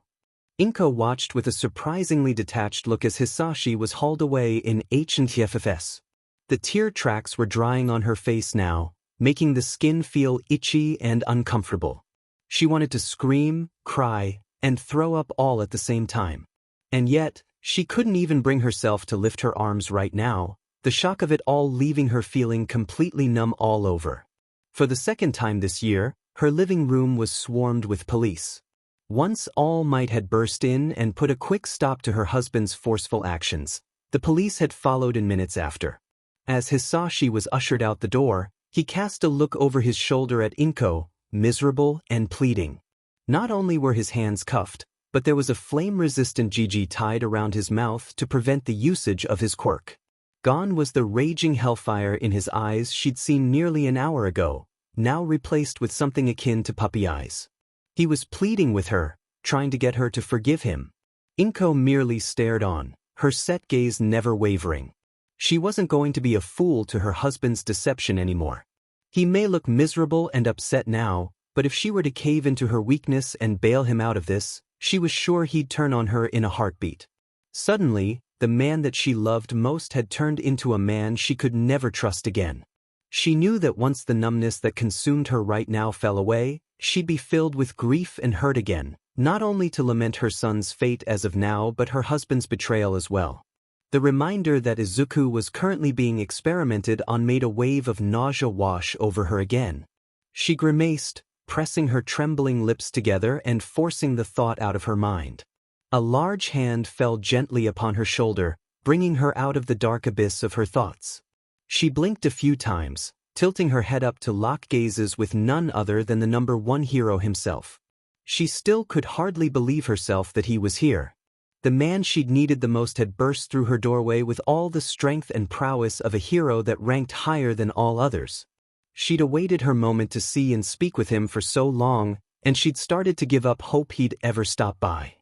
Inko watched with a surprisingly detached look as Hisashi was hauled away in HNTFFS. The tear tracks were drying on her face now, making the skin feel itchy and uncomfortable. She wanted to scream, cry, and throw up all at the same time. And yet, she couldn't even bring herself to lift her arms right now, the shock of it all leaving her feeling completely numb all over. For the second time this year, her living room was swarmed with police. Once All Might had burst in and put a quick stop to her husband's forceful actions, the police had followed in minutes after. As Hisashi was ushered out the door, he cast a look over his shoulder at Inko, miserable and pleading. Not only were his hands cuffed, but there was a flame-resistant GG tied around his mouth to prevent the usage of his quirk. Gone was the raging hellfire in his eyes she'd seen nearly an hour ago, now replaced with something akin to puppy eyes. He was pleading with her, trying to get her to forgive him. Inko merely stared on, her set gaze never wavering. She wasn't going to be a fool to her husband's deception anymore. He may look miserable and upset now, but if she were to cave into her weakness and bail him out of this, she was sure he'd turn on her in a heartbeat. Suddenly, the man that she loved most had turned into a man she could never trust again. She knew that once the numbness that consumed her right now fell away, she'd be filled with grief and hurt again, not only to lament her son's fate as of now but her husband's betrayal as well. The reminder that Izuku was currently being experimented on made a wave of nausea wash over her again. She grimaced, pressing her trembling lips together and forcing the thought out of her mind. A large hand fell gently upon her shoulder, bringing her out of the dark abyss of her thoughts. She blinked a few times, tilting her head up to lock gazes with none other than the number one hero himself. She still could hardly believe herself that he was here. The man she'd needed the most had burst through her doorway with all the strength and prowess of a hero that ranked higher than all others. She'd awaited her moment to see and speak with him for so long, and she'd started to give up hope he'd ever stop by.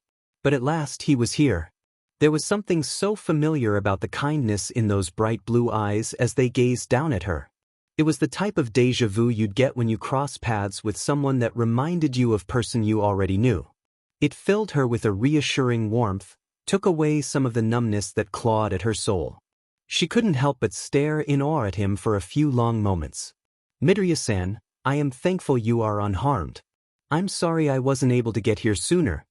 But at last he was here. There was something so familiar about the kindness in those bright blue eyes as they gazed down at her. It was the type of déjà vu you'd get when you cross paths with someone that reminded you of person you already knew. It filled her with a reassuring warmth, took away some of the numbness that clawed at her soul. She couldn't help but stare in awe at him for a few long moments. "Midoriya-san, I am thankful you are unharmed. I'm sorry I wasn't able to get here sooner."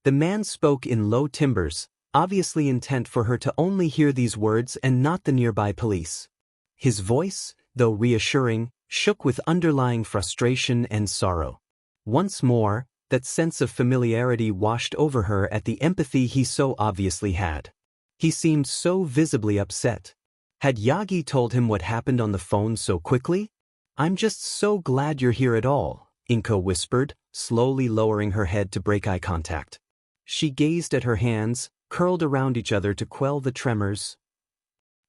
The man spoke in low timbres, obviously intent for her to only hear these words and not the nearby police. His voice, though reassuring, shook with underlying frustration and sorrow. Once more, that sense of familiarity washed over her at the empathy he so obviously had. He seemed so visibly upset. Had Yagi told him what happened on the phone so quickly? "I'm just so glad you're here at all," Inko whispered, slowly lowering her head to break eye contact. She gazed at her hands, curled around each other to quell the tremors.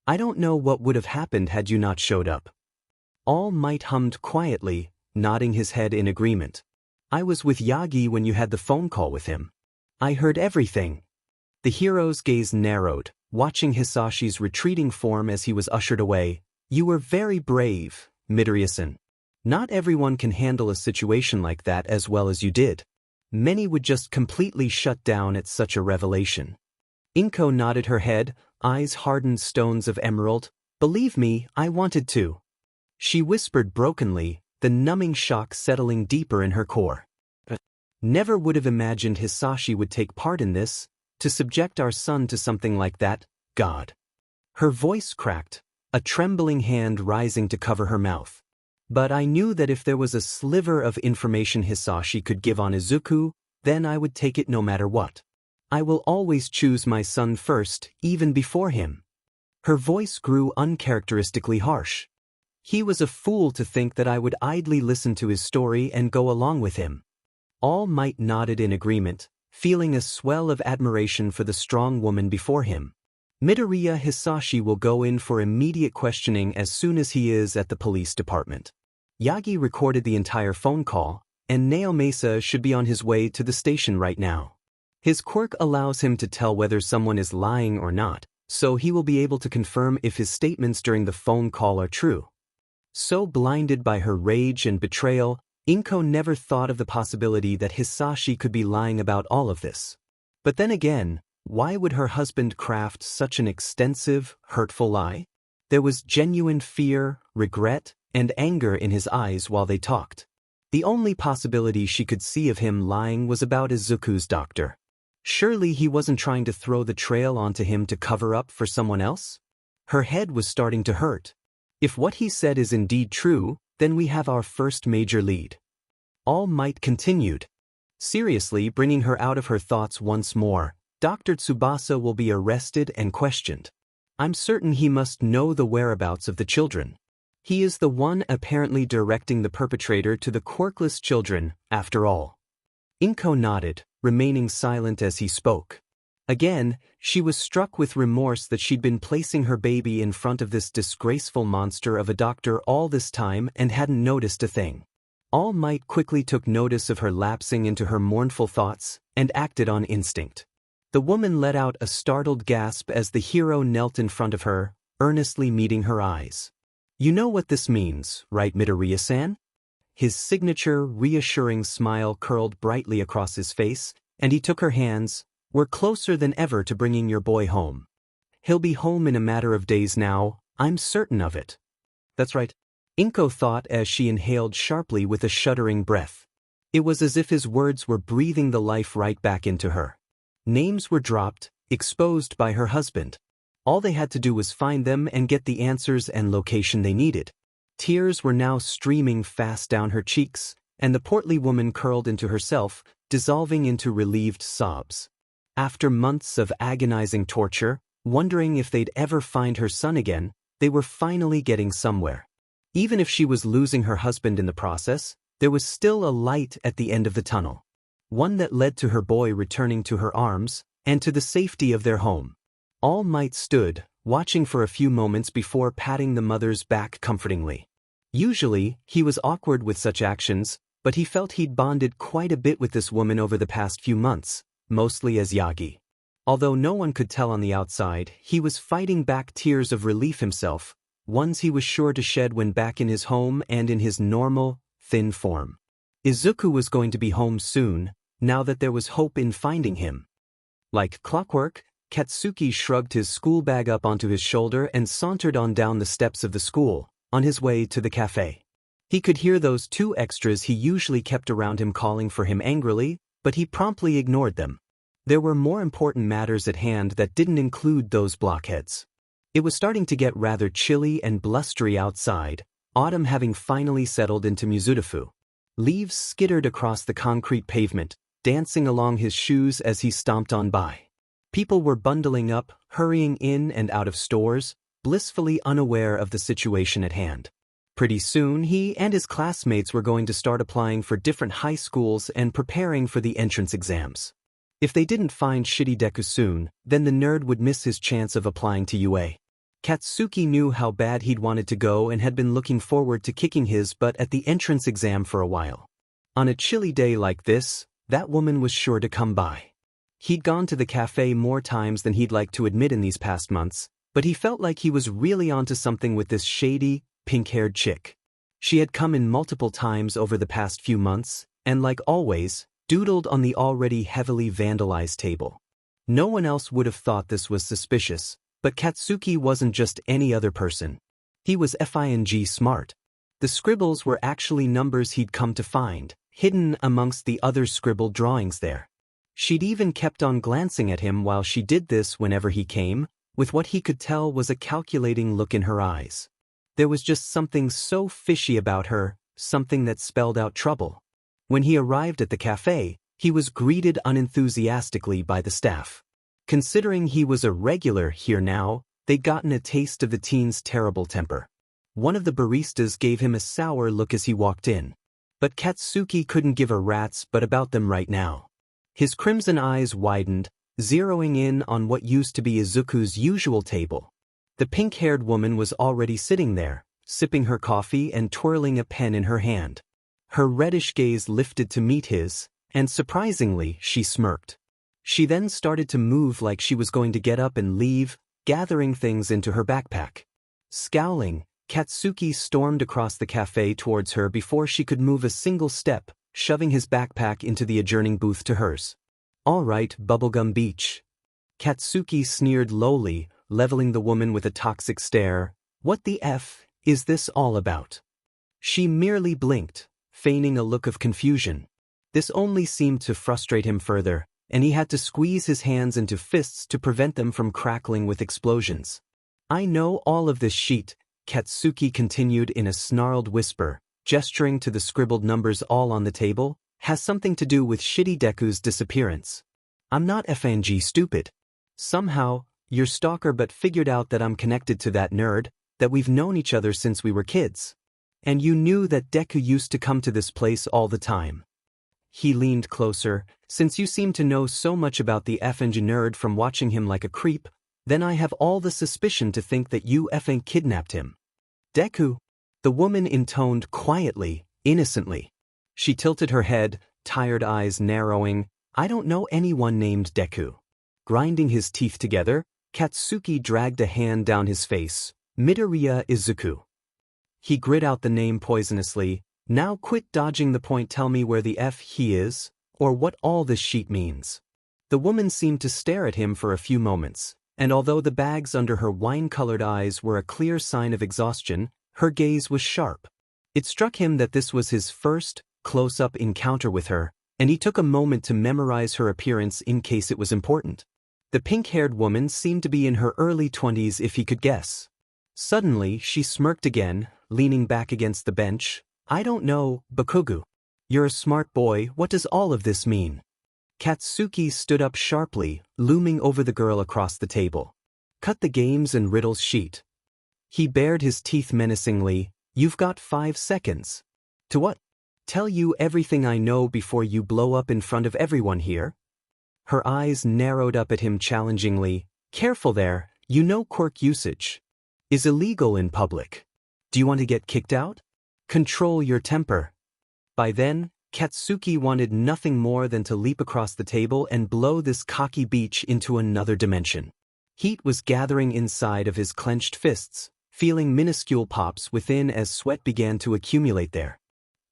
"I don't know what would have happened had you not showed up." All Might hummed quietly, nodding his head in agreement. "I was with Yagi when you had the phone call with him. I heard everything." The hero's gaze narrowed, watching Hisashi's retreating form as he was ushered away. "You were very brave, Midoriya-san. Not everyone can handle a situation like that as well as you did. Many would just completely shut down at such a revelation." Inko nodded her head, eyes hardened stones of emerald. "Believe me, I wanted to." She whispered brokenly, the numbing shock settling deeper in her core. "Never would have imagined Hisashi would take part in this, to subject our son to something like that, God." Her voice cracked, a trembling hand rising to cover her mouth. "But I knew that if there was a sliver of information Hisashi could give on Izuku, then I would take it no matter what. I will always choose my son first, even before him." Her voice grew uncharacteristically harsh. "He was a fool to think that I would idly listen to his story and go along with him." All Might nodded in agreement, feeling a swell of admiration for the strong woman before him. "Midoriya Hisashi will go in for immediate questioning as soon as he is at the police department. Yagi recorded the entire phone call, and Naomasa should be on his way to the station right now. His quirk allows him to tell whether someone is lying or not, so he will be able to confirm if his statements during the phone call are true." So blinded by her rage and betrayal, Inko never thought of the possibility that Hisashi could be lying about all of this. But then again, why would her husband craft such an extensive, hurtful lie? There was genuine fear, regret, and anger in his eyes while they talked. The only possibility she could see of him lying was about Izuku's doctor. Surely he wasn't trying to throw the trail onto him to cover up for someone else? Her head was starting to hurt. If what he said is indeed true, then we have our first major lead. All Might continued. Seriously, bringing her out of her thoughts once more, Dr. Tsubasa will be arrested and questioned. I'm certain he must know the whereabouts of the children. He is the one apparently directing the perpetrator to the Quirkless children, after all. Inko nodded, remaining silent as he spoke. Again, she was struck with remorse that she'd been placing her baby in front of this disgraceful monster of a doctor all this time and hadn't noticed a thing. All Might quickly took notice of her lapsing into her mournful thoughts and acted on instinct. The woman let out a startled gasp as the hero knelt in front of her, earnestly meeting her eyes. You know what this means, right, Midoriya-san? His signature, reassuring smile curled brightly across his face, and he took her hands. We're closer than ever to bringing your boy home. He'll be home in a matter of days now, I'm certain of it. That's right, Inko thought as she inhaled sharply with a shuddering breath. It was as if his words were breathing the life right back into her. Names were dropped, exposed by her husband. All they had to do was find them and get the answers and location they needed. Tears were now streaming fast down her cheeks, and the portly woman curled into herself, dissolving into relieved sobs. After months of agonizing torture, wondering if they'd ever find her son again, they were finally getting somewhere. Even if she was losing her husband in the process, there was still a light at the end of the tunnel. One that led to her boy returning to her arms, and to the safety of their home. All Might stood, watching for a few moments before patting the mother's back comfortingly. Usually, he was awkward with such actions, but he felt he'd bonded quite a bit with this woman over the past few months, mostly as Yagi. Although no one could tell on the outside, he was fighting back tears of relief himself, ones he was sure to shed when back in his home and in his normal, thin form. Izuku was going to be home soon, now that there was hope in finding him. Like clockwork, Katsuki shrugged his school bag up onto his shoulder and sauntered on down the steps of the school, on his way to the cafe. He could hear those two extras he usually kept around him calling for him angrily, but he promptly ignored them. There were more important matters at hand that didn't include those blockheads. It was starting to get rather chilly and blustery outside, autumn having finally settled into Mizutofu. Leaves skittered across the concrete pavement, dancing along his shoes as he stomped on by. People were bundling up, hurrying in and out of stores, blissfully unaware of the situation at hand. Pretty soon, he and his classmates were going to start applying for different high schools and preparing for the entrance exams. If they didn't find shitty Deku soon, then the nerd would miss his chance of applying to UA. Katsuki knew how bad he'd wanted to go and had been looking forward to kicking his butt at the entrance exam for a while. On a chilly day like this, that woman was sure to come by. He'd gone to the cafe more times than he'd like to admit in these past months, but he felt like he was really onto something with this shady, pink-haired chick. She had come in multiple times over the past few months, and like always, doodled on the already heavily vandalized table. No one else would have thought this was suspicious, but Katsuki wasn't just any other person. He was FING smart. The scribbles were actually numbers he'd come to find, hidden amongst the other scribbled drawings there. She'd even kept on glancing at him while she did this whenever he came, with what he could tell was a calculating look in her eyes. There was just something so fishy about her, something that spelled out trouble. When he arrived at the cafe, he was greeted unenthusiastically by the staff. Considering he was a regular here now, they'd gotten a taste of the teen's terrible temper. One of the baristas gave him a sour look as he walked in. But Katsuki couldn't give a rat's butt about them right now. His crimson eyes widened, zeroing in on what used to be Izuku's usual table. The pink-haired woman was already sitting there, sipping her coffee and twirling a pen in her hand. Her reddish gaze lifted to meet his, and surprisingly, she smirked. She then started to move like she was going to get up and leave, gathering things into her backpack. Scowling, Katsuki stormed across the cafe towards her before she could move a single step, shoving his backpack into the adjoining booth to hers. "All right, Bubblegum Beach." Katsuki sneered lowly, leveling the woman with a toxic stare. "What the F is this all about?" She merely blinked, feigning a look of confusion. This only seemed to frustrate him further, and he had to squeeze his hands into fists to prevent them from crackling with explosions. "I know all of this sheet," Katsuki continued in a snarled whisper, gesturing to the scribbled numbers all on the table, "has something to do with shitty Deku's disappearance. I'm not FNG stupid. Somehow, your stalker but figured out that I'm connected to that nerd, that we've known each other since we were kids. And you knew that Deku used to come to this place all the time." He leaned closer. "Since you seem to know so much about the FNG nerd from watching him like a creep, then I have all the suspicion to think that you effing kidnapped him." "Deku?" The woman intoned quietly, innocently. She tilted her head, tired eyes narrowing. "I don't know anyone named Deku." Grinding his teeth together, Katsuki dragged a hand down his face. "Midoriya Izuku." He grit out the name poisonously. "Now quit dodging the point, tell me where the F he is, or what all this sheet means." The woman seemed to stare at him for a few moments, and although the bags under her wine-colored eyes were a clear sign of exhaustion, her gaze was sharp. It struck him that this was his first, close-up encounter with her, and he took a moment to memorize her appearance in case it was important. The pink-haired woman seemed to be in her early 20s if he could guess. Suddenly, she smirked again, leaning back against the bench. "I don't know, Bakugu. You're a smart boy, what does all of this mean?" Katsuki stood up sharply, looming over the girl across the table. "Cut the games and riddles sheet." He bared his teeth menacingly. "You've got 5 seconds. To what? Tell you everything I know before you blow up in front of everyone here?" Her eyes narrowed up at him challengingly. "Careful there, you know quirk usage is illegal in public. Do you want to get kicked out? Control your temper." By then, Katsuki wanted nothing more than to leap across the table and blow this cocky beach into another dimension. Heat was gathering inside of his clenched fists, feeling minuscule pops within as sweat began to accumulate there.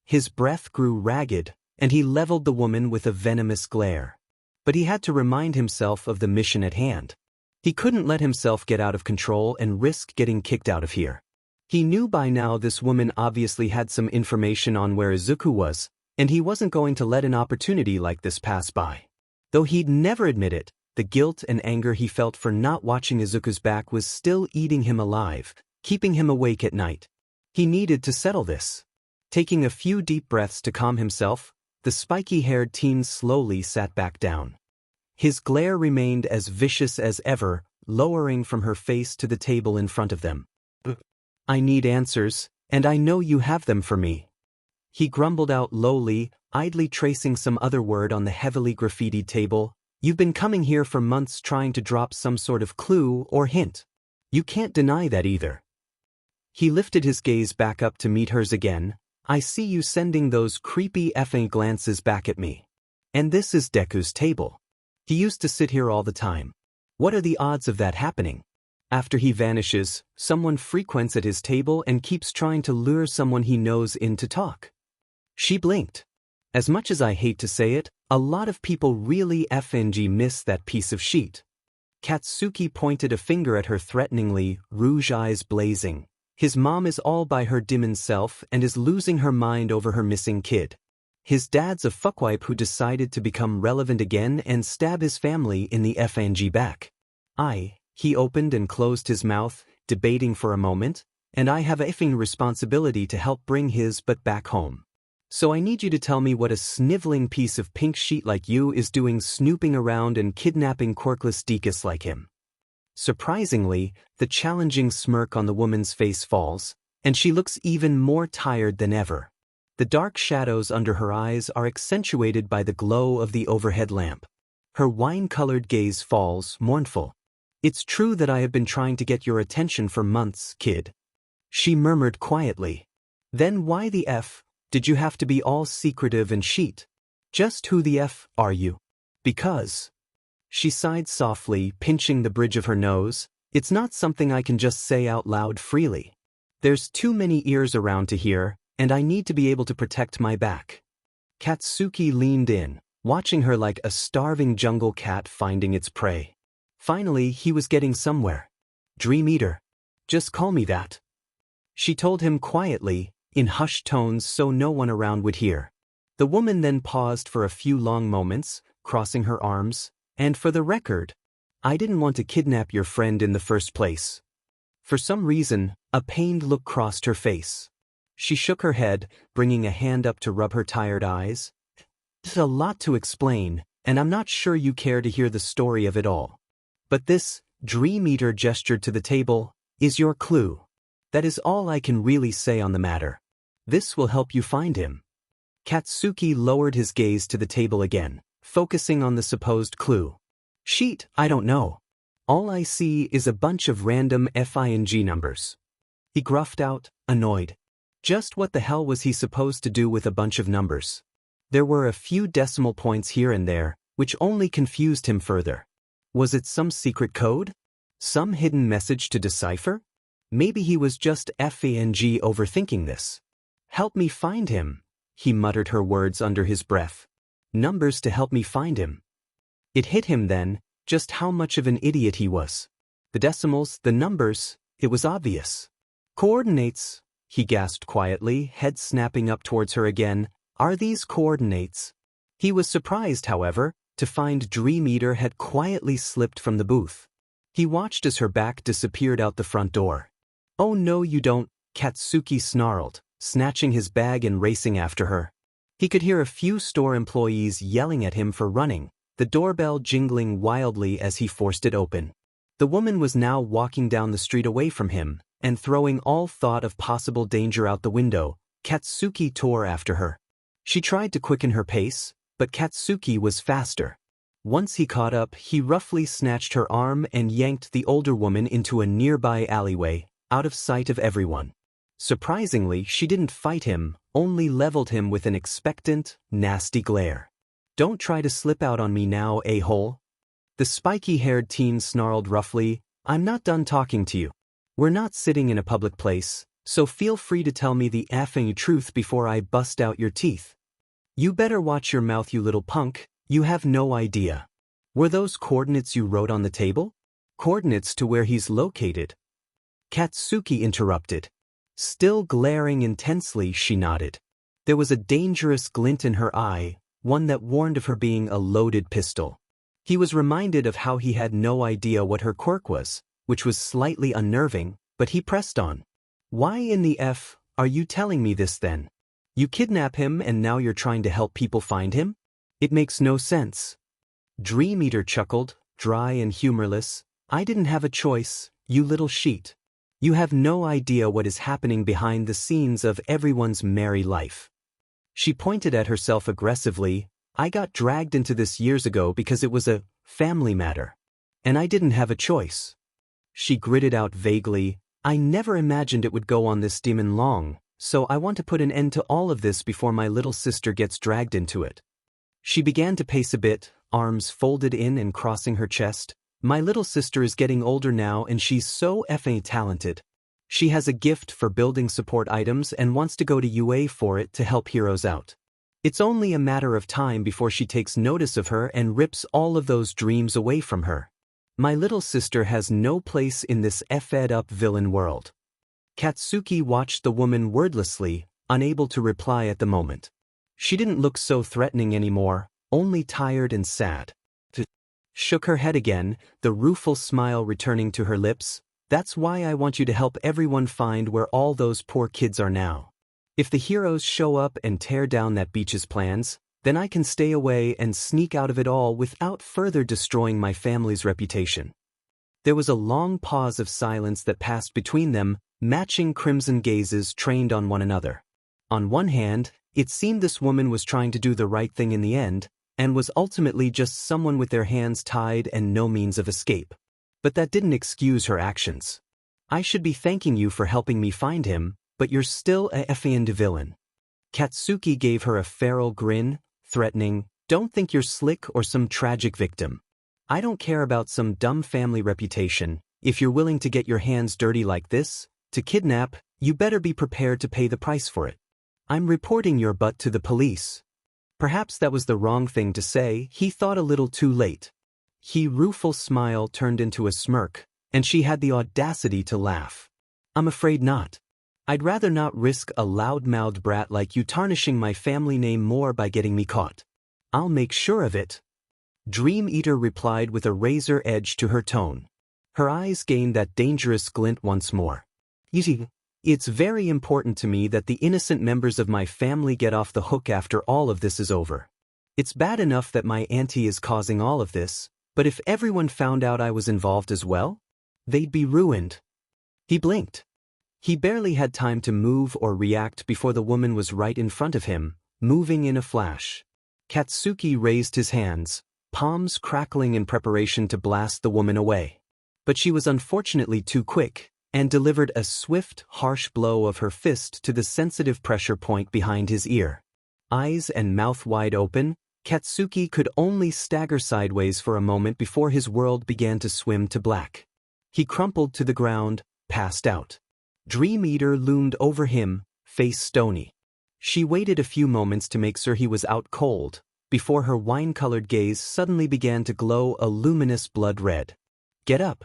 His breath grew ragged, and he leveled the woman with a venomous glare. But he had to remind himself of the mission at hand. He couldn't let himself get out of control and risk getting kicked out of here. He knew by now this woman obviously had some information on where Izuku was, and he wasn't going to let an opportunity like this pass by. Though he'd never admit it, the guilt and anger he felt for not watching Izuku's back was still eating him alive, keeping him awake at night. He needed to settle this. Taking a few deep breaths to calm himself, the spiky-haired teen slowly sat back down. His glare remained as vicious as ever, lowering from her face to the table in front of them. "I need answers, and I know you have them for me." He grumbled out lowly, idly tracing some other word on the heavily graffitied table. "You've been coming here for months trying to drop some sort of clue or hint. You can't deny that either." He lifted his gaze back up to meet hers again. "I see you sending those creepy effing glances back at me. And this is Deku's table. He used to sit here all the time. What are the odds of that happening? After he vanishes, someone frequents at his table and keeps trying to lure someone he knows in to talk." She blinked. As much as I hate to say it, a lot of people really FNG miss that piece of sheet. Katsuki pointed a finger at her threateningly, rouge eyes blazing. His mom is all by her demon self and is losing her mind over her missing kid. His dad's a fuckwipe who decided to become relevant again and stab his family in the FNG back. He opened and closed his mouth, debating for a moment, "and I have a effing responsibility to help bring his butt back home. So I need you to tell me what a sniveling piece of pink sheet like you is doing snooping around and kidnapping Quirkless dekus like him." Surprisingly, the challenging smirk on the woman's face falls, and she looks even more tired than ever. The dark shadows under her eyes are accentuated by the glow of the overhead lamp. Her wine-colored gaze falls, mournful. "It's true that I have been trying to get your attention for months, kid," she murmured quietly. "Then why the F did you have to be all secretive and sheet? Just who the F are you?" "Because," she sighed softly, pinching the bridge of her nose, "it's not something I can just say out loud freely. There's too many ears around to hear, and I need to be able to protect my back." Katsuki leaned in, watching her like a starving jungle cat finding its prey. Finally, he was getting somewhere. "Dream Eater. Just call me that," she told him quietly, in hushed tones so no one around would hear. The woman then paused for a few long moments, crossing her arms, "And for the record, I didn't want to kidnap your friend in the first place." For some reason, a pained look crossed her face. She shook her head, bringing a hand up to rub her tired eyes. "It's a lot to explain, and I'm not sure you care to hear the story of it all. But this," Dream Eater gestured to the table, "is your clue. That is all I can really say on the matter. This will help you find him." Katsuki lowered his gaze to the table again, focusing on the supposed clue. "Sheet, I don't know. All I see is a bunch of random FING numbers." He gruffed out, annoyed. Just what the hell was he supposed to do with a bunch of numbers? There were a few decimal points here and there, which only confused him further. Was it some secret code? Some hidden message to decipher? Maybe he was just FANG overthinking this. "Help me find him," he muttered her words under his breath. Numbers to help me find him. It hit him then, just how much of an idiot he was. The decimals, the numbers, it was obvious. "Coordinates," he gasped quietly, head snapping up towards her again. "Are these coordinates?" He was surprised, however, to find Dream Eater had quietly slipped from the booth. He watched as her back disappeared out the front door. "Oh no you don't," Katsuki snarled, snatching his bag and racing after her. He could hear a few store employees yelling at him for running, the doorbell jingling wildly as he forced it open. The woman was now walking down the street away from him, and throwing all thought of possible danger out the window. Katsuki tore after her. She tried to quicken her pace, but Katsuki was faster. Once he caught up, he roughly snatched her arm and yanked the older woman into a nearby alleyway, out of sight of everyone. Surprisingly, she didn't fight him, only leveled him with an expectant, nasty glare. "Don't try to slip out on me now, a-hole." The spiky-haired teen snarled roughly, "I'm not done talking to you." We're not sitting in a public place, so feel free to tell me the effing truth before I bust out your teeth. You better watch your mouth, you little punk, you have no idea. Were those coordinates you wrote on the table? Coordinates to where he's located? Katsuki interrupted. Still glaring intensely, she nodded. There was a dangerous glint in her eye, one that warned of her being a loaded pistol. He was reminded of how he had no idea what her quirk was, which was slightly unnerving, but he pressed on. Why in the F are you telling me this then? You kidnap him and now you're trying to help people find him? It makes no sense. Dream Eater chuckled, dry and humorless. I didn't have a choice, you little sheet. You have no idea what is happening behind the scenes of everyone's merry life. She pointed at herself aggressively. I got dragged into this years ago because it was a family matter. And I didn't have a choice. She gritted out vaguely. I never imagined it would go on this demon long, so I want to put an end to all of this before my little sister gets dragged into it. She began to pace a bit, arms folded in and crossing her chest. My little sister is getting older now and she's so effing talented. She has a gift for building support items and wants to go to UA for it to help heroes out. It's only a matter of time before she takes notice of her and rips all of those dreams away from her. My little sister has no place in this effed up villain world. Katsuki watched the woman wordlessly, unable to reply at the moment. She didn't look so threatening anymore, only tired and sad. Shook her head again, the rueful smile returning to her lips. That's why I want you to help everyone find where all those poor kids are now. If the heroes show up and tear down that beach's plans, then I can stay away and sneak out of it all without further destroying my family's reputation. There was a long pause of silence that passed between them, matching crimson gazes trained on one another. On one hand, it seemed this woman was trying to do the right thing in the end, and was ultimately just someone with their hands tied and no means of escape. But that didn't excuse her actions. I should be thanking you for helping me find him, but you're still a effing villain. Katsuki gave her a feral grin, threatening, don't think you're slick or some tragic victim. I don't care about some dumb family reputation. If you're willing to get your hands dirty like this, to kidnap, you better be prepared to pay the price for it. I'm reporting your butt to the police. Perhaps that was the wrong thing to say, he thought a little too late. His rueful smile turned into a smirk, and she had the audacity to laugh. I'm afraid not. I'd rather not risk a loud-mouthed brat like you tarnishing my family name more by getting me caught. I'll make sure of it. Dream Eater replied with a razor edge to her tone. Her eyes gained that dangerous glint once more. You see, it's very important to me that the innocent members of my family get off the hook after all of this is over. It's bad enough that my auntie is causing all of this, but if everyone found out I was involved as well, they'd be ruined. He blinked. He barely had time to move or react before the woman was right in front of him, moving in a flash. Katsuki raised his hands, palms crackling in preparation to blast the woman away. But she was unfortunately too quick, and delivered a swift, harsh blow of her fist to the sensitive pressure point behind his ear. Eyes and mouth wide open, Katsuki could only stagger sideways for a moment before his world began to swim to black. He crumpled to the ground, passed out. Dream Eater loomed over him, face stony. She waited a few moments to make sure he was out cold, before her wine-colored gaze suddenly began to glow a luminous blood red. Get up.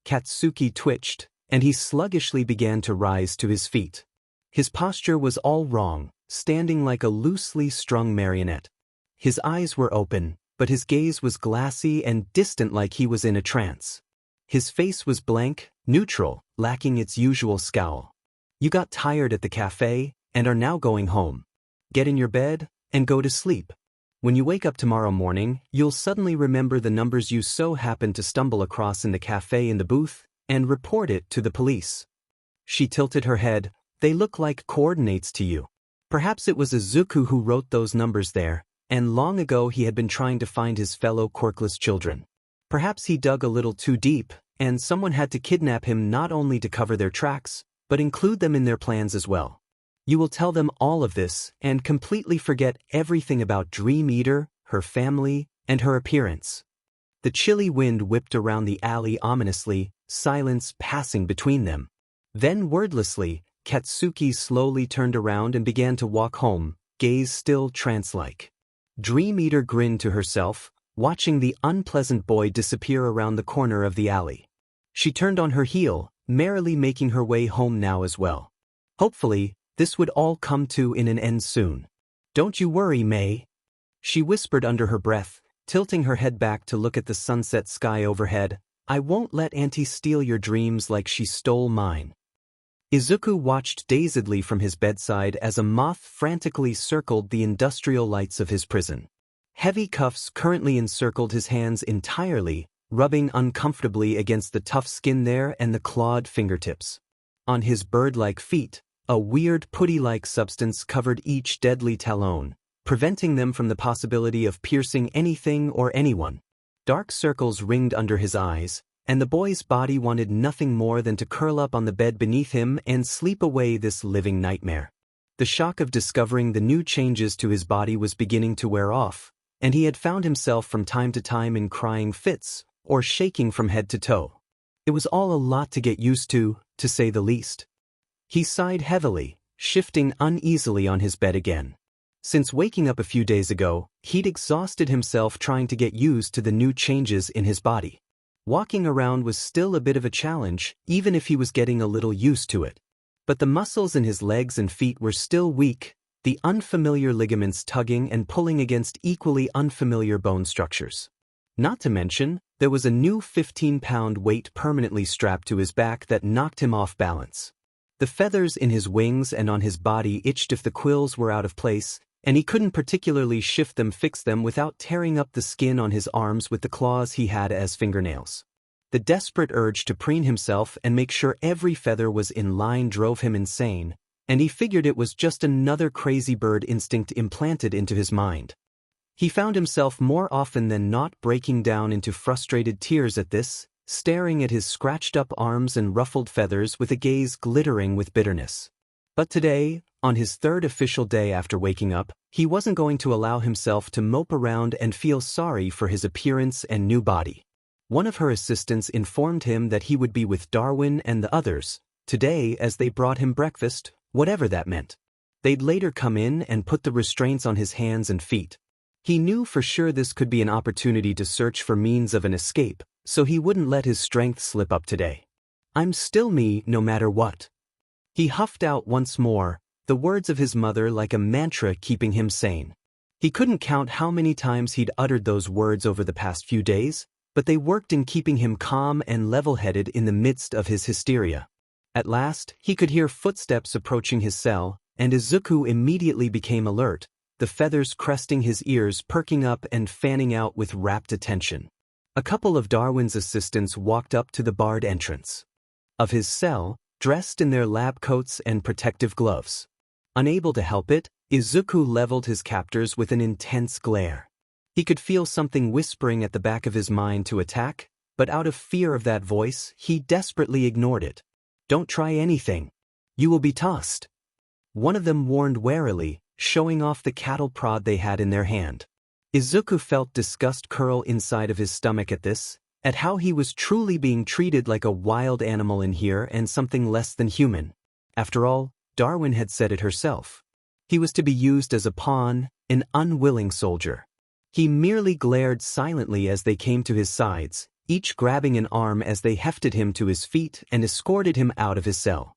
Katsuki twitched, and he sluggishly began to rise to his feet. His posture was all wrong, standing like a loosely strung marionette. His eyes were open, but his gaze was glassy and distant like he was in a trance. His face was blank, neutral, lacking its usual scowl. You got tired at the cafe, and are now going home. Get in your bed, and go to sleep. When you wake up tomorrow morning, you'll suddenly remember the numbers you so happened to stumble across in the cafe in the booth, and report it to the police. She tilted her head. They look like coordinates to you. Perhaps it was Izuku who wrote those numbers there, and long ago he had been trying to find his fellow Quirkless children. Perhaps he dug a little too deep, and someone had to kidnap him not only to cover their tracks, but include them in their plans as well. You will tell them all of this, and completely forget everything about Dream Eater, her family, and her appearance. The chilly wind whipped around the alley ominously, silence passing between them. Then wordlessly, Katsuki slowly turned around and began to walk home, gaze still trance-like. Dream Eater grinned to herself, watching the unpleasant boy disappear around the corner of the alley. She turned on her heel, merrily making her way home now as well. Hopefully, this would all come to an end soon. "Don't you worry, May," she whispered under her breath, tilting her head back to look at the sunset sky overhead. "I won't let Auntie steal your dreams like she stole mine." Izuku watched dazedly from his bedside as a moth frantically circled the industrial lights of his prison. Heavy cuffs currently encircled his hands entirely, rubbing uncomfortably against the tough skin there and the clawed fingertips. On his bird-like feet, a weird putty-like substance covered each deadly talon, preventing them from the possibility of piercing anything or anyone. Dark circles ringed under his eyes, and the boy's body wanted nothing more than to curl up on the bed beneath him and sleep away this living nightmare. The shock of discovering the new changes to his body was beginning to wear off, and he had found himself from time to time in crying fits, or shaking from head to toe. It was all a lot to get used to say the least. He sighed heavily, shifting uneasily on his bed again. Since waking up a few days ago, he'd exhausted himself trying to get used to the new changes in his body. Walking around was still a bit of a challenge, even if he was getting a little used to it. But the muscles in his legs and feet were still weak, the unfamiliar ligaments tugging and pulling against equally unfamiliar bone structures. Not to mention, there was a new 15-pound weight permanently strapped to his back that knocked him off balance. The feathers in his wings and on his body itched if the quills were out of place, and he couldn't particularly fix them without tearing up the skin on his arms with the claws he had as fingernails. The desperate urge to preen himself and make sure every feather was in line drove him insane, and he figured it was just another crazy bird instinct implanted into his mind. He found himself more often than not breaking down into frustrated tears at this, staring at his scratched-up arms and ruffled feathers with a gaze glittering with bitterness. But today, on his third official day after waking up, he wasn't going to allow himself to mope around and feel sorry for his appearance and new body. One of her assistants informed him that he would be with Darwin and the others today as they brought him breakfast, whatever that meant. They'd later come in and put the restraints on his hands and feet. He knew for sure this could be an opportunity to search for means of an escape, so he wouldn't let his strength slip up today. "I'm still me no matter what." He huffed out once more, the words of his mother like a mantra keeping him sane. He couldn't count how many times he'd uttered those words over the past few days, but they worked in keeping him calm and level-headed in the midst of his hysteria. At last, he could hear footsteps approaching his cell, and Izuku immediately became alert, the feathers cresting his ears perking up and fanning out with rapt attention. A couple of Darwin's assistants walked up to the barred entrance of his cell, dressed in their lab coats and protective gloves. Unable to help it, Izuku leveled his captors with an intense glare. He could feel something whispering at the back of his mind to attack, but out of fear of that voice, he desperately ignored it. "Don't try anything. You will be tossed." One of them warned warily, showing off the cattle prod they had in their hand. Izuku felt disgust curl inside of his stomach at this, at how he was truly being treated like a wild animal in here and something less than human. After all, Darwin had said it herself. He was to be used as a pawn, an unwilling soldier. He merely glared silently as they came to his sides, each grabbing an arm as they hefted him to his feet and escorted him out of his cell.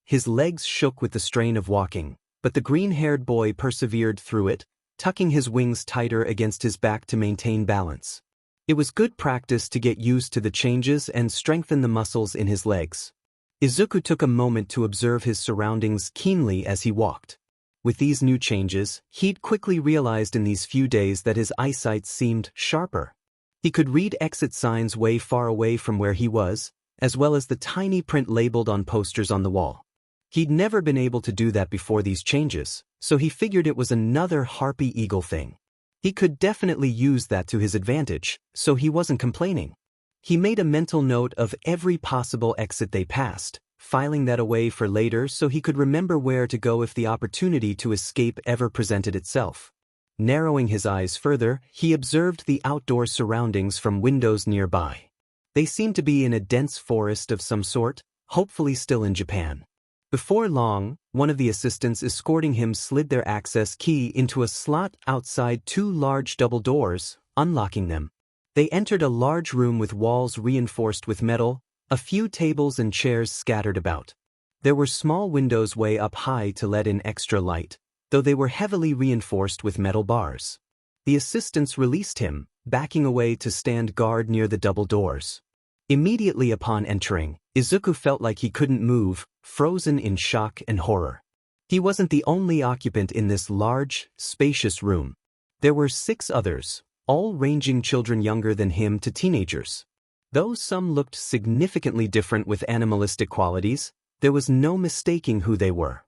His legs shook with the strain of walking, but the green-haired boy persevered through it, tucking his wings tighter against his back to maintain balance. It was good practice to get used to the changes and strengthen the muscles in his legs. Izuku took a moment to observe his surroundings keenly as he walked. With these new changes, he'd quickly realized in these few days that his eyesight seemed sharper. He could read exit signs way far away from where he was, as well as the tiny print labeled on posters on the wall. He'd never been able to do that before these changes, so he figured it was another harpy eagle thing. He could definitely use that to his advantage, so he wasn't complaining. He made a mental note of every possible exit they passed, filing that away for later so he could remember where to go if the opportunity to escape ever presented itself. Narrowing his eyes further, he observed the outdoor surroundings from windows nearby. They seemed to be in a dense forest of some sort, hopefully still in Japan. Before long, one of the assistants escorting him slid their access key into a slot outside two large double doors, unlocking them. They entered a large room with walls reinforced with metal, a few tables and chairs scattered about. There were small windows way up high to let in extra light, though they were heavily reinforced with metal bars. The assistants released him, backing away to stand guard near the double doors. Immediately upon entering, Izuku felt like he couldn't move, frozen in shock and horror. He wasn't the only occupant in this large, spacious room. There were 6 others, all ranging children younger than him to teenagers. Though some looked significantly different with animalistic qualities, there was no mistaking who they were.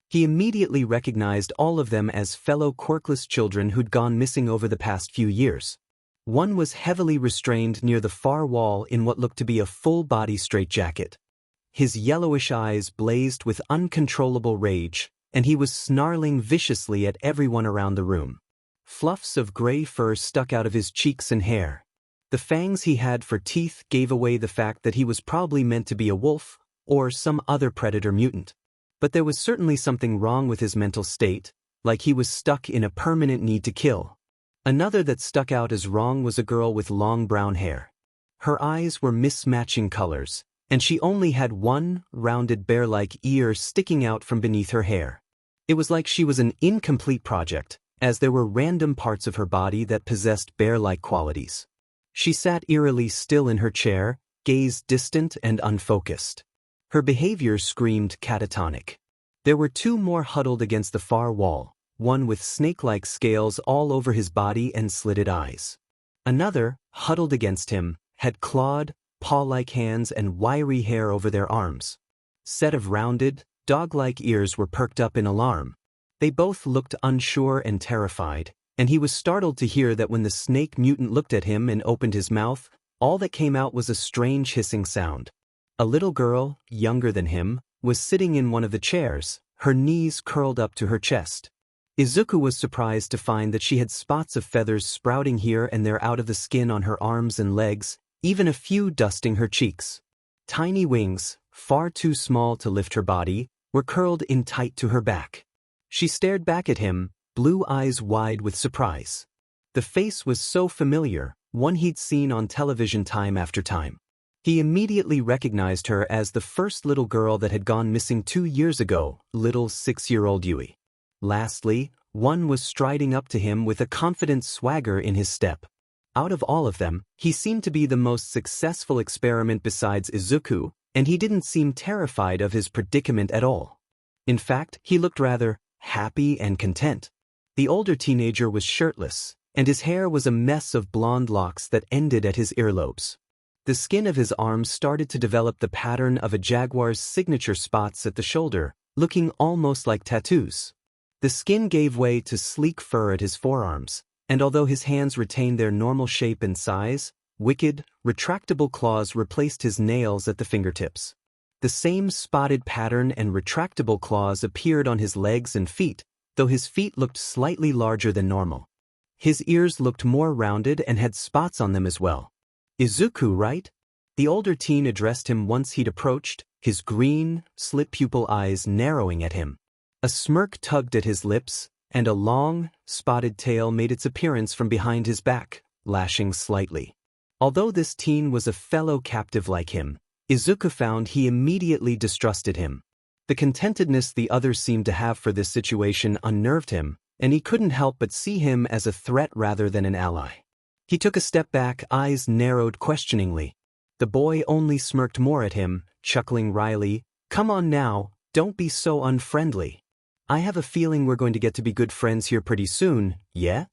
He immediately recognized all of them as fellow Quirkless children who'd gone missing over the past few years. One was heavily restrained near the far wall in what looked to be a full-body straitjacket. His yellowish eyes blazed with uncontrollable rage, and he was snarling viciously at everyone around the room. Fluffs of gray fur stuck out of his cheeks and hair. The fangs he had for teeth gave away the fact that he was probably meant to be a wolf or some other predator mutant. But there was certainly something wrong with his mental state, like he was stuck in a permanent need to kill. Another that stuck out as wrong was a girl with long brown hair. Her eyes were mismatching colors, and she only had one rounded bear-like ear sticking out from beneath her hair. It was like she was an incomplete project, as there were random parts of her body that possessed bear-like qualities. She sat eerily still in her chair, gaze distant and unfocused. Her behavior screamed catatonic. There were 2 more huddled against the far wall, one with snake-like scales all over his body and slitted eyes. Another, huddled against him, had clawed, paw-like hands and wiry hair over their arms. Set of rounded, dog-like ears were perked up in alarm. They both looked unsure and terrified, and he was startled to hear that when the snake mutant looked at him and opened his mouth, all that came out was a strange hissing sound. A little girl, younger than him, was sitting in one of the chairs, her knees curled up to her chest. Izuku was surprised to find that she had spots of feathers sprouting here and there out of the skin on her arms and legs, even a few dusting her cheeks. Tiny wings, far too small to lift her body, were curled in tight to her back. She stared back at him, blue eyes wide with surprise. The face was so familiar, one he'd seen on television time after time. He immediately recognized her as the first little girl that had gone missing 2 years ago, little 6-year-old Yui. Lastly, one was striding up to him with a confident swagger in his step. Out of all of them, he seemed to be the most successful experiment besides Izuku, and he didn't seem terrified of his predicament at all. In fact, he looked rather happy and content. The older teenager was shirtless, and his hair was a mess of blonde locks that ended at his earlobes. The skin of his arms started to develop the pattern of a jaguar's signature spots at the shoulder, looking almost like tattoos. The skin gave way to sleek fur at his forearms, and although his hands retained their normal shape and size, wicked, retractable claws replaced his nails at the fingertips. The same spotted pattern and retractable claws appeared on his legs and feet, though his feet looked slightly larger than normal. His ears looked more rounded and had spots on them as well. Izuku, right? The older teen addressed him once he'd approached, his green, slit-pupil eyes narrowing at him. A smirk tugged at his lips, and a long, spotted tail made its appearance from behind his back, lashing slightly. Although this teen was a fellow captive like him, Izuku found he immediately distrusted him. The contentedness the others seemed to have for this situation unnerved him, and he couldn't help but see him as a threat rather than an ally. He took a step back, eyes narrowed questioningly. The boy only smirked more at him, chuckling wryly, "Come on now, don't be so unfriendly. I have a feeling we're going to get to be good friends here pretty soon, yeah?"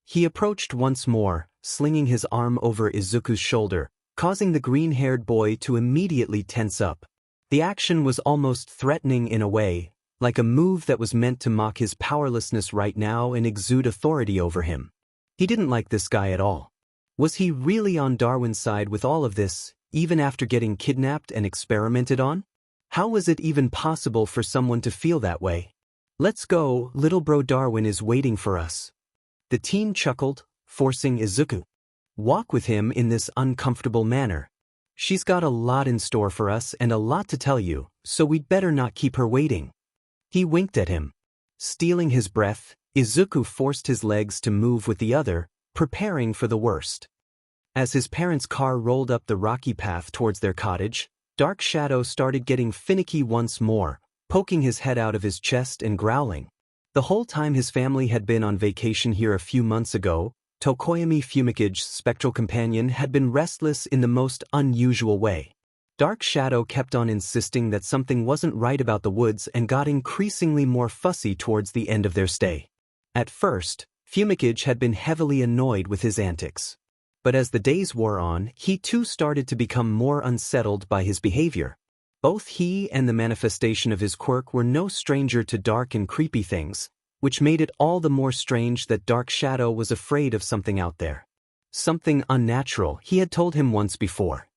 He approached once more, slinging his arm over Izuku's shoulder, causing the green-haired boy to immediately tense up. The action was almost threatening in a way, like a move that was meant to mock his powerlessness right now and exude authority over him. He didn't like this guy at all. Was he really on Darwin's side with all of this, even after getting kidnapped and experimented on? How was it even possible for someone to feel that way? "Let's go, little bro, Darwin is waiting for us." The teen chuckled, forcing Izuku. Walk with him in this uncomfortable manner. She's got a lot in store for us and a lot to tell you, so we'd better not keep her waiting. He winked at him. Stealing his breath, Izuku forced his legs to move with the other, preparing for the worst. As his parents' car rolled up the rocky path towards their cottage, Dark Shadow started getting finicky once more, poking his head out of his chest and growling. The whole time his family had been on vacation here a few months ago, Tokoyami Fumicage's spectral companion had been restless in the most unusual way. Dark Shadow kept on insisting that something wasn't right about the woods and got increasingly more fussy towards the end of their stay. At first, Fumicage had been heavily annoyed with his antics. But as the days wore on, he too started to become more unsettled by his behavior. Both he and the manifestation of his quirk were no stranger to dark and creepy things, which made it all the more strange that Dark Shadow was afraid of something out there. Something unnatural, he had told him once before.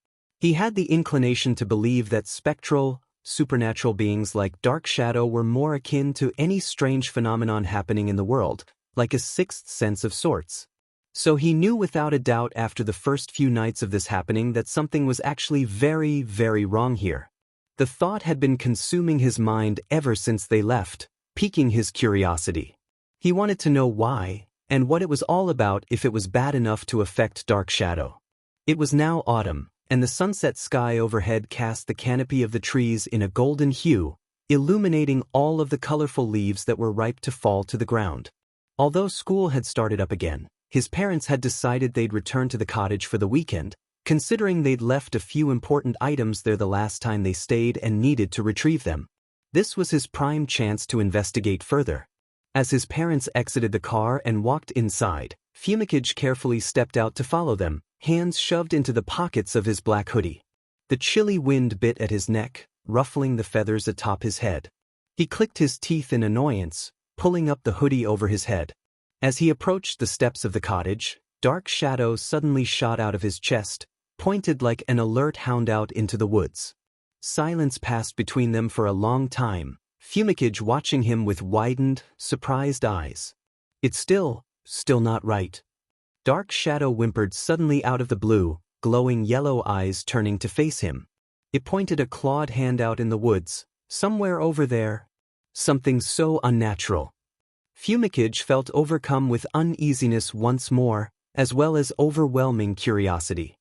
He had the inclination to believe that spectral, supernatural beings like Dark Shadow were more akin to any strange phenomenon happening in the world, like a sixth sense of sorts. So he knew without a doubt after the first few nights of this happening that something was actually very, very wrong here. The thought had been consuming his mind ever since they left, piquing his curiosity. He wanted to know why, and what it was all about if it was bad enough to affect Dark Shadow. It was now autumn, and the sunset sky overhead cast the canopy of the trees in a golden hue, illuminating all of the colorful leaves that were ripe to fall to the ground. Although school had started up again, his parents had decided they'd return to the cottage for the weekend, considering they'd left a few important items there the last time they stayed and needed to retrieve them. This was his prime chance to investigate further. As his parents exited the car and walked inside, Fumicage carefully stepped out to follow them, hands shoved into the pockets of his black hoodie. The chilly wind bit at his neck, ruffling the feathers atop his head. He clicked his teeth in annoyance, pulling up the hoodie over his head. As he approached the steps of the cottage, Dark Shadow suddenly shot out of his chest, pointed like an alert hound out into the woods. Silence passed between them for a long time, Fumicage watching him with widened, surprised eyes. It's still not right. Dark Shadow whimpered suddenly out of the blue, glowing yellow eyes turning to face him. It pointed a clawed hand out in the woods, somewhere over there. Something so unnatural. Fumicage felt overcome with uneasiness once more, as well as overwhelming curiosity.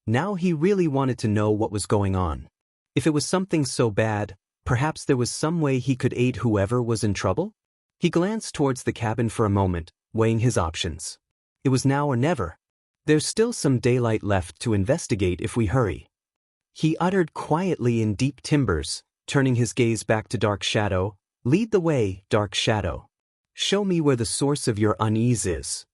Now he really wanted to know what was going on. If it was something so bad, perhaps there was some way he could aid whoever was in trouble? He glanced towards the cabin for a moment, weighing his options. It was now or never. There's still some daylight left to investigate if we hurry. He uttered quietly in deep timbers, turning his gaze back to Dark Shadow. Lead the way, Dark Shadow. Show me where the source of your unease is.